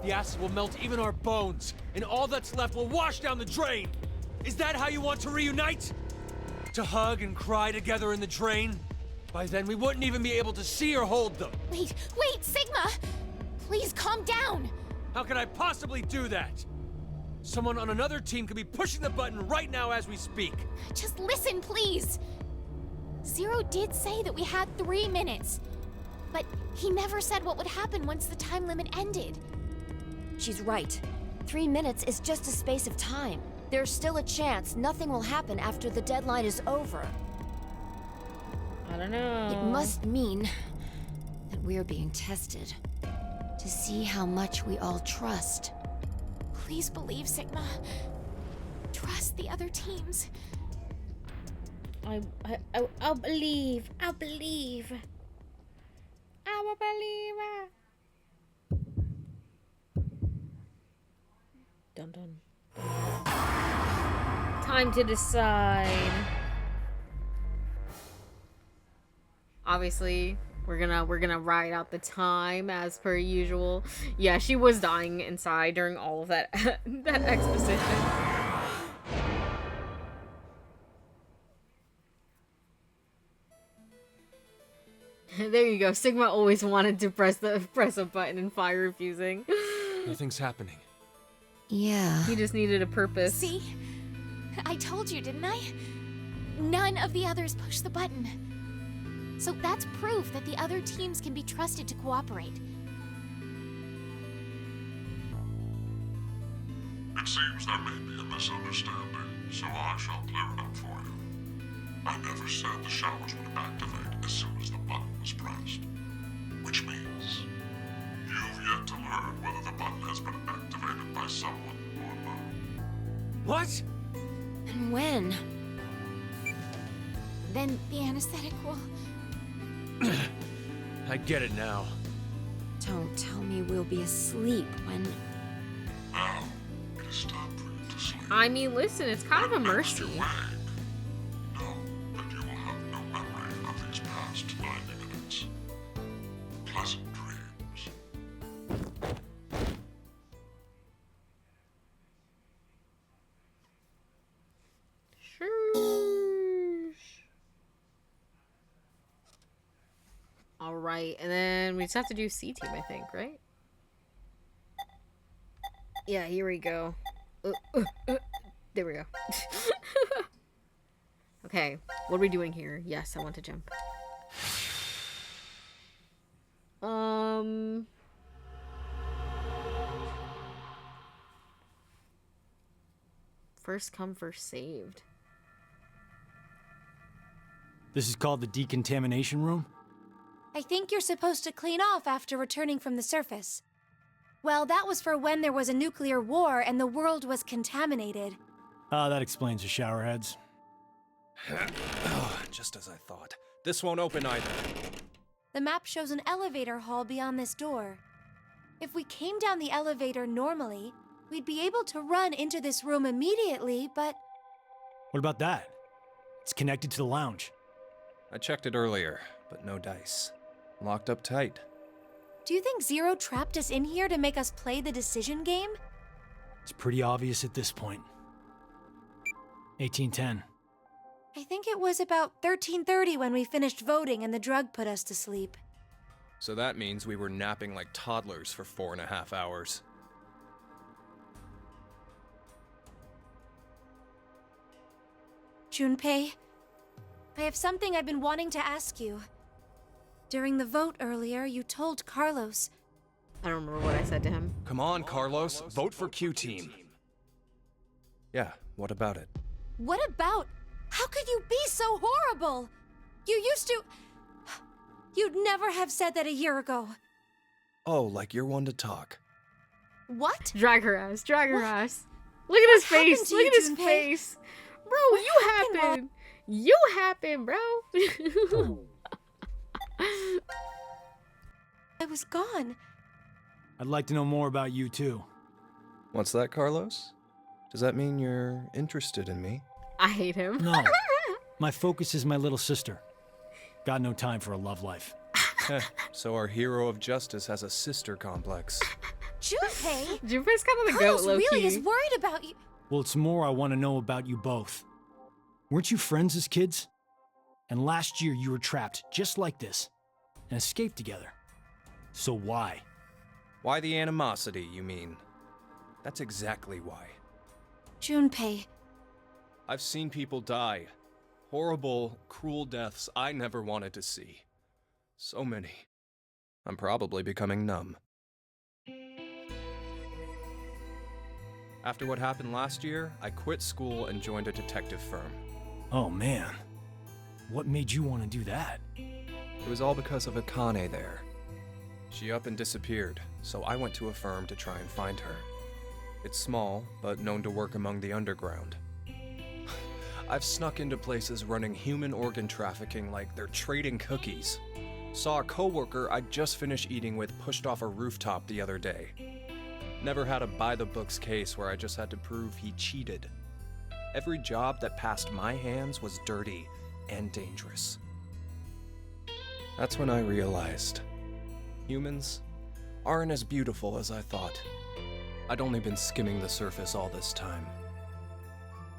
The acid will melt even our bones, and all that's left will wash down the drain. Is that how you want to reunite? To hug and cry together in the drain? By then, we wouldn't even be able to see or hold them. Wait, Sigma! Please calm down! How can I possibly do that? Someone on another team could be pushing the button right now as we speak. Just listen, please! Zero did say that we had 3 minutes. But he never said what would happen once the time limit ended. She's right. 3 minutes is just a space of time. There's still a chance nothing will happen after the deadline is over. I don't know. It must mean that we're being tested to see how much we all trust. Please believe, Sigma. Trust the other teams. I'll believe. I'll believe. I will believe. Dun dun. Time to decide. Obviously, we're gonna ride out the time as per usual. Yeah, she was dying inside during all of that that exposition. There you go. Sigma always wanted to press a button and Fi refusing. Nothing's happening. Yeah. He just needed a purpose. See? I told you, didn't I? None of the others pushed the button. So that's proof that the other teams can be trusted to cooperate. It seems there may be a misunderstanding, so I shall clear it up for you. I never said the showers would activate as soon as the button was pressed. Which means you've yet to learn whether the button has been activated by someone or not. What? And when? Then the anesthetic will... I get it now. Don't tell me we'll be asleep when... Now, it is time for you to sleep. I mean, listen, it's kind of a Next mercy. your way. Know that you will have no memory of these past 90 minutes. Pleasant dreams. Sure. All right, and then we just have to do C team, I think, right? Yeah, here we go. There we go. Okay, what are we doing here? Yes, I want to jump. First come, first saved. This is called the decontamination room? I think you're supposed to clean off after returning from the surface. Well, that was for when there was a nuclear war and the world was contaminated. Ah, that explains the showerheads. Just as I thought. This won't open either. The map shows an elevator hall beyond this door. If we came down the elevator normally, we'd be able to run into this room immediately, but... What about that? It's connected to the lounge. I checked it earlier, but no dice. Locked up tight. Do you think Zero trapped us in here to make us play the decision game? It's pretty obvious at this point. 1810. I think it was about 13:30 when we finished voting and the drug put us to sleep. So that means we were napping like toddlers for 4.5 hours. Junpei, I have something I've been wanting to ask you. During the vote earlier, you told Carlos... I don't remember what I said to him. Come on, Carlos. Vote for Q Team. Yeah, what about it? What about? How could you be so horrible? You used to... You'd never have said that a year ago. Oh, like you're one to talk. What? Drag her ass, drag her ass. Look at his happened face, to look you, at his Junpei? face. Bro, What you happened, happen. You happen, bro. I was gone. I'd like to know more about you, too. What's that, Carlos? Does that mean you're interested in me? I hate him. No. My focus is my little sister. Got no time for a love life. So our hero of justice has a sister complex. Junpei! Junpei's kind of the Carlos goat, low really key. is worried about you. Well, it's more I want to know about you both. Weren't you friends as kids? And last year you were trapped just like this and escaped together. So why? Why the animosity, you mean? That's exactly why. Junpei, I've seen people die. Horrible, cruel deaths I never wanted to see. So many. I'm probably becoming numb. After what happened last year, I quit school and joined a detective firm. Oh man. What made you want to do that? It was all because of Akane there. She up and disappeared, so I went to a firm to try and find her. It's small, but known to work among the underground. I've snuck into places running human organ trafficking like they're trading cookies. Saw a coworker I'd just finished eating with pushed off a rooftop the other day. Never had a by-the-books case where I just had to prove he cheated. Every job that passed my hands was dirty and dangerous. That's when I realized humans aren't as beautiful as I thought. I'd only been skimming the surface all this time.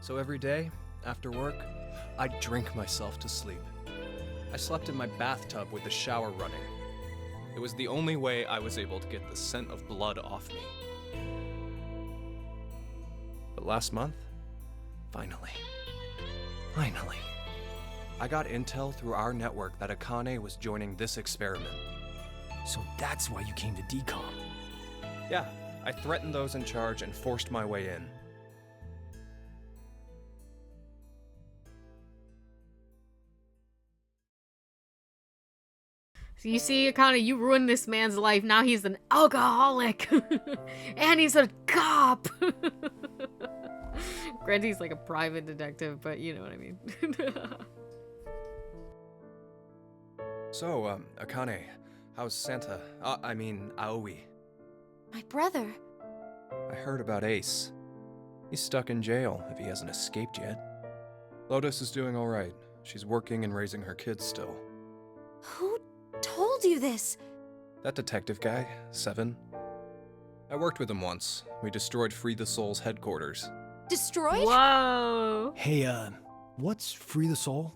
So every day, after work, I'd drink myself to sleep. I slept in my bathtub with the shower running. It was the only way I was able to get the scent of blood off me. But last month, finally, I got intel through our network that Akane was joining this experiment. So that's why you came to DCOM. Yeah, I threatened those in charge and forced my way in. So you see, Akane, you ruined this man's life. Now he's an alcoholic. And he's a cop. Granted, he's like a private detective, but you know what I mean. So, Akane, how's Santa? Aoi. My brother. I heard about Ace. He's stuck in jail, if he hasn't escaped yet. Lotus is doing alright. She's working and raising her kids still. Who told you this? That detective guy, Seven. I worked with him once. We destroyed Free the Soul's headquarters. Destroyed? Whoa. Hey, what's Free the Soul?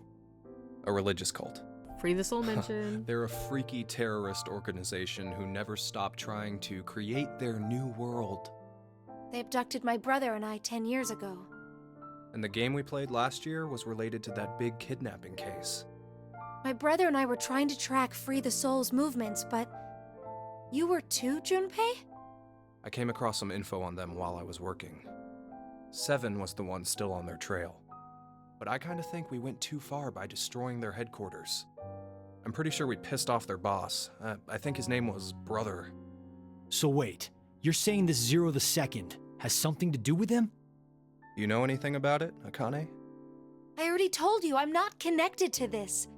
A religious cult. Free the Soul mention. They're a freaky terrorist organization who never stop trying to create their new world. They abducted my brother and I 10 years ago. And the game we played last year was related to that big kidnapping case. My brother and I were trying to track Free the Soul's movements, but... You were too, Junpei? I came across some info on them while I was working. Seven was the one still on their trail. But I kinda think we went too far by destroying their headquarters. I'm pretty sure we pissed off their boss. I think his name was Brother. So wait, you're saying this Zero the Second has something to do with him? You know anything about it, Akane? I already told you, I'm not connected to this.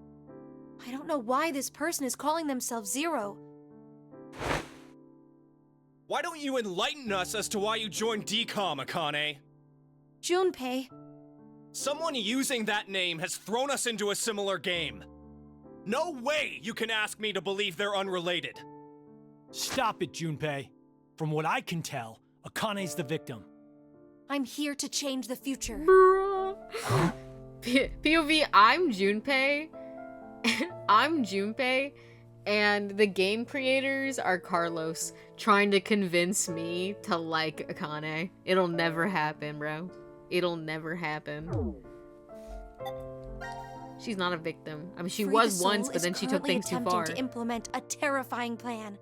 I don't know why this person is calling themselves Zero. Why don't you enlighten us as to why you joined DCOM, Akane? Junpei. Someone using that name has thrown us into a similar game. No way you can ask me to believe they're unrelated. Stop it, Junpei. From what I can tell, Akane's the victim. I'm here to change the future. POV, I'm Junpei. I'm Junpei. And the game creators are Carlos, trying to convince me to like Akane. It'll never happen, bro. It'll never happen. She's not a victim. I mean, she was once, but then she took things too far. To implement a terrifying plan.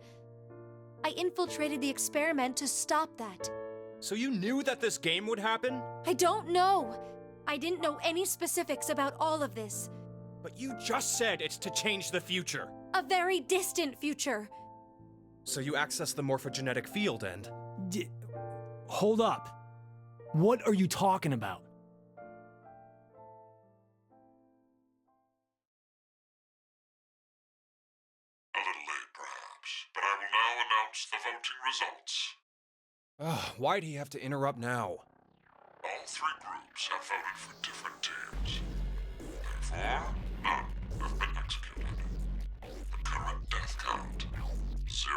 I infiltrated the experiment to stop that. So you knew that this game would happen? I don't know. I didn't know any specifics about all of this. But you just said it's to change the future. A very distant future. So you access the morphogenetic field and... Hold up. What are you talking about? A little late, perhaps, but I will now announce the voting results. Why'd he have to interrupt now? All three groups have voted for different teams. Therefore, none have been executed. The current death count, 0.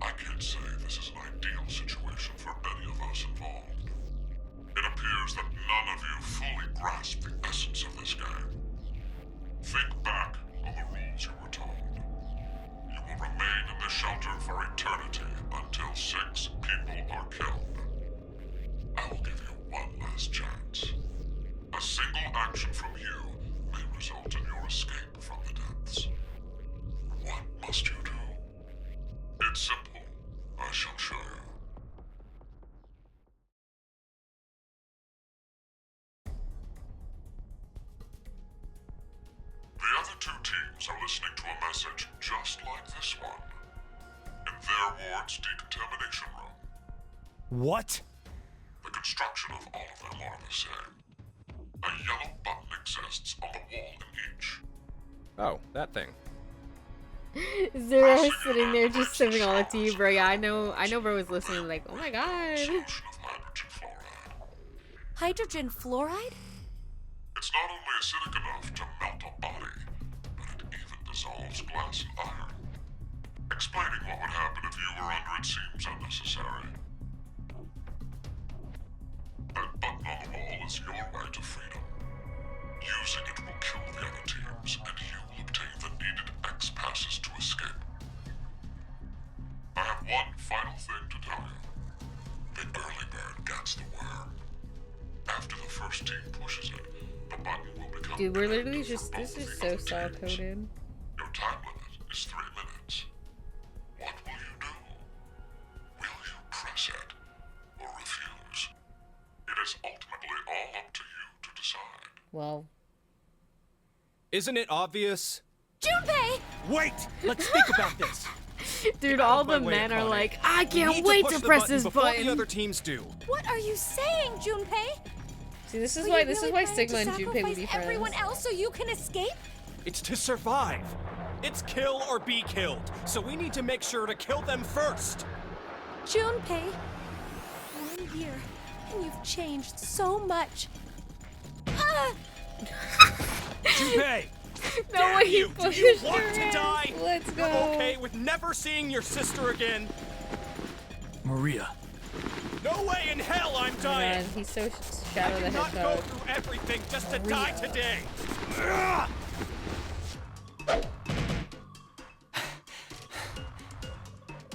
I can't say this is an ideal situation for any of us involved. It appears that none of you fully grasp the essence of this game. Think back on the rules you were told. You will remain in the shelter for eternity until 6 people are killed. I will give you one last chance. A single action from you may result in your escape from the depths. What must you do? It's simple. I shall show you. The other 2 teams are listening to a message just like this one. In their ward's decontamination room. What? The construction of all of them are the same. A yellow button exists on the wall in each. Oh, that thing. Zero's sitting there just sipping all the tea, bro. Yeah, I know bro was listening like, oh my god. Solution of hydrogen fluoride. Hydrogen fluoride? It's not only acidic enough to melt a body, but it even dissolves glass and iron. Explaining what would happen if you were under it seems unnecessary. That button on the wall is your way to freedom. Using it will kill the other teams, and you will obtain the needed X passes to escape. I have one final thing to tell you. first team pushes it, the button will become Dude, we're literally connected just, for this both is the so other soft teams. coded. Your time limit is 3 minutes. What will you do? Will you press it or refuse? It is ultimately all up to you to decide. Well, Isn't it obvious? Junpei! Wait! Let's think about this. dude, Get out all of my the way, men are Akane. like, I We can't need wait push to the press button this before button. the other teams do. What are you saying, Junpei? See, this is Are why you this is really why planning Sigma and to Junpei would sacrifice be friends. everyone else so you can escape? It's to survive. It's kill or be killed. So we need to make sure to kill them first. Junpei, 1 year, and you've changed so much. Ah! Junpei! No damn way he you! Do pushed you her want to in. die? Let's go. You're okay with never seeing your sister again? Maria. No way in hell I'm dying! Man, he's so I Shadow the did not go Hedgehog. through everything just to Maria. die today!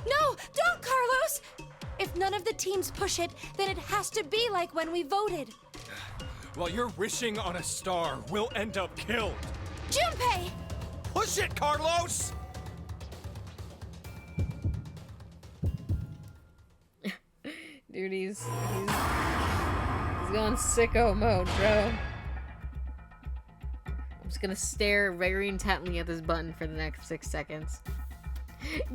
No, don't, Carlos! If none of the teams push it, then it has to be like when we voted. While you're wishing on a star, we'll end up killed. Junpei! Push it, Carlos! Dude, he's going sicko mode, bro. I'm just gonna stare very intently at this button for the next 6 seconds.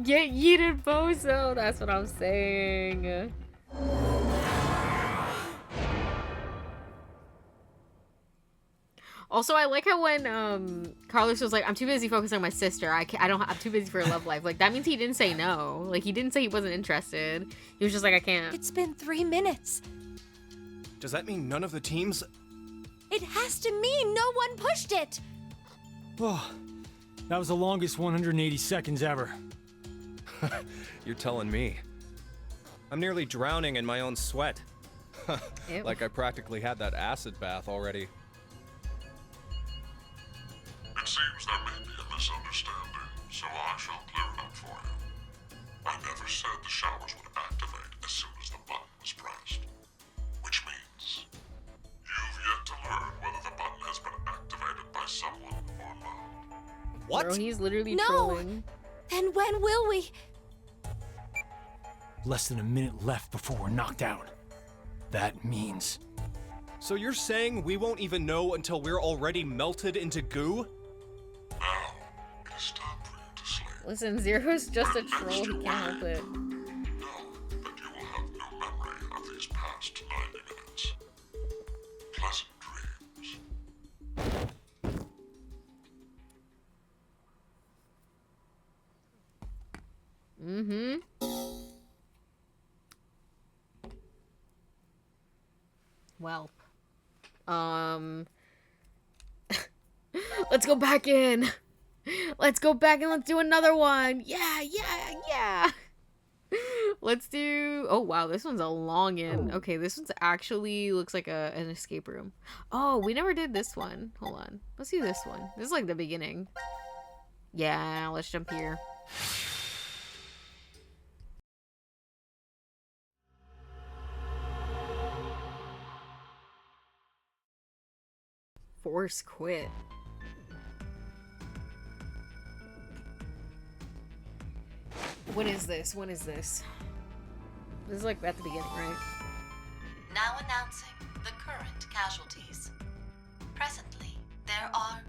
Get yeeted, bozo! That's what I'm saying. Also, I like how when Carlos was like, "I'm too busy focusing on my sister. I'm too busy for a love life." Like that means he didn't say no. Like he didn't say he wasn't interested. He was just like, "I can't." It's been 3 minutes. Does that mean none of the teams? It has to mean no one pushed it. Oh, that was the longest 180 seconds ever. You're telling me. I'm nearly drowning in my own sweat. Ew. Like I practically had that acid bath already. It seems there may be a misunderstanding, so I shall clear it up for you. I never said the showers would activate as soon as the button was pressed. Which means you've yet to learn whether the button has been activated by someone or not. What? Bro, he's literally No. trolling. Then when will we? Less than a minute left before we're knocked out. That means... So you're saying we won't even know until we're already melted into goo? Now, it is time for you to sleep. Listen, Zero's just a troll. He can't help it. Know that you will have no memory of these past 90 minutes. Pleasant dreams. Mm-hmm. Well. Let's go back in. Let's go back and let's do another one. Yeah. Let's do... Oh, wow. This one's a long in. Okay, this one's actually looks like an escape room. Oh, we never did this one. Hold on. Let's do this one. This is like the beginning. Yeah, let's jump here. Force quit. What is this? What is this? This is like at the beginning, right? Now announcing the current casualties. Presently, there are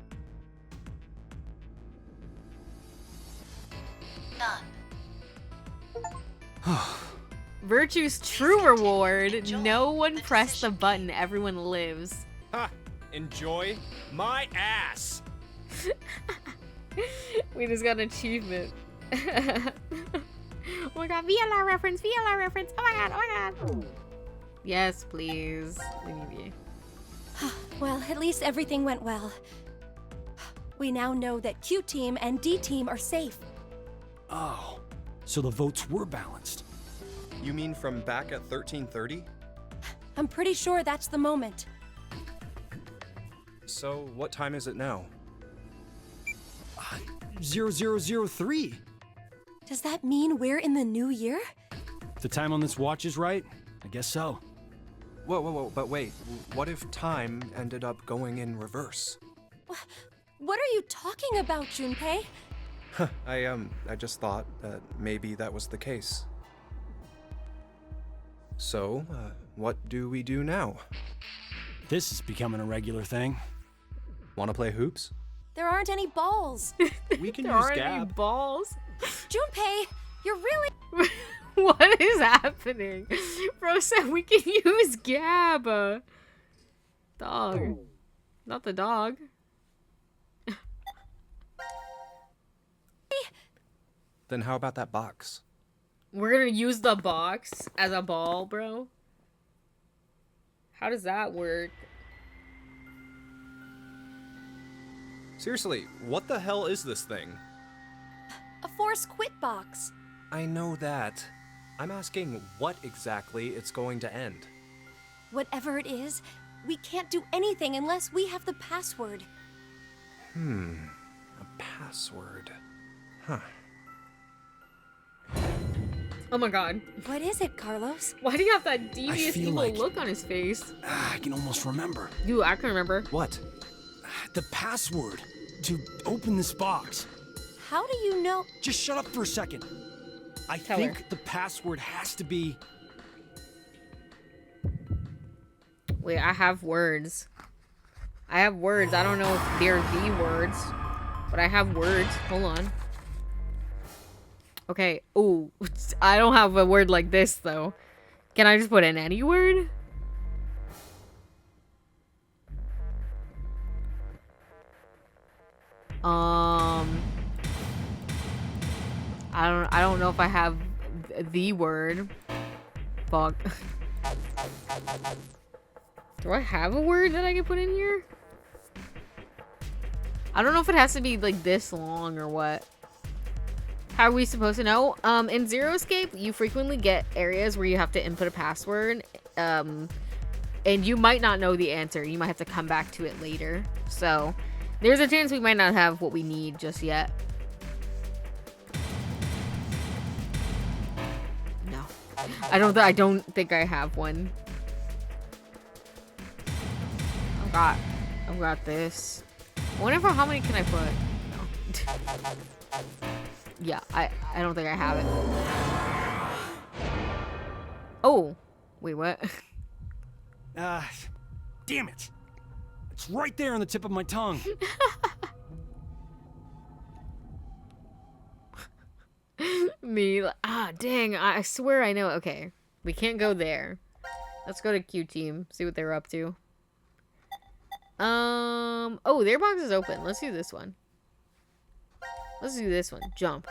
none. Virtue's true reward. No one pressed the button. Everyone lives. Ha! Enjoy my ass! We just got an achievement. Oh my god, VLR reference, VLR reference. Oh my god, oh my god. Yes, please. We need you. Well, at least everything went well. We now know that Q Team and D Team are safe. Oh, so the votes were balanced. You mean from back at 1330? I'm pretty sure that's the moment. So, what time is it now? 0003. Does that mean we're in the new year? If the time on this watch is right, I guess so. Whoa, but wait. What if time ended up going in reverse? What are you talking about, Junpei? I just thought that maybe that was the case. So, what do we do now? This is becoming a regular thing. Wanna play hoops? There aren't any balls. We can There use aren't any Gab. balls. Junpei, you're really... What is happening? Bro said we can use Gab. Dog. Not the dog. Then how about that box? We're gonna use the box as a ball, bro. How does that work? Seriously, what the hell is this thing? A force quit box. I know that. I'm asking what exactly it's going to end. Whatever it is, we can't do anything unless we have the password. A password. Huh. Oh my god. What is it, Carlos? Why do you have that devious feel evil like- look on his face? I can almost remember. Dude, I can remember. What? The password to open this box. How do you know? Just shut up for a second. I Tell think her. the password has to be... Wait, I have words. I have words. I don't know if they're the words, but I have words. Hold on. Okay. Ooh, I don't have a word like this though. Can I just put in any word? I don't know if I have the word. Fuck. Do I have a word that I can put in here? I don't know if it has to be like this long or what. How are we supposed to know? In Zero Escape, you frequently get areas where you have to input a password. And you might not know the answer. You might have to come back to it later. So, there's a chance we might not have what we need just yet. No. I don't think I have one. I've got this. I wonder how many can I put? No. Yeah, I don't think I have it. Oh, wait, what? Damn it. It's right there on the tip of my tongue. Me, dang, I swear I know. Okay, we can't go there. Let's go to Q Team, see what they're up to. Oh, their box is open. Let's do this one. Let's do this one. Jump.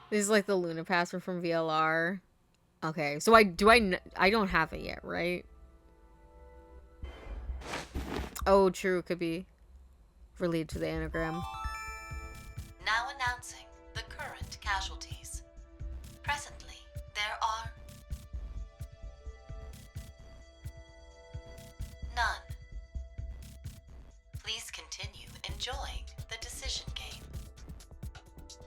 This is like the Luna password from VLR. Okay, so I don't have it yet, right? Oh, true. Could be related to the anagram. Now announcing the current casualties. Presently, there are none. Please continue enjoying the decision game.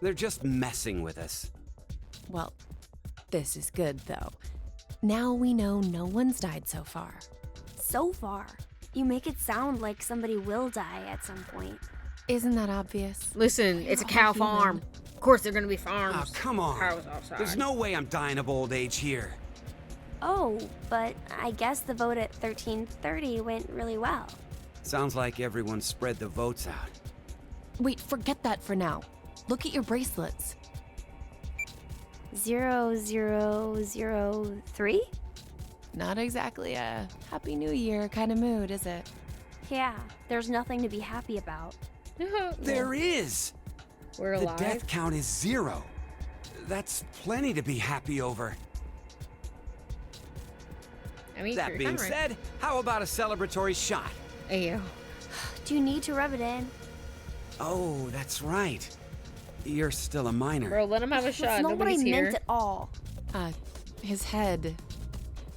They're just messing with us. Well, this is good, though. Now we know no one's died so far. So far, you make it sound like somebody will die at some point. Isn't that obvious? Listen, it's a cow farm. Of course, they're gonna be farms. Oh, come on. Cows outside. There's no way I'm dying of old age here. Oh, but I guess the vote at 1330 went really well. Sounds like everyone spread the votes out. Wait, forget that for now. Look at your bracelets. 0003? Not exactly a Happy New Year kind of mood, is it? Yeah, there's nothing to be happy about. There is! We're The alive. death count is 0. That's plenty to be happy over. I mean, That you're being kinda right. said, how about a celebratory shot? Ayo. Do you need to rub it in? Oh, that's right. You're still a minor. Bro, let him have a shot. That's not what I Nobody's here. meant at all. His head.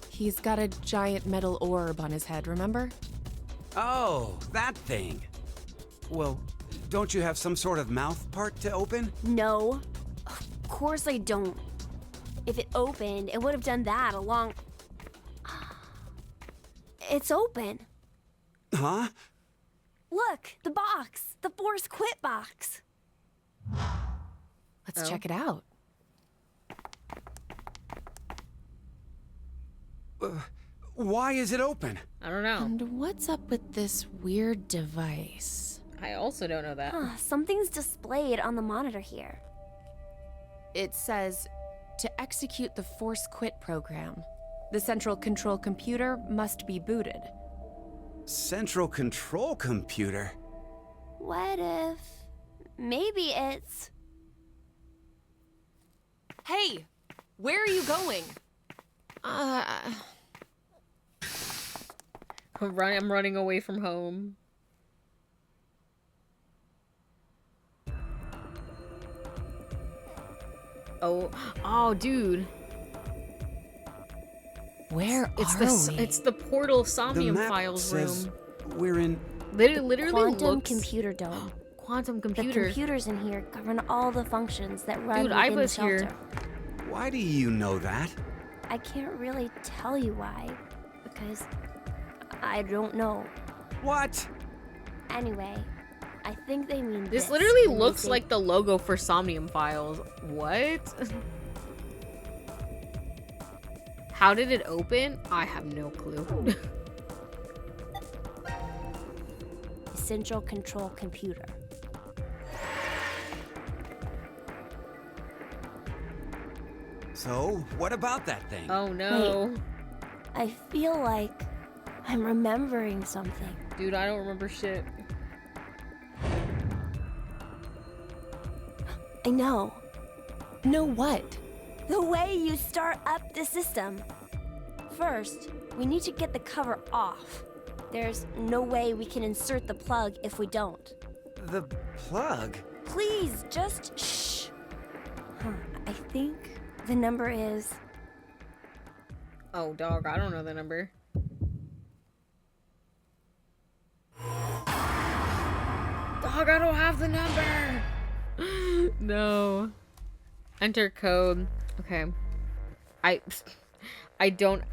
He's got a giant metal orb on his head, remember? Oh, that thing. Well, Don't you have some sort of mouth part to open? No. Of course I don't. If it opened, it would have done that a long... It's open. Huh? Look, the box. The force quit box. Let's check it out. Why is it open? I don't know. And what's up with this weird device? I also don't know that. Huh, something's displayed on the monitor here. It says, to execute the Force Quit program, the central control computer must be booted. Central control computer? What if... maybe it's... Hey! Where are you going? I'm running away from home. Oh, dude. Where It's are we? It's the portal The Somnium map Files says room. we're in... Literally Quantum looks... computer dome. Quantum The computer. computers in here govern all the functions that run Dude, within I the was shelter. here. Why do you know that? I can't really tell you why, because I don't know. What? Anyway, I think they mean This this literally when they looks say- like the logo for Somnium Files. What? How did it open? I have no clue. central control computer. So, what about that thing? Oh no. Wait. I feel like I'm remembering something. Dude, I don't remember shit. I know. Know what? The way you start up the system. First, we need to get the cover off. There's no way we can insert the plug if we don't. The plug? Please, just shh. I think the number is... Oh, dog, I don't know the number. Dog, I don't have the number. No. Enter code. Okay. I don't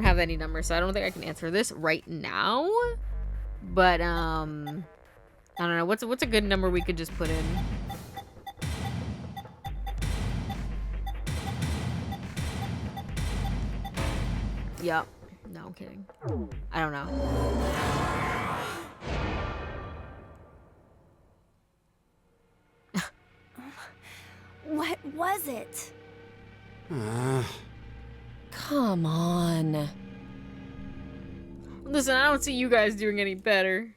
have any numbers, so I don't think I can answer this right now. But I don't know. What's a good number we could just put in? Yep. No, I'm kidding. I don't know. What was it? Come on. Listen, I don't see you guys doing any better.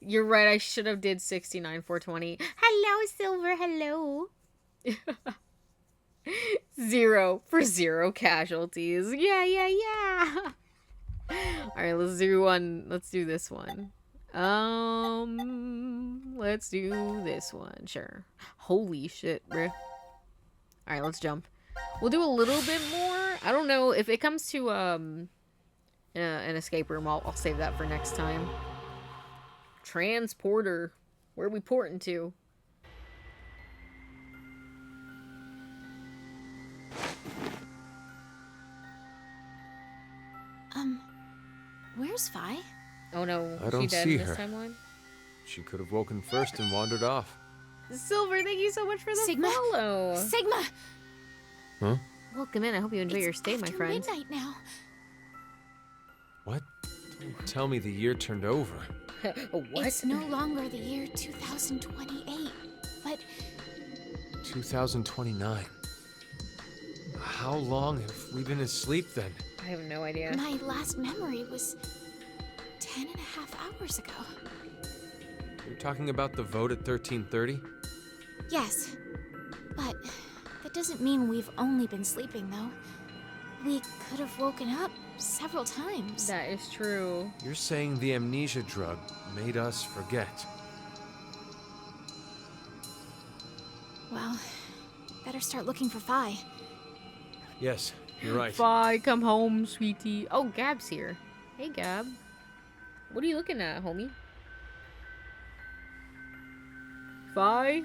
You're right, I should have did 69 420. Hello, Silver, hello. 0 for 0 casualties. Yeah. Alright, let's do one. Let's do this one. Let's do this one. Sure. Holy shit, bruh. Alright, let's jump. We'll do a little bit more. I don't know if it comes to an escape room. I'll save that for next time. Transporter. Where are we porting to? Where's Fi? Oh no, I don't she dead see in this her. timeline? She could have woken first and wandered off. Silver, thank you so much for the Sigma. follow. Sigma! Huh? Welcome in. I hope you enjoy your stay, my After friend. midnight now. What? Don't tell me the year turned over. What? It's no longer the year 2028, but 2029. How long have we been asleep then? I have no idea. my last memory was 10 and a half hours ago. You're talking about the vote at 1330? Yes, but that doesn't mean we've only been sleeping, though. We could have woken up several times. That is true. You're saying the amnesia drug made us forget. Well, better start looking for Fi. Yes, you're right. Bye, come home, sweetie. Oh, Gab's here. Hey, Gab. What are you looking at, homie? Fi?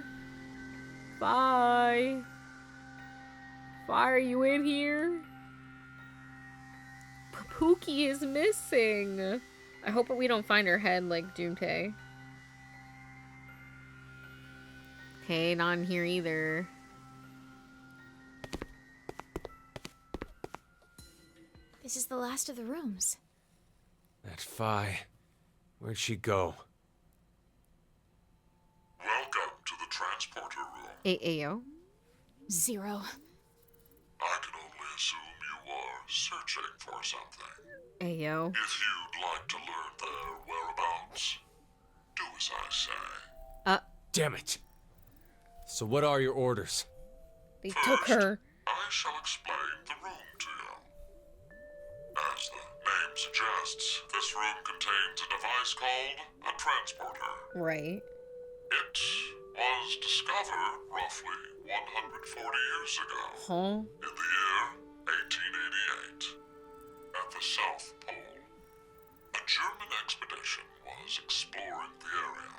Fi? Fi, are you in here? Pookie is missing. I hope we don't find her head like Doomte. Okay, not in here either. This is the last of the rooms. That Phi. Where'd she go? Welcome to the transporter room. Ayo. Zero. I can only assume you are searching for something. Ayo. If you'd like to learn their whereabouts, do as I say. Damn it. So what are your orders? They took her. I shall explain the room to you. As the name suggests, this room contains a device called a transporter. Right. It was discovered roughly 140 years ago. Huh? In the year 1888, at the South Pole. A German expedition was exploring the area.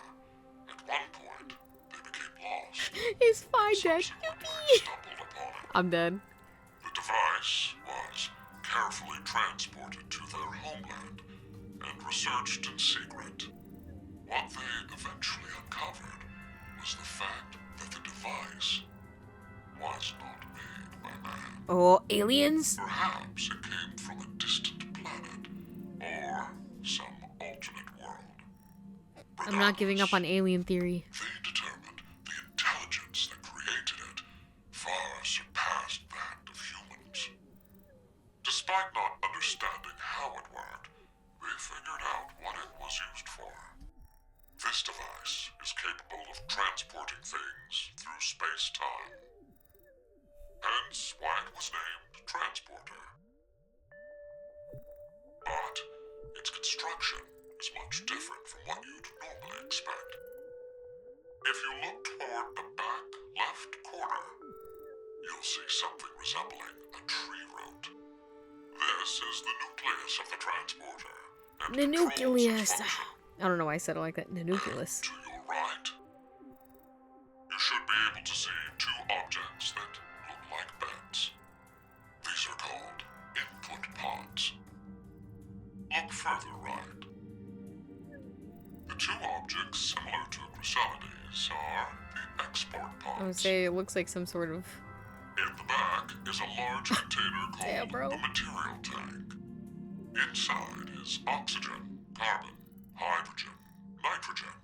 At one point, they became lost. It's fine, Dad. Stumbled upon it. I'm dead. The device was carefully transported to their homeland and researched in secret. What they eventually uncovered was the fact that the device was not made by man. Oh, aliens? Perhaps it came from a distant planet or some alternate world. I'm not giving up on alien theory. They determined the intelligence that created it far surpassed that of humans. Despite not understanding how it worked, they figured out what it was used for. This device is capable of transporting things through space-time. Hence why it was named Transporter. But its construction is much different from what you'd normally expect. If you look toward the back left corner, you'll see something resembling a tree root. This is the nucleus of the transporter. And The controls nucleus. its function. I don't know why I said it like that. The nucleus. To your right, you should be able to see two objects that look like beds. These are called input pods. Look further right. The two objects similar to chrysalides are the export pods. I would say it looks like some sort of... In the back is a large container called Damn, bro. a material tank. Inside is oxygen, carbon, hydrogen, nitrogen.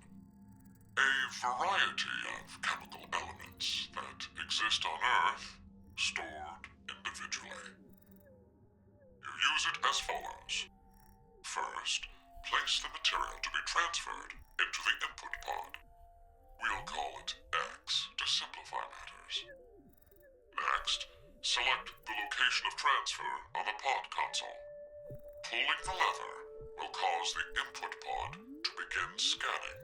A variety of chemical elements that exist on Earth, stored individually. You use it as follows. First, place the material to be transferred into the input pod. We'll call it X to simplify matters. Next, select the location of transfer on the pod console. Pulling the lever will cause the input pod to begin scanning.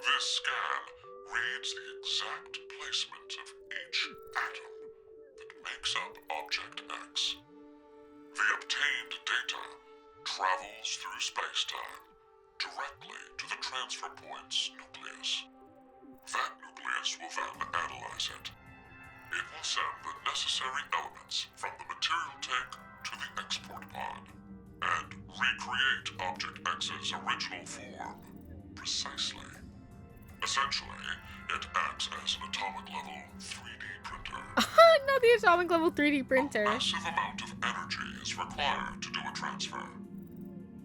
This scan reads the exact placement of each atom that makes up Object X. The obtained data travels through space-time directly to the transfer point's nucleus. That nucleus will then analyze it. It will send the necessary elements from the material tank to the export pod and recreate Object X's original form precisely. Essentially, it acts as an atomic-level 3D printer. Not the atomic level 3D printer. A massive amount of energy is required to do a transfer.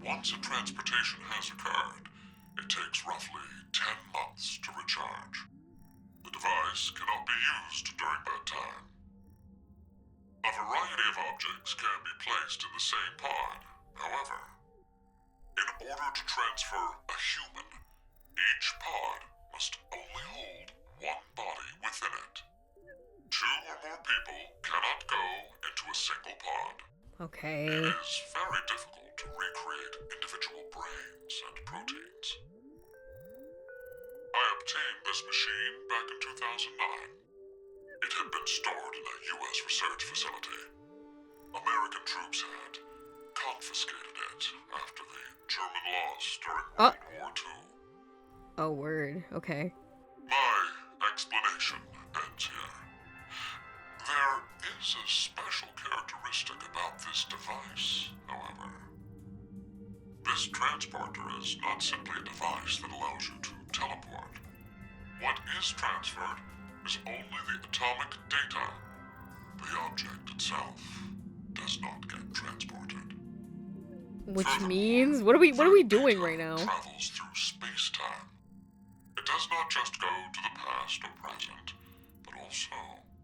Once a transportation has occurred, it takes roughly 10 months to recharge. The device cannot be used during that time. A variety of objects can be placed in the same pod, however. In order to transfer a human, each pod must only hold one body within it. Two or more people cannot go into a single pod. Okay. It is very difficult to recreate individual brains and proteins. I obtained this machine back in 2009. It had been stored in a U.S. research facility. American troops had confiscated it after the German loss during Oh. World War II. Oh, word. Okay. My explanation ends here. There is a special characteristic about this device, however. This transporter is not simply a device that allows you to teleport. What is transferred is only the atomic data. The object itself does not get transported. Which means what are we doing right now? Travels through space-time. It does not just go to the past or present, but also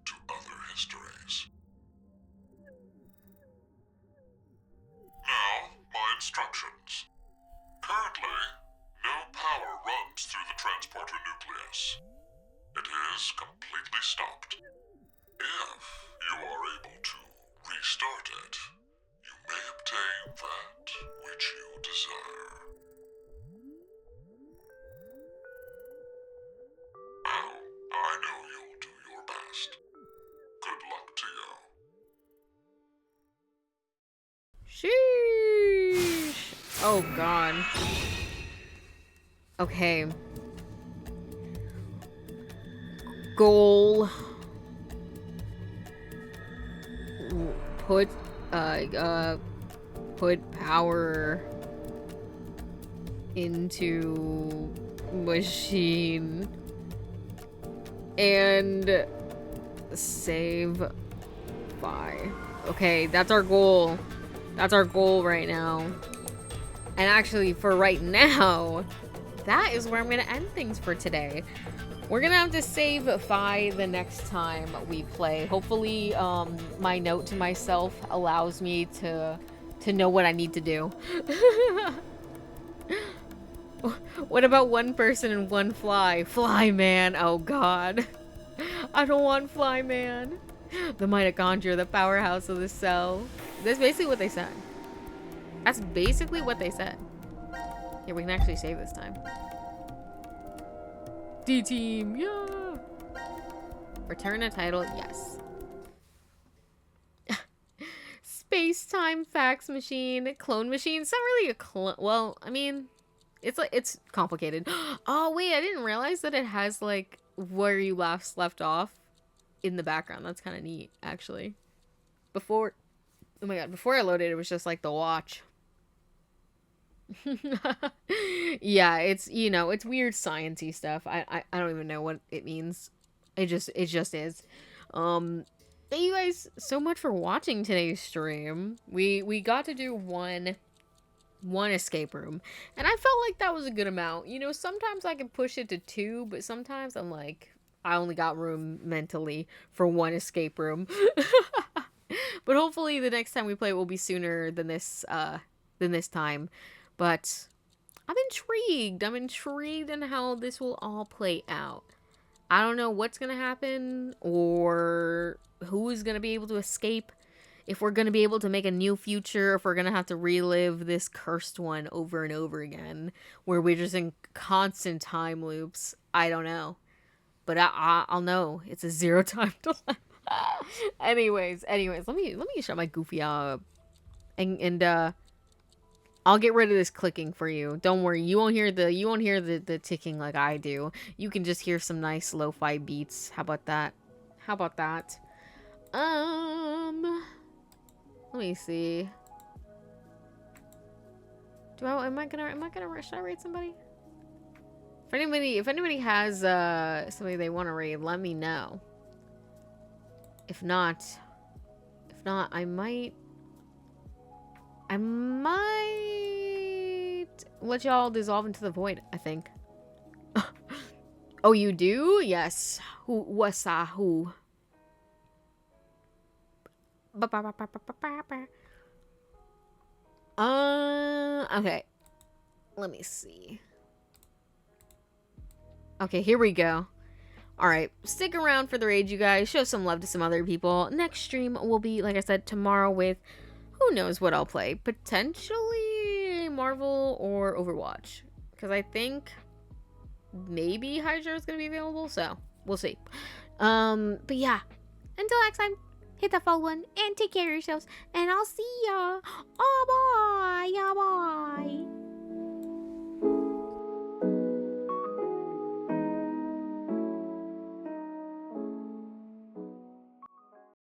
to other histories. Now, my instructions. Currently, no power runs through the transporter nucleus. It is completely stopped. If you are able to restart it, you may obtain that which you desire. Well, I know you'll do your best. Good luck to you. Sheesh. Oh, God. Okay. Goal. Put power into machine and save Phi. Okay, that's our goal. That's our goal right now. And actually, for right now, that is where I'm gonna end things for today. We're gonna have to save Phi the next time we play. Hopefully, my note to myself allows me to know what I need to do. What about one person and one fly? Fly man, oh god. I don't want fly man. The mitochondria, the powerhouse of the cell. That's basically what they said. That's basically what they said. Here, we can actually save this time. D-Team, yeah! Return a title, yes. Space-time fax machine, clone machine. It's not really a clone. Well, I mean, it's complicated. Oh, wait, I didn't realize that it has, like, where you last left off in the background. That's kind of neat, actually. Before, oh my god, before I loaded, it was just, like, the watch. Yeah, it's, you know, it's weird sciencey stuff. I don't even know what it means. It just is. Thank you guys so much for watching today's stream. We got to do one escape room, and I felt like that was a good amount. You know, sometimes I can push it to 2, but sometimes I'm like, I only got room mentally for 1 escape room. But hopefully the next time we play it will be sooner than this time. But I'm intrigued. I'm intrigued in how this will all play out. I don't know what's going to happen or who is going to be able to escape. If we're going to be able to make a new future, if we're going to have to relive this cursed one over and over again, where we're just in constant time loops. I don't know. But I'll know. It's a 0 time dilemma. anyways, let me shut my goofy up. And I'll get rid of this clicking for you. Don't worry. You won't hear the ticking like I do. You can just hear some nice lo-fi beats. How about that? Let me see. Should I rate somebody? If anybody has somebody they want to rate, let me know. If not, I might let y'all dissolve into the void, I think. Oh, you do? Yes. Who? Okay. Let me see. Okay, here we go. Alright, stick around for the raid, you guys. Show some love to some other people. Next stream will be, like I said, tomorrow with who knows what I'll play. Potentially Marvel or Overwatch. Because I think maybe Hydra is going to be available, so we'll see. But yeah, until next time, hit that follow button, and take care of yourselves. And I'll see ya. Oh, bye. Yeah, bye.